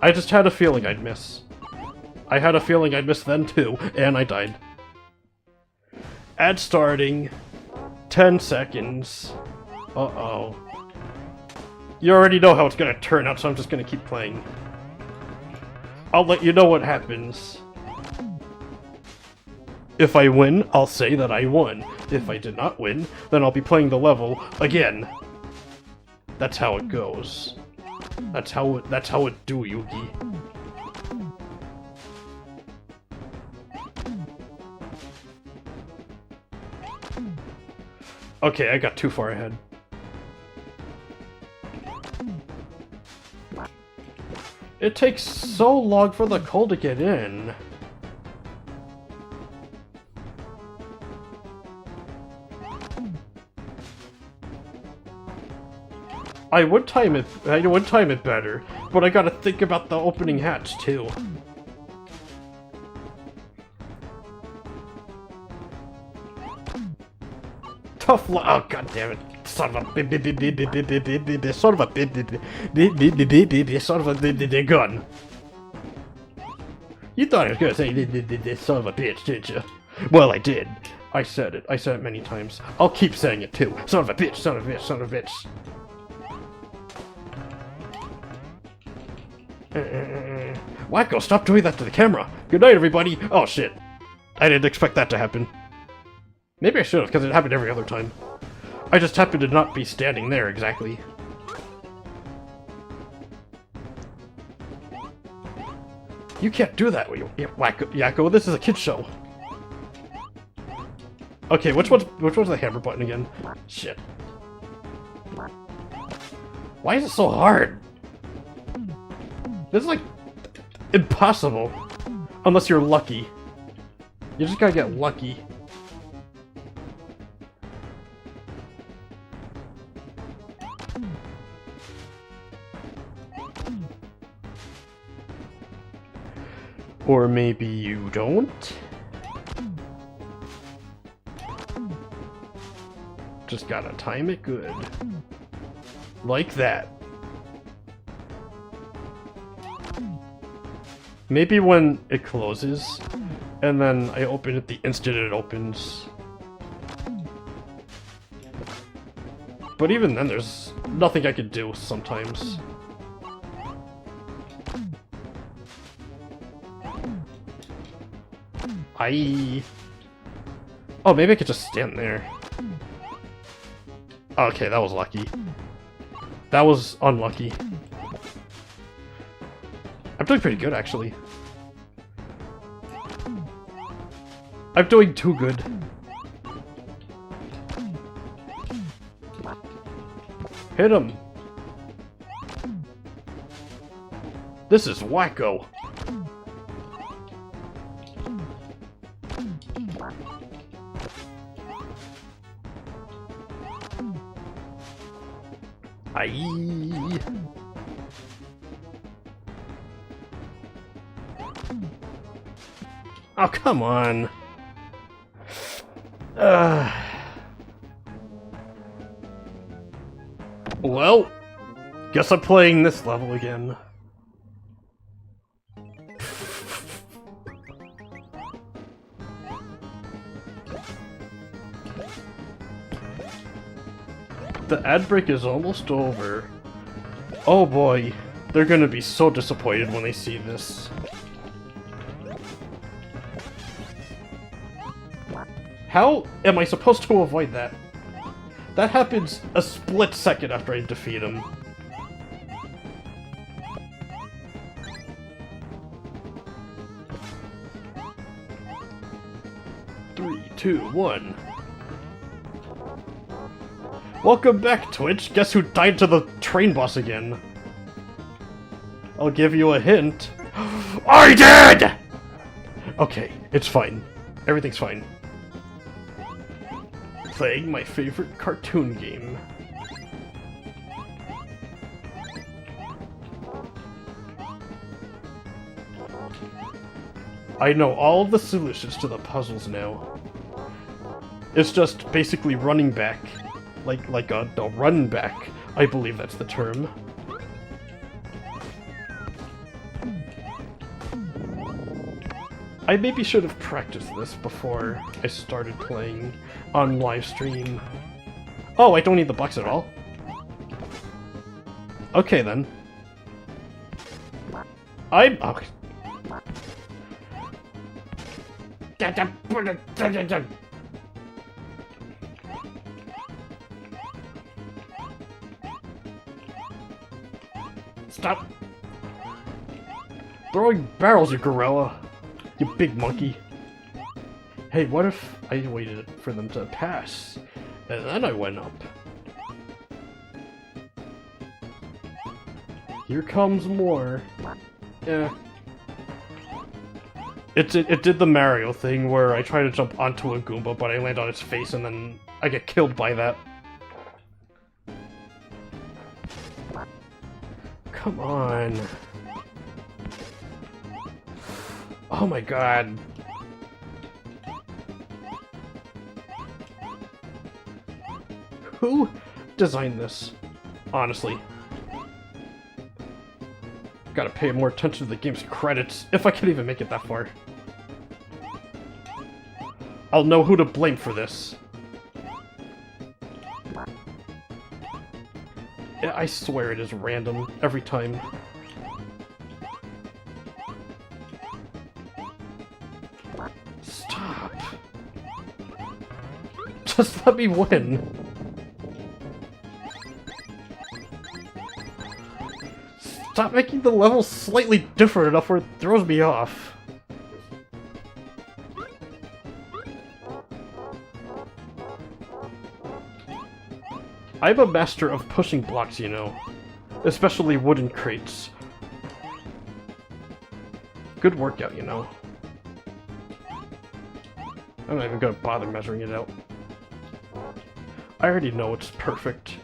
I just had a feeling I'd miss. I had a feeling I'd miss then too, and I died. Ad starting. 10 seconds. Uh-oh. You already know how it's gonna turn out, so I'm just gonna keep playing. I'll let you know what happens. If I win, I'll say that I won. If I did not win, then I'll be playing the level again. That's how it goes. That's how it do, Yugi. Okay, I got too far ahead. It takes so long for the coal to get in. I would time it better, but I gotta think about the opening hatch too. Tough luck. Oh, god damn it. Son of a son of a gun. You thought I was gonna say son of a bitch, didn't you? Well, I did. I said it. I said it many times. I'll keep saying it too. Son of a bitch, son of a bitch, son of a bitch. Wakko, stop doing that to the camera! Good night, everybody! Oh, shit. I didn't expect that to happen. Maybe I should have, because it happened every other time. I just happened to not be standing there, exactly. You can't do that, Wakko, Yakko. This is a kid's show. Okay, which one's the hammer button again? Shit. Why is it so hard? This is like impossible. Unless you're lucky. You just gotta get lucky. Or maybe you don't? Just gotta time it good. Like that. Maybe when it closes, and then I open it the instant it opens. But even then, there's nothing I can do sometimes. Oh, maybe I could just stand there. Okay, that was lucky. That was unlucky. I'm doing pretty good, actually. I'm doing too good. Hit him! This is Wakko! Aye. Oh, come on. Well, guess I'm playing this level again. The ad break is almost over. Oh boy, they're gonna be so disappointed when they see this. How am I supposed to avoid that? That happens a split second after I defeat him. Three, two, one. Welcome back, Twitch. Guess who died to the train boss again? I'll give you a hint. I did! Okay, it's fine. Everything's fine. playing my favorite cartoon game. I know all the solutions to the puzzles now. It's just basically running back. Like a run back. I believe that's the term. I maybe should have practiced this before I started playing on live stream. Oh, I don't need the box at all? Okay then. Okay. Stop throwing barrels, you gorilla. You big monkey. Hey, what if I waited for them to pass, and then I went up? Here comes more. Yeah. It did the Mario thing where I try to jump onto a Goomba, but I land on its face and then I get killed by that. Come on. Oh my god. Who designed this? Honestly. Gotta pay more attention to the game's credits, if I can even make it that far. I'll know who to blame for this. Yeah, I swear it is random every time. Stop. Just let me win. Stop making the level slightly different enough where it throws me off. I'm a master of pushing blocks, you know. Especially wooden crates. Good workout, you know. I'm not even gonna bother measuring it out. I already know it's perfect.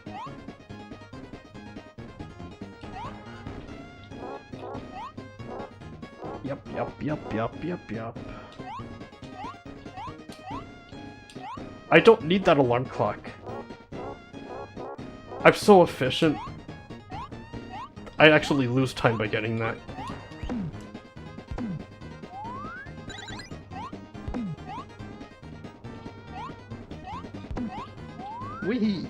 Yup. I don't need that alarm clock. I'm so efficient. I actually lose time by getting that. Whee!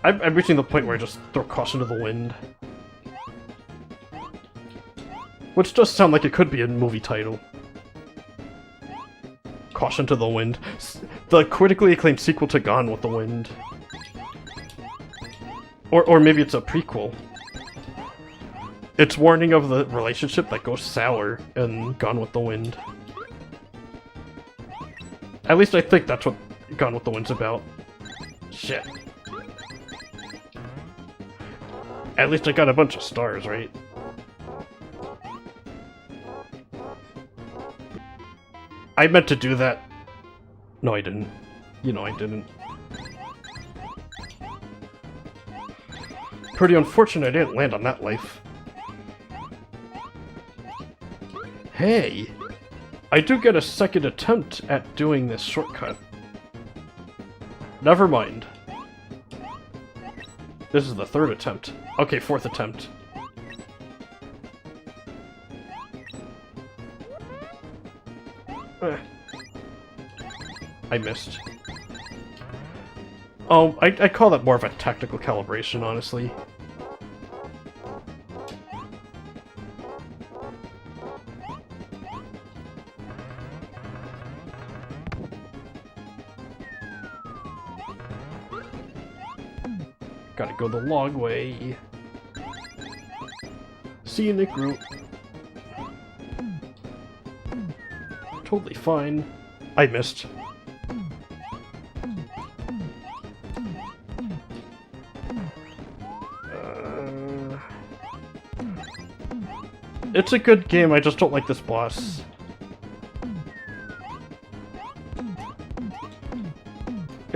I'm reaching the point where I just throw caution to the wind. Which does sound like it could be a movie title. Caution to the Wind. The critically acclaimed sequel to Gone with the Wind. Or maybe it's a prequel. It's warning of the relationship that goes sour in Gone with the Wind. At least I think that's what Gone with the Wind's about. Shit. At least I got a bunch of stars, right? I meant to do that. No, I didn't. You know I didn't. Pretty unfortunate I didn't land on that life. Hey! I do get a second attempt at doing this shortcut. Never mind. This is the third attempt. Okay, fourth attempt. I missed. Oh, I call that more of a tactical calibration, honestly. Gotta go the long way. Scenic route. Totally fine. I missed. It's a good game, I just don't like this boss.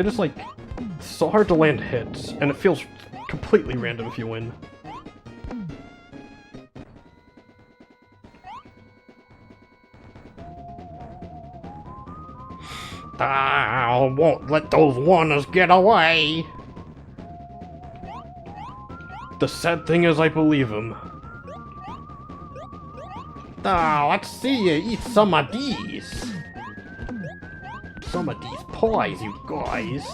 It is like so hard to land hits, and it feels completely random if you win. I won't let those warners get away. The sad thing is I believe him. Let's see you eat some of these. Some of these pies, you guys.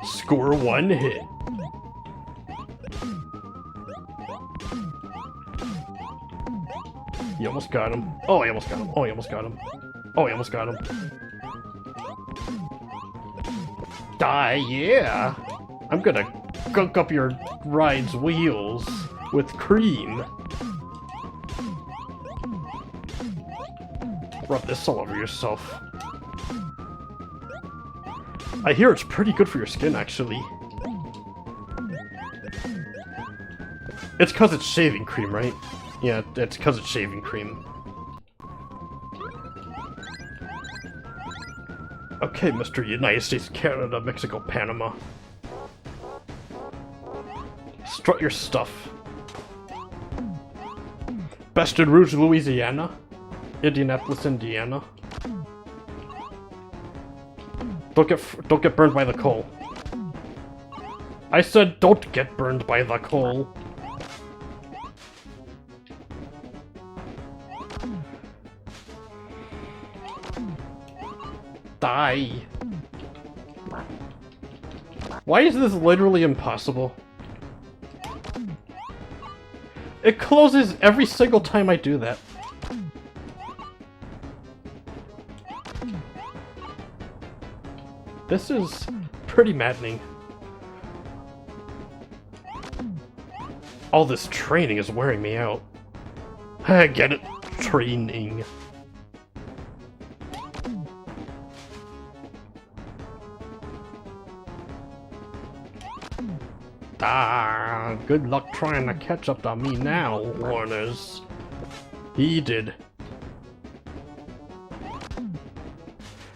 Score one hit. You almost got him. Oh, I almost got him. Oh, I almost got him. Oh, I almost got him. Die, yeah! I'm gonna gunk up your ride's wheels with cream. Rub this all over yourself. I hear it's pretty good for your skin, actually. It's cause it's shaving cream, right? Yeah, it's cause it's shaving cream. Okay, Mr. United States, Canada, Mexico, Panama. Strut your stuff. Baton Rouge, Louisiana. Indianapolis, Indiana. Don't get burned by the coal. I said don't get burned by the coal. Die. Why is this literally impossible? It closes every single time I do that. This is pretty maddening. All this training is wearing me out. I get it. Training. Good luck trying to catch up to me now, Warners. He did.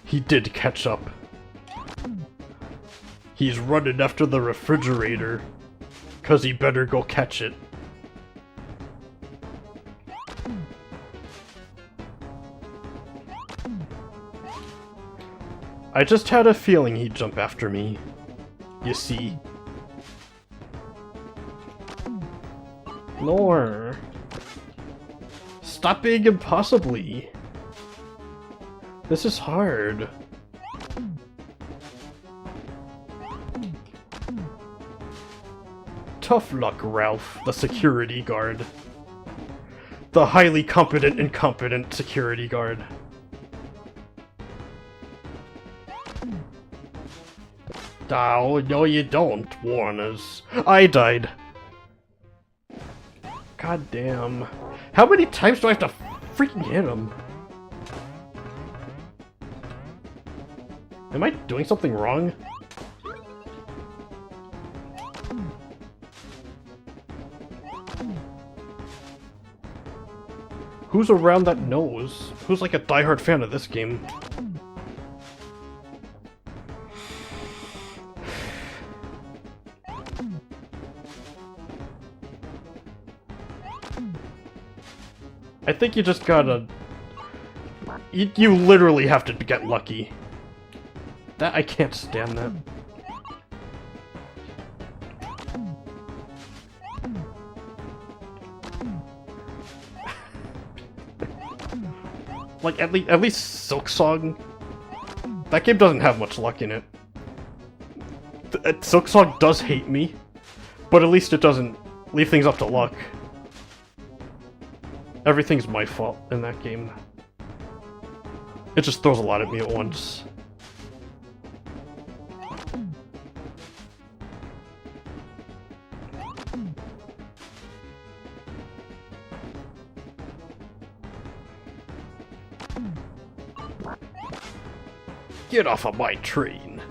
He did catch up. He's running after the refrigerator, 'cause he better go catch it. I just had a feeling he'd jump after me. You see. Nor. Stop being impossibly. This is hard. Tough luck, Ralph, the security guard. The highly competent, incompetent security guard. Oh, no you don't, Warners. I died. God damn. How many times do I have to freaking hit him? Am I doing something wrong? Who's around that knows? Who's like a diehard fan of this game? I think you just gotta... You literally have to get lucky. That I can't stand that. Like, at least Silk Song, that game doesn't have much luck in it. Silk Song does hate me, but at least it doesn't leave things up to luck. Everything's my fault in that game. It just throws a lot at me at once. Get off of my train.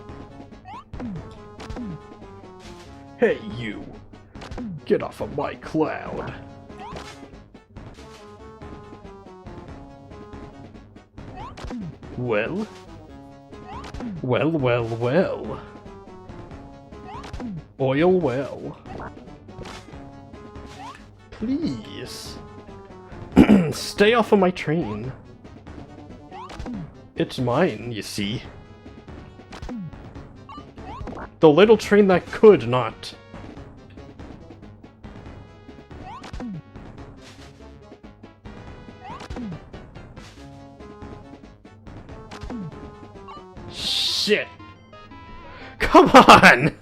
Hey, you. Get off of my cloud. Well? Well, well, well. Oil well. Please. Stay off of my train. It's mine, you see. The little train that could not. Shit! Come on!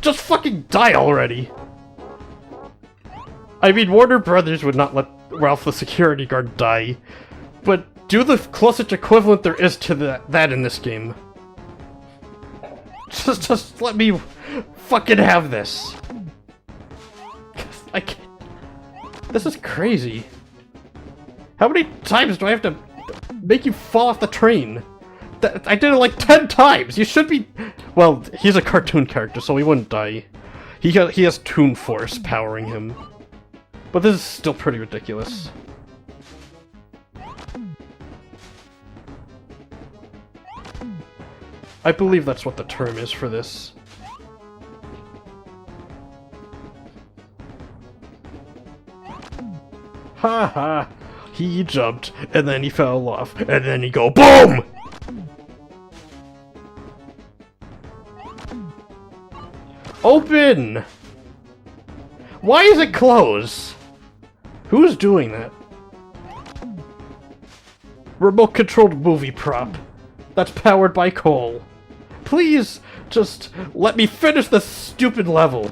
Just fucking die already! I mean, Warner Brothers would not let Ralph the security guard die, but do the closest equivalent there is to that in this game. Just let me fucking have this. I can't. This is crazy. How many times do I have to make you fall off the train? I did it like 10 times! You should be... Well, he's a cartoon character, so he wouldn't die. He has Toon Force powering him. But this is still pretty ridiculous. I believe that's what the term is for this. Ha ha! He jumped, and then he fell off, and then he go BOOM! Open! Why is it closed? Who's doing that? Remote-controlled movie prop. That's powered by coal. Please, just let me finish this stupid level.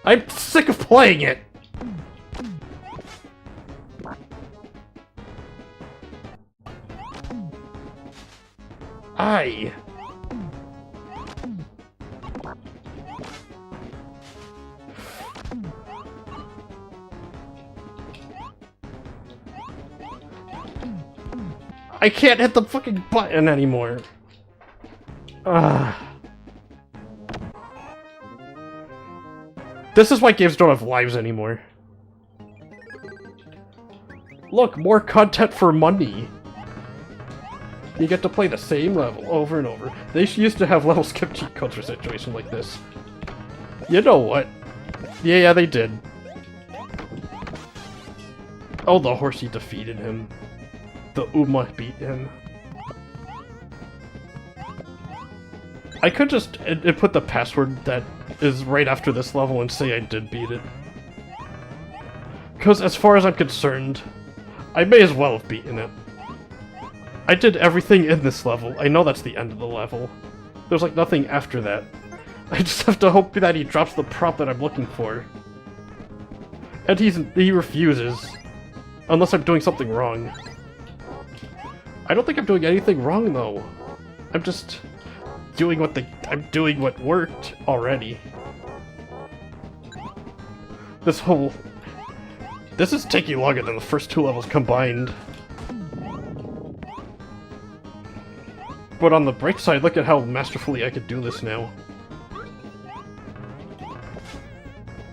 I'm sick of playing it. I can't hit the fucking button anymore. This is why games don't have lives anymore. Look, more content for money. You get to play the same level over and over. They used to have level skip cheat codes for situations like this. You know what? Yeah, they did. Oh, the horsey defeated him. The Uma beat him. I could just put the password that is right after this level and say I did beat it. Because as far as I'm concerned, I may as well have beaten it. I did everything in this level. I know that's the end of the level. There's like nothing after that. I just have to hope that he drops the prop that I'm looking for. And he refuses. Unless I'm doing something wrong. I don't think I'm doing anything wrong though. I'm just doing I'm doing what worked already. This is taking longer than the first two levels combined. But on the bright side, look at how masterfully I could do this now.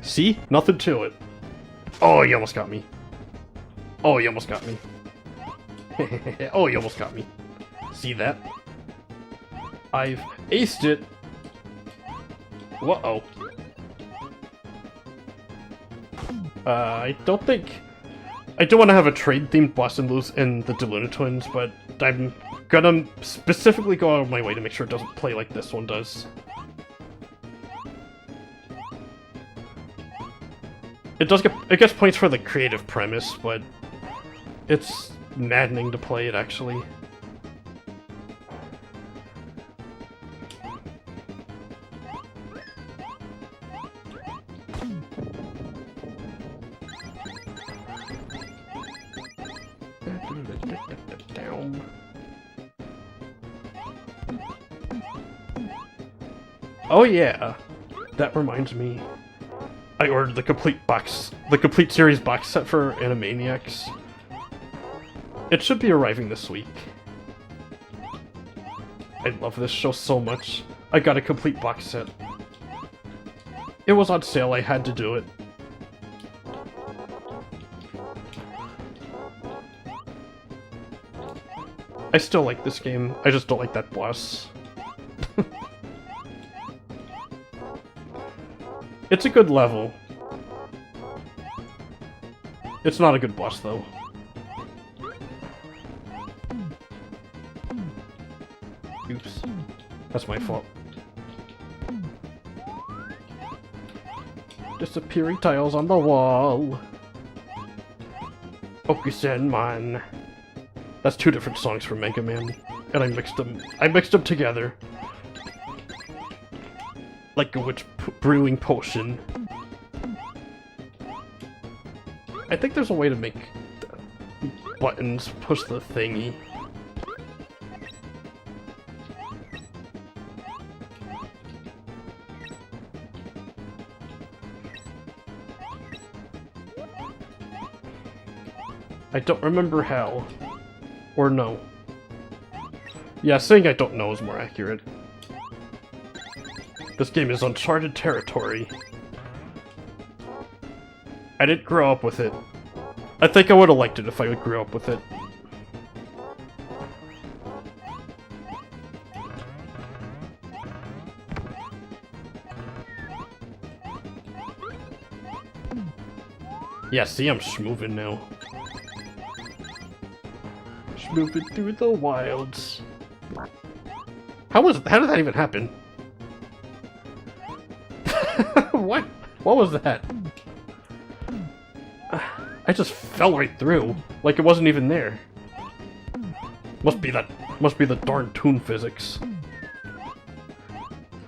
See? Nothing to it. Oh, you almost got me. Oh, you almost got me. Oh, you almost got me. See that? I've aced it. Whoa. I don't think... I do want to have a trade-themed boss and lose in the DeLuna Twins, but I'm gonna specifically go out of my way to make sure it doesn't play like this one does. It gets points for the creative premise, but it's maddening to play it, actually. Oh yeah, that reminds me. I ordered the complete series box set for Animaniacs. It should be arriving this week. I love this show so much. I got a complete box set. It was on sale, I had to do it. I still like this game, I just don't like that boss. It's a good level. It's not a good boss, though. Oops. That's my fault. Disappearing tiles on the wall. Okusenman. That's two different songs from Mega Man, and I mixed them together. Like a witch brewing potion. I think there's a way to make buttons push the thingy. I don't remember how. Or no. Yeah, saying I don't know is more accurate. This game is uncharted territory. I didn't grow up with it. I think I would have liked it if I grew up with it. Yeah, see, I'm schmoovin' now. Moving through the wilds. How did that even happen? What? What was that? I just fell right through, like it wasn't even there. Must be the darn toon physics.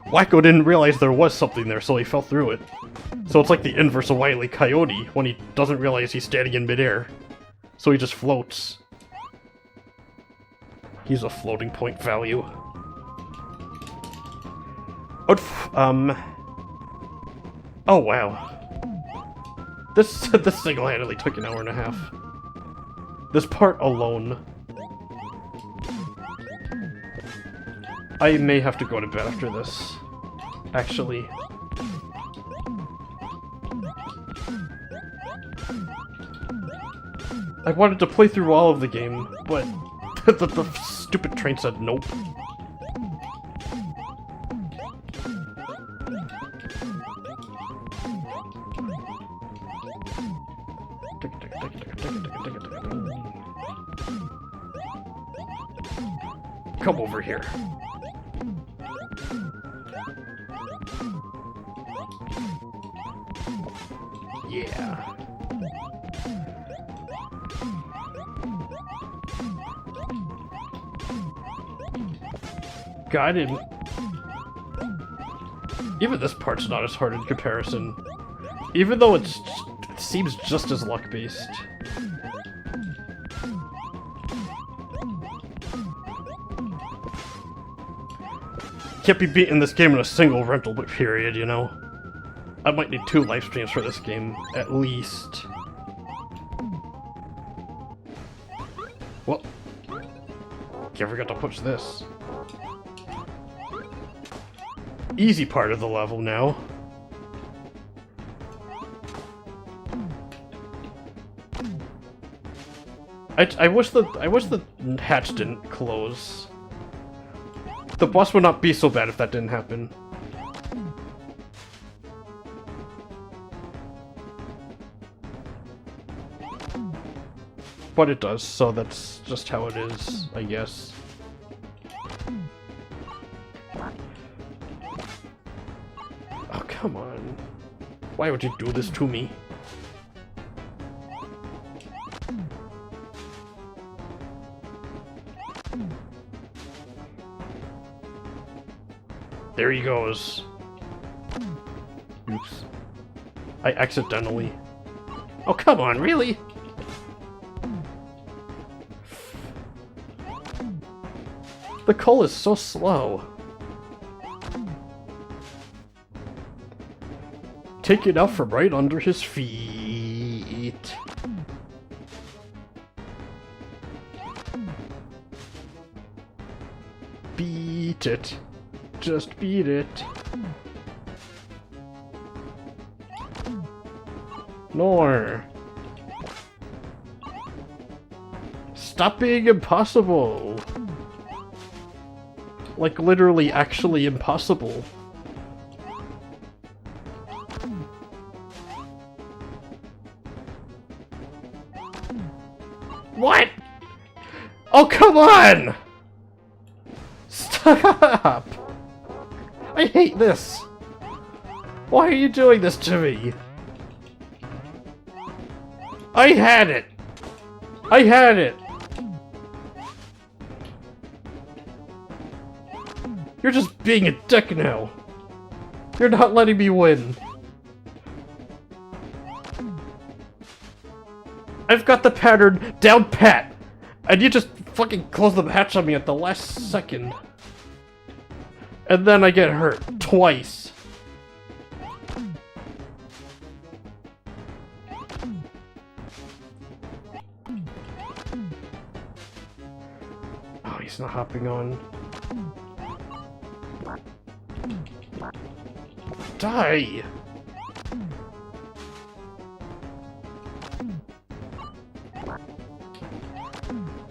Wakko didn't realize there was something there, so he fell through it. So it's like the inverse of Wile E. Coyote when he doesn't realize he's standing in midair. So he just floats. He's a floating point value. Oh wow. This single-handedly took an hour and a half. This part alone. I may have to go to bed after this. Actually. I wanted to play through all of the game, but the stupid train said nope. Come over here. Yeah. Got him. Even this part's not as hard in comparison. Even though it seems just as luck-based. Can't be beating this game in a single rental period, you know? I might need 2 live streams for this game, at least. Well, can't forget to push this. Easy part of the level now. I wish the hatch didn't close. The boss would not be so bad if that didn't happen. But it does, so that's just how it is, I guess. Oh, come on. Why would you do this to me? There he goes. Oops. I accidentally... Oh, come on, really? The coal is so slow. Take it out from right under his feet. beat it. Just beat it. Nor. Stop being impossible. Like literally actually impossible. What? Oh, come on! Stop! I hate this! Why are you doing this to me? I had it! I had it! You're just being a dick now! You're not letting me win! I've got the pattern down pat! And you just fucking close the hatch on me at the last second. And then I get hurt twice. Oh, he's not hopping on. Die!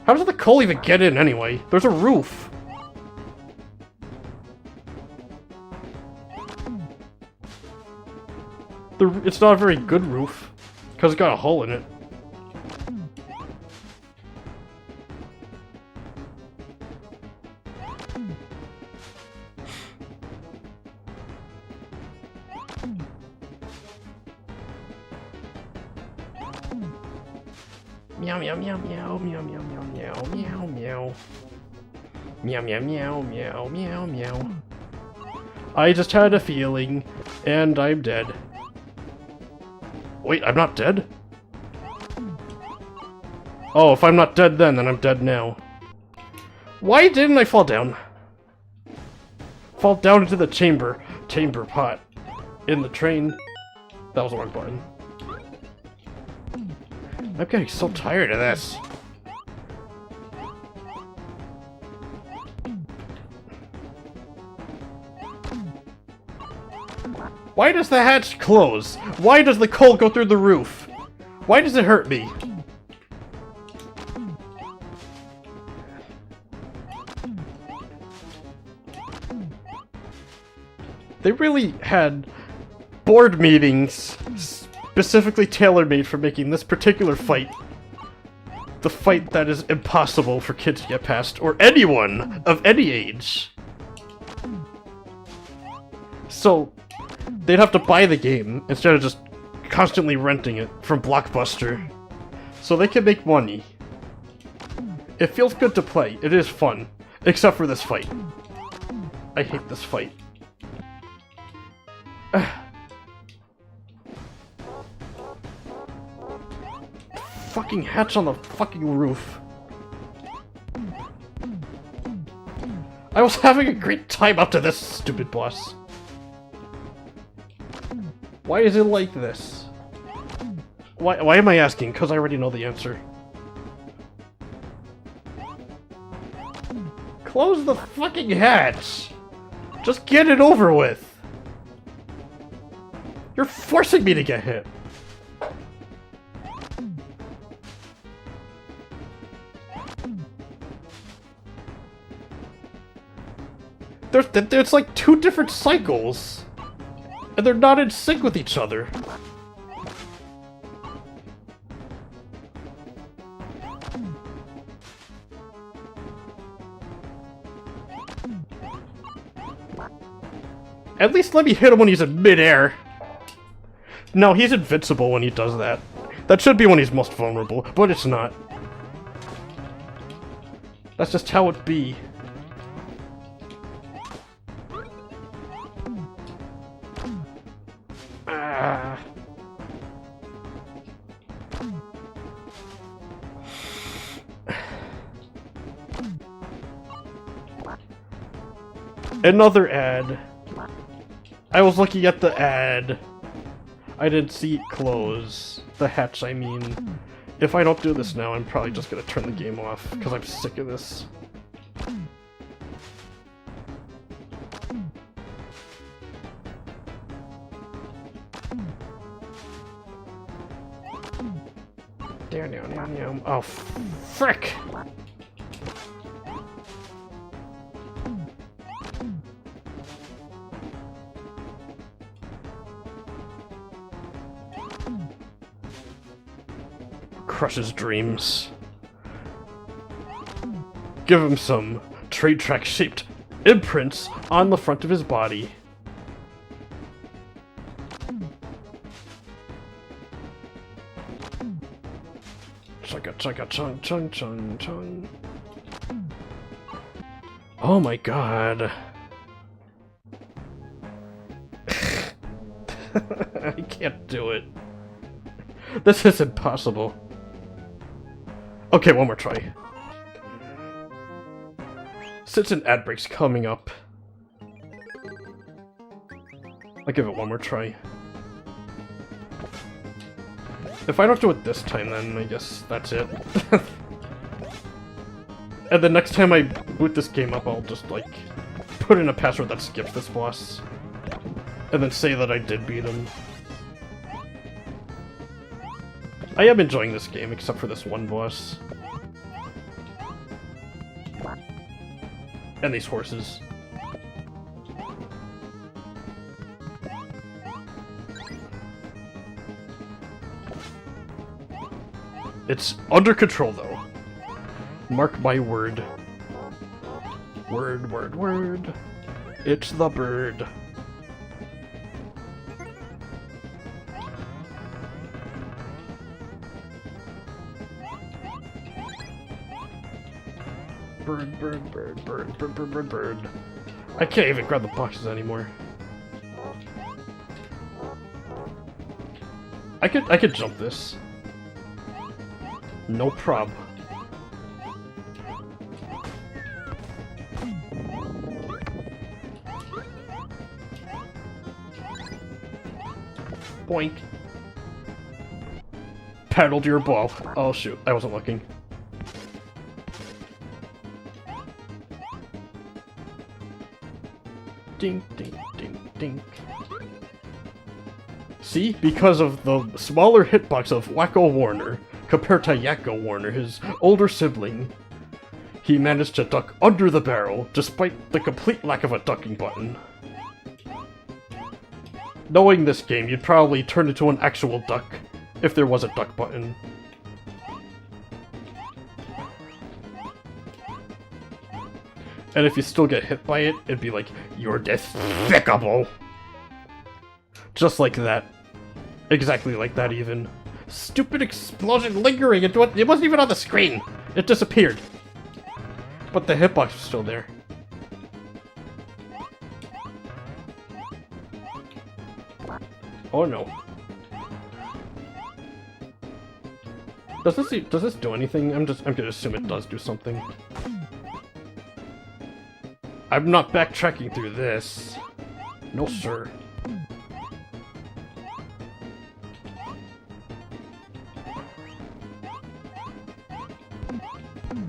How does the coal even get in anyway? There's a roof. It's not a very good roof, because it's got a hole in it. Meow meow meow meow meow meow meow meow meow meow meow meow meow meow meow. I just had a feeling, and I'm dead. Wait, I'm not dead? Oh, if I'm not dead then I'm dead now. Why didn't I fall down? Fall down into the chamber pot in the train. That was the wrong button. I'm getting so tired of this. Why does the hatch close? Why does the coal go through the roof? Why does it hurt me? They really had board meetings specifically tailor-made for making this particular fight the fight that is impossible for kids to get past, or anyone of any age. So they'd have to buy the game instead of just constantly renting it from Blockbuster. So they can make money. It feels good to play. It is fun. Except for this fight. I hate this fight. Fucking hatch on the fucking roof. I was having a great time up to this stupid boss. Why is it like this? Why am I asking? Because I already know the answer. Close the fucking hatch! Just get it over with! You're forcing me to get hit! There's like 2 different cycles! And they're not in sync with each other. At least let me hit him when he's in midair. No, he's invincible when he does that. That should be when he's most vulnerable, but it's not. That's just how it be. Another ad. I was looking at the ad. I didn't see it close. The hatch, I mean. If I don't do this now, I'm probably just gonna turn the game off, because I'm sick of this. Oh, frick! Crush his dreams. Give him some trade track shaped imprints on the front of his body. Chugga chugga chung chung chung chung. Oh my god. I can't do it. This is impossible. Okay, one more try. Since an ad break's coming up, I'll give it one more try. If I don't do it this time, then I guess that's it. And the next time I boot this game up, I'll just, like, put in a password that skips this boss. And then say that I did beat him. I am enjoying this game, except for this one boss. And these horses. It's under control, though. Mark my word. Word, word, word. It's the bird. Bird, bird, bird, bird, bird, bird, bird, bird. I can't even grab the boxes anymore. I could jump this. No prob. Boink. Paddle to your ball. Oh shoot, I wasn't looking. Ding, ding, ding, ding. See? Because of the smaller hitbox of Wakko Warner, compared to Yakko Warner, his older sibling, he managed to duck under the barrel, despite the complete lack of a ducking button. Knowing this game, you'd probably turn into an actual duck, if there was a duck button. And if you still get hit by it, it'd be like, "You're despicable!" Just like that. Exactly like that, even. Stupid explosion lingering into it. It wasn't even on the screen. It disappeared. But the hitbox was still there. Oh no. Does this do anything? I'm gonna assume it does do something. I'm not backtracking through this. No sir.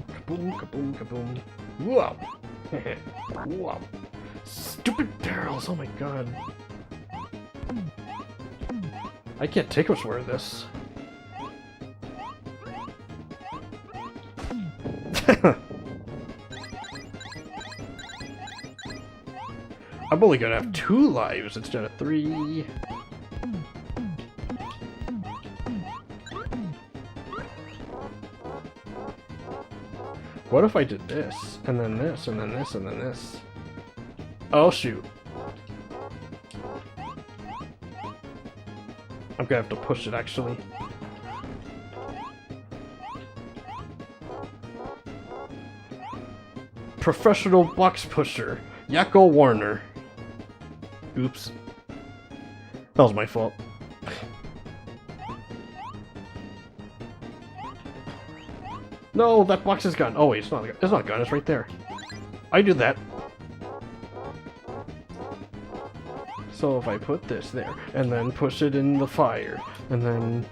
Kaboom, kaboom, kaboom. Whoa! Whoa! Stupid barrels, oh my god. I can't take much more of this. I'm only gonna have 2 lives instead of 3. What if I did this, and then this, and then this, and then this? Oh shoot. I'm gonna have to push it, actually. Professional box pusher, Yakko Warner. Oops. That was my fault. No, that box is gone. Oh wait, it's not gone, it's right there. I do that. So if I put this there, and then push it in the fire, and then...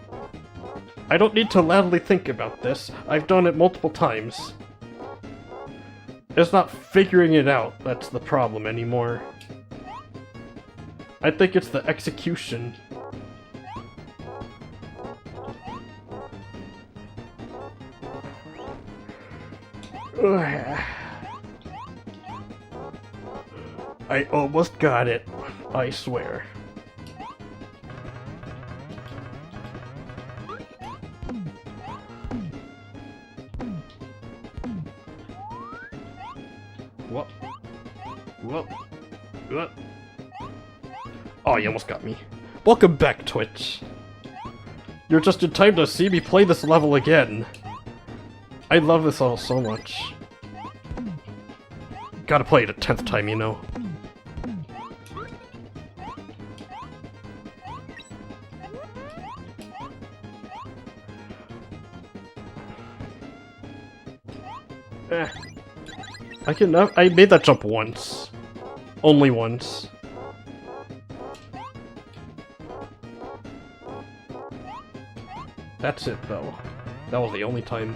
I don't need to loudly think about this. I've done it multiple times. It's not figuring it out that's the problem anymore. I think it's the execution. I almost got it, I swear. Whoop. Whoop. Whoop. Oh, you almost got me. Welcome back, Twitch. You're just in time to see me play this level again. I love this level so much. Gotta play it a 10th time, you know. I made that jump once. Only once. That's it, though. That was the only time.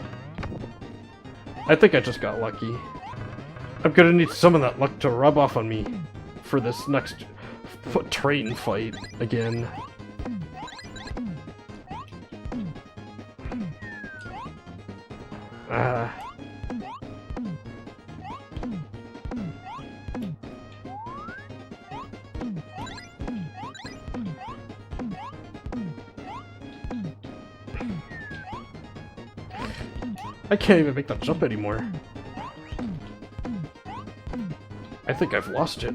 I think I just got lucky. I'm gonna need some of that luck to rub off on me for this next train fight again. I can't even make that jump anymore. I think I've lost it.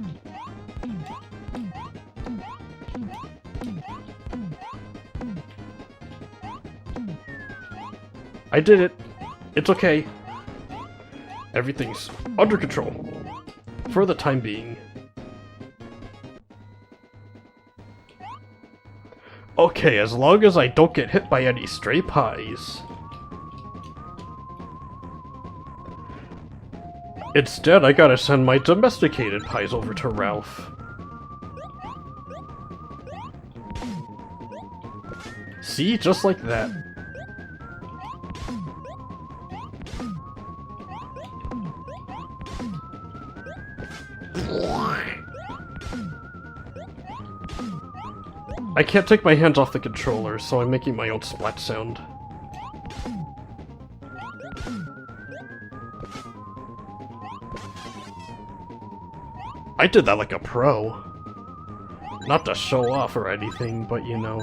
I did it. It's okay. Everything's under control. For the time being. Okay, as long as I don't get hit by any stray pies. Instead, I gotta send my domesticated pies over to Ralph. See? Just like that. I can't take my hands off the controller, so I'm making my own splat sound. I did that like a pro. Not to show off or anything, but you know.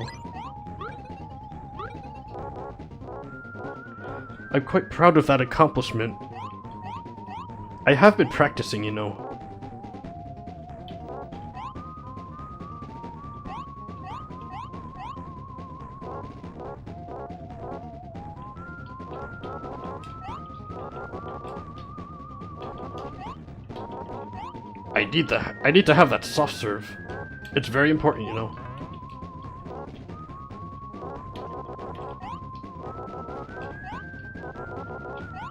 I'm quite proud of that accomplishment. I have been practicing, you know. I need to have that soft serve. It's very important, you know.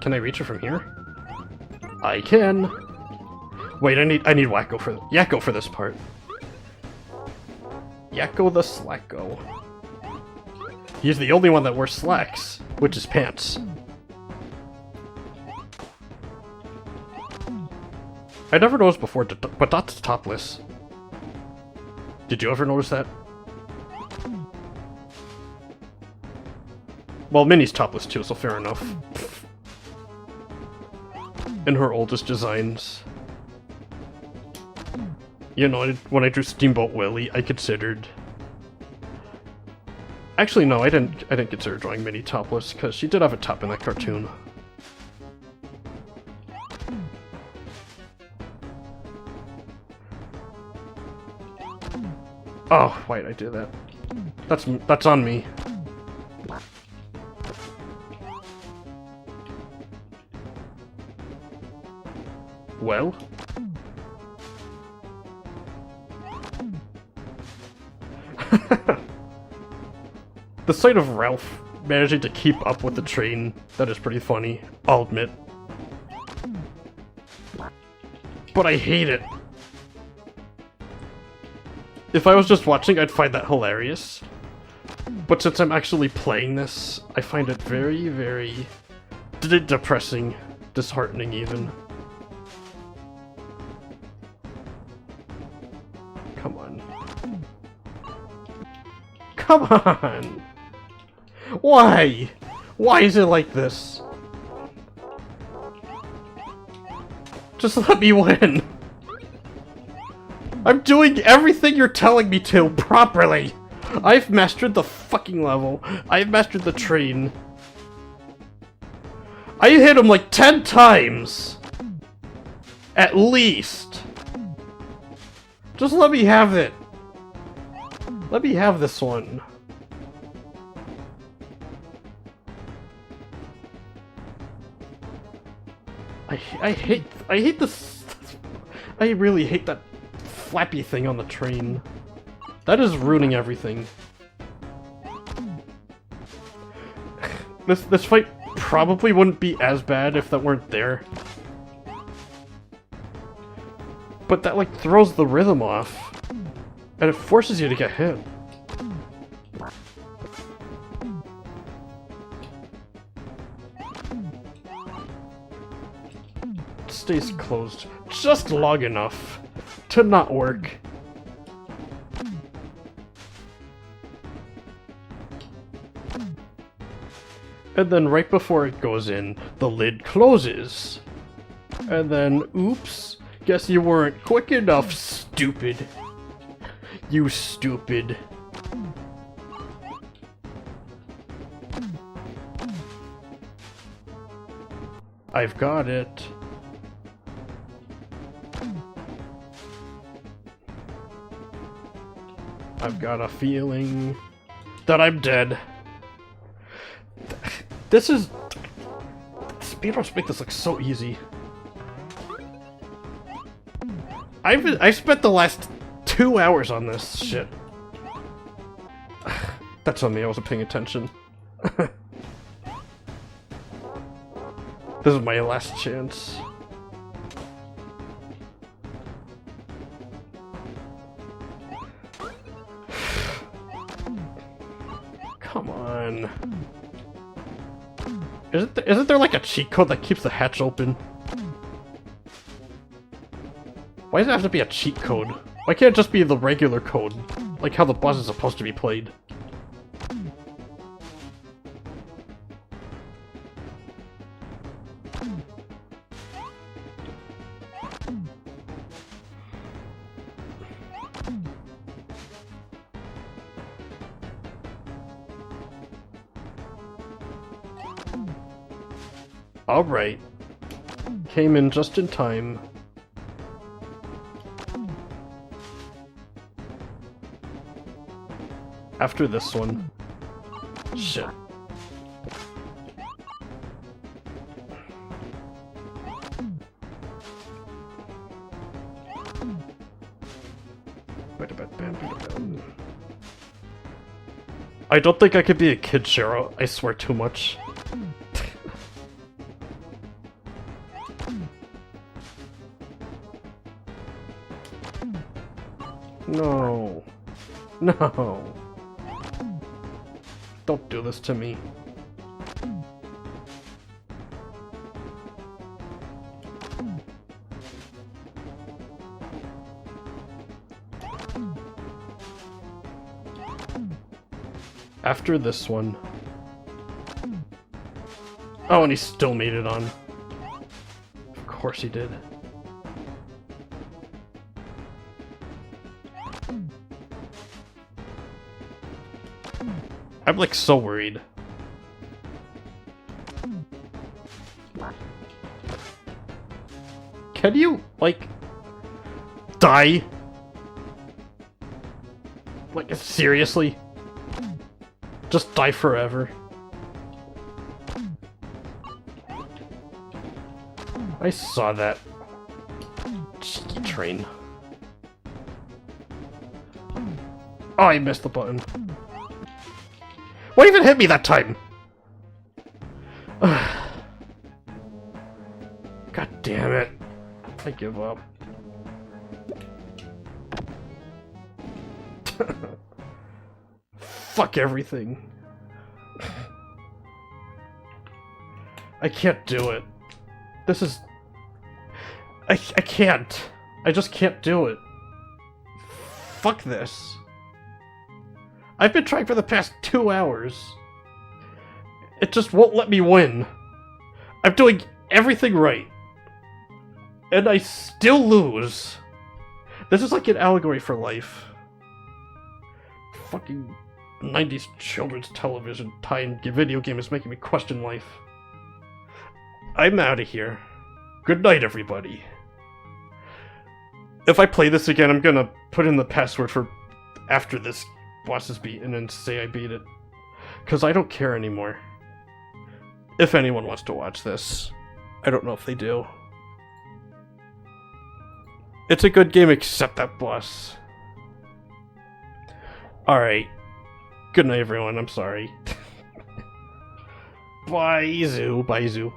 Can I reach her from here? I can. Wait, I need Yakko for this part. Yakko the Slacko. He's the only one that wears slacks, which is pants. I never noticed before, but that's topless. Did you ever notice that? Well, Minnie's topless too, so fair enough. In her oldest designs. You know, when I drew Steamboat Willie, I considered... Actually, no, I didn't consider drawing Minnie topless, because she did have a top in that cartoon. Oh, why'd I do that? That's on me. Well? The sight of Ralph managing to keep up with the train, that is pretty funny, I'll admit. But I hate it. If I was just watching, I'd find that hilarious. But since I'm actually playing this, I find it very, very depressing, disheartening even. Come on. Come on! Why? Why is it like this? Just let me win. I'm doing everything you're telling me to properly. I've mastered the fucking level. I've mastered the train. I hit him like 10 times. At least. Just let me have it. Let me have this one. I hate this. I really hate that flappy thing on the train. That is ruining everything. This fight probably wouldn't be as bad if that weren't there. But that like throws the rhythm off. And it forces you to get hit. It stays closed just long enough to not work. And then right before it goes in, the lid closes. And then, oops, guess you weren't quick enough, stupid. You stupid. I've got it. I've got a feeling that I'm dead. This is... Speedruns make this look so easy. I've spent the last 2 hours on this shit. That's on me, I wasn't paying attention. This is my last chance. Come on. Isn't there like a cheat code that keeps the hatch open? Why does it have to be a cheat code? Why can't it just be the regular code? Like how the boss is supposed to be played. Alright. Came in just in time. After this one. Shit. I don't think I could be a kid Shiro. I swear too much. No. No. Don't do this to me. After this one. Oh, and he still made it on. Of course he did. I'm like so worried. Can you, like, die? Like, seriously? Just die forever? I saw that. Cheeky train. Oh, I missed the button. What even hit me that time? God damn it. I give up. Fuck everything. I can't do it. This is... I can't. I just can't do it. Fuck this. I've been trying for the past 2 hours. It just won't let me win. I'm doing everything right. And I still lose! This is like an allegory for life. Fucking 90s children's television tie-in video game is making me question life. I'm out of here. Good night, everybody. If I play this again, I'm gonna put in the password for after this boss is beaten and say I beat it. Because I don't care anymore. If anyone wants to watch this. I don't know if they do. It's a good game except that boss. Alright. Good night, everyone. I'm sorry. Bye, Zoo. Bye, Zoo.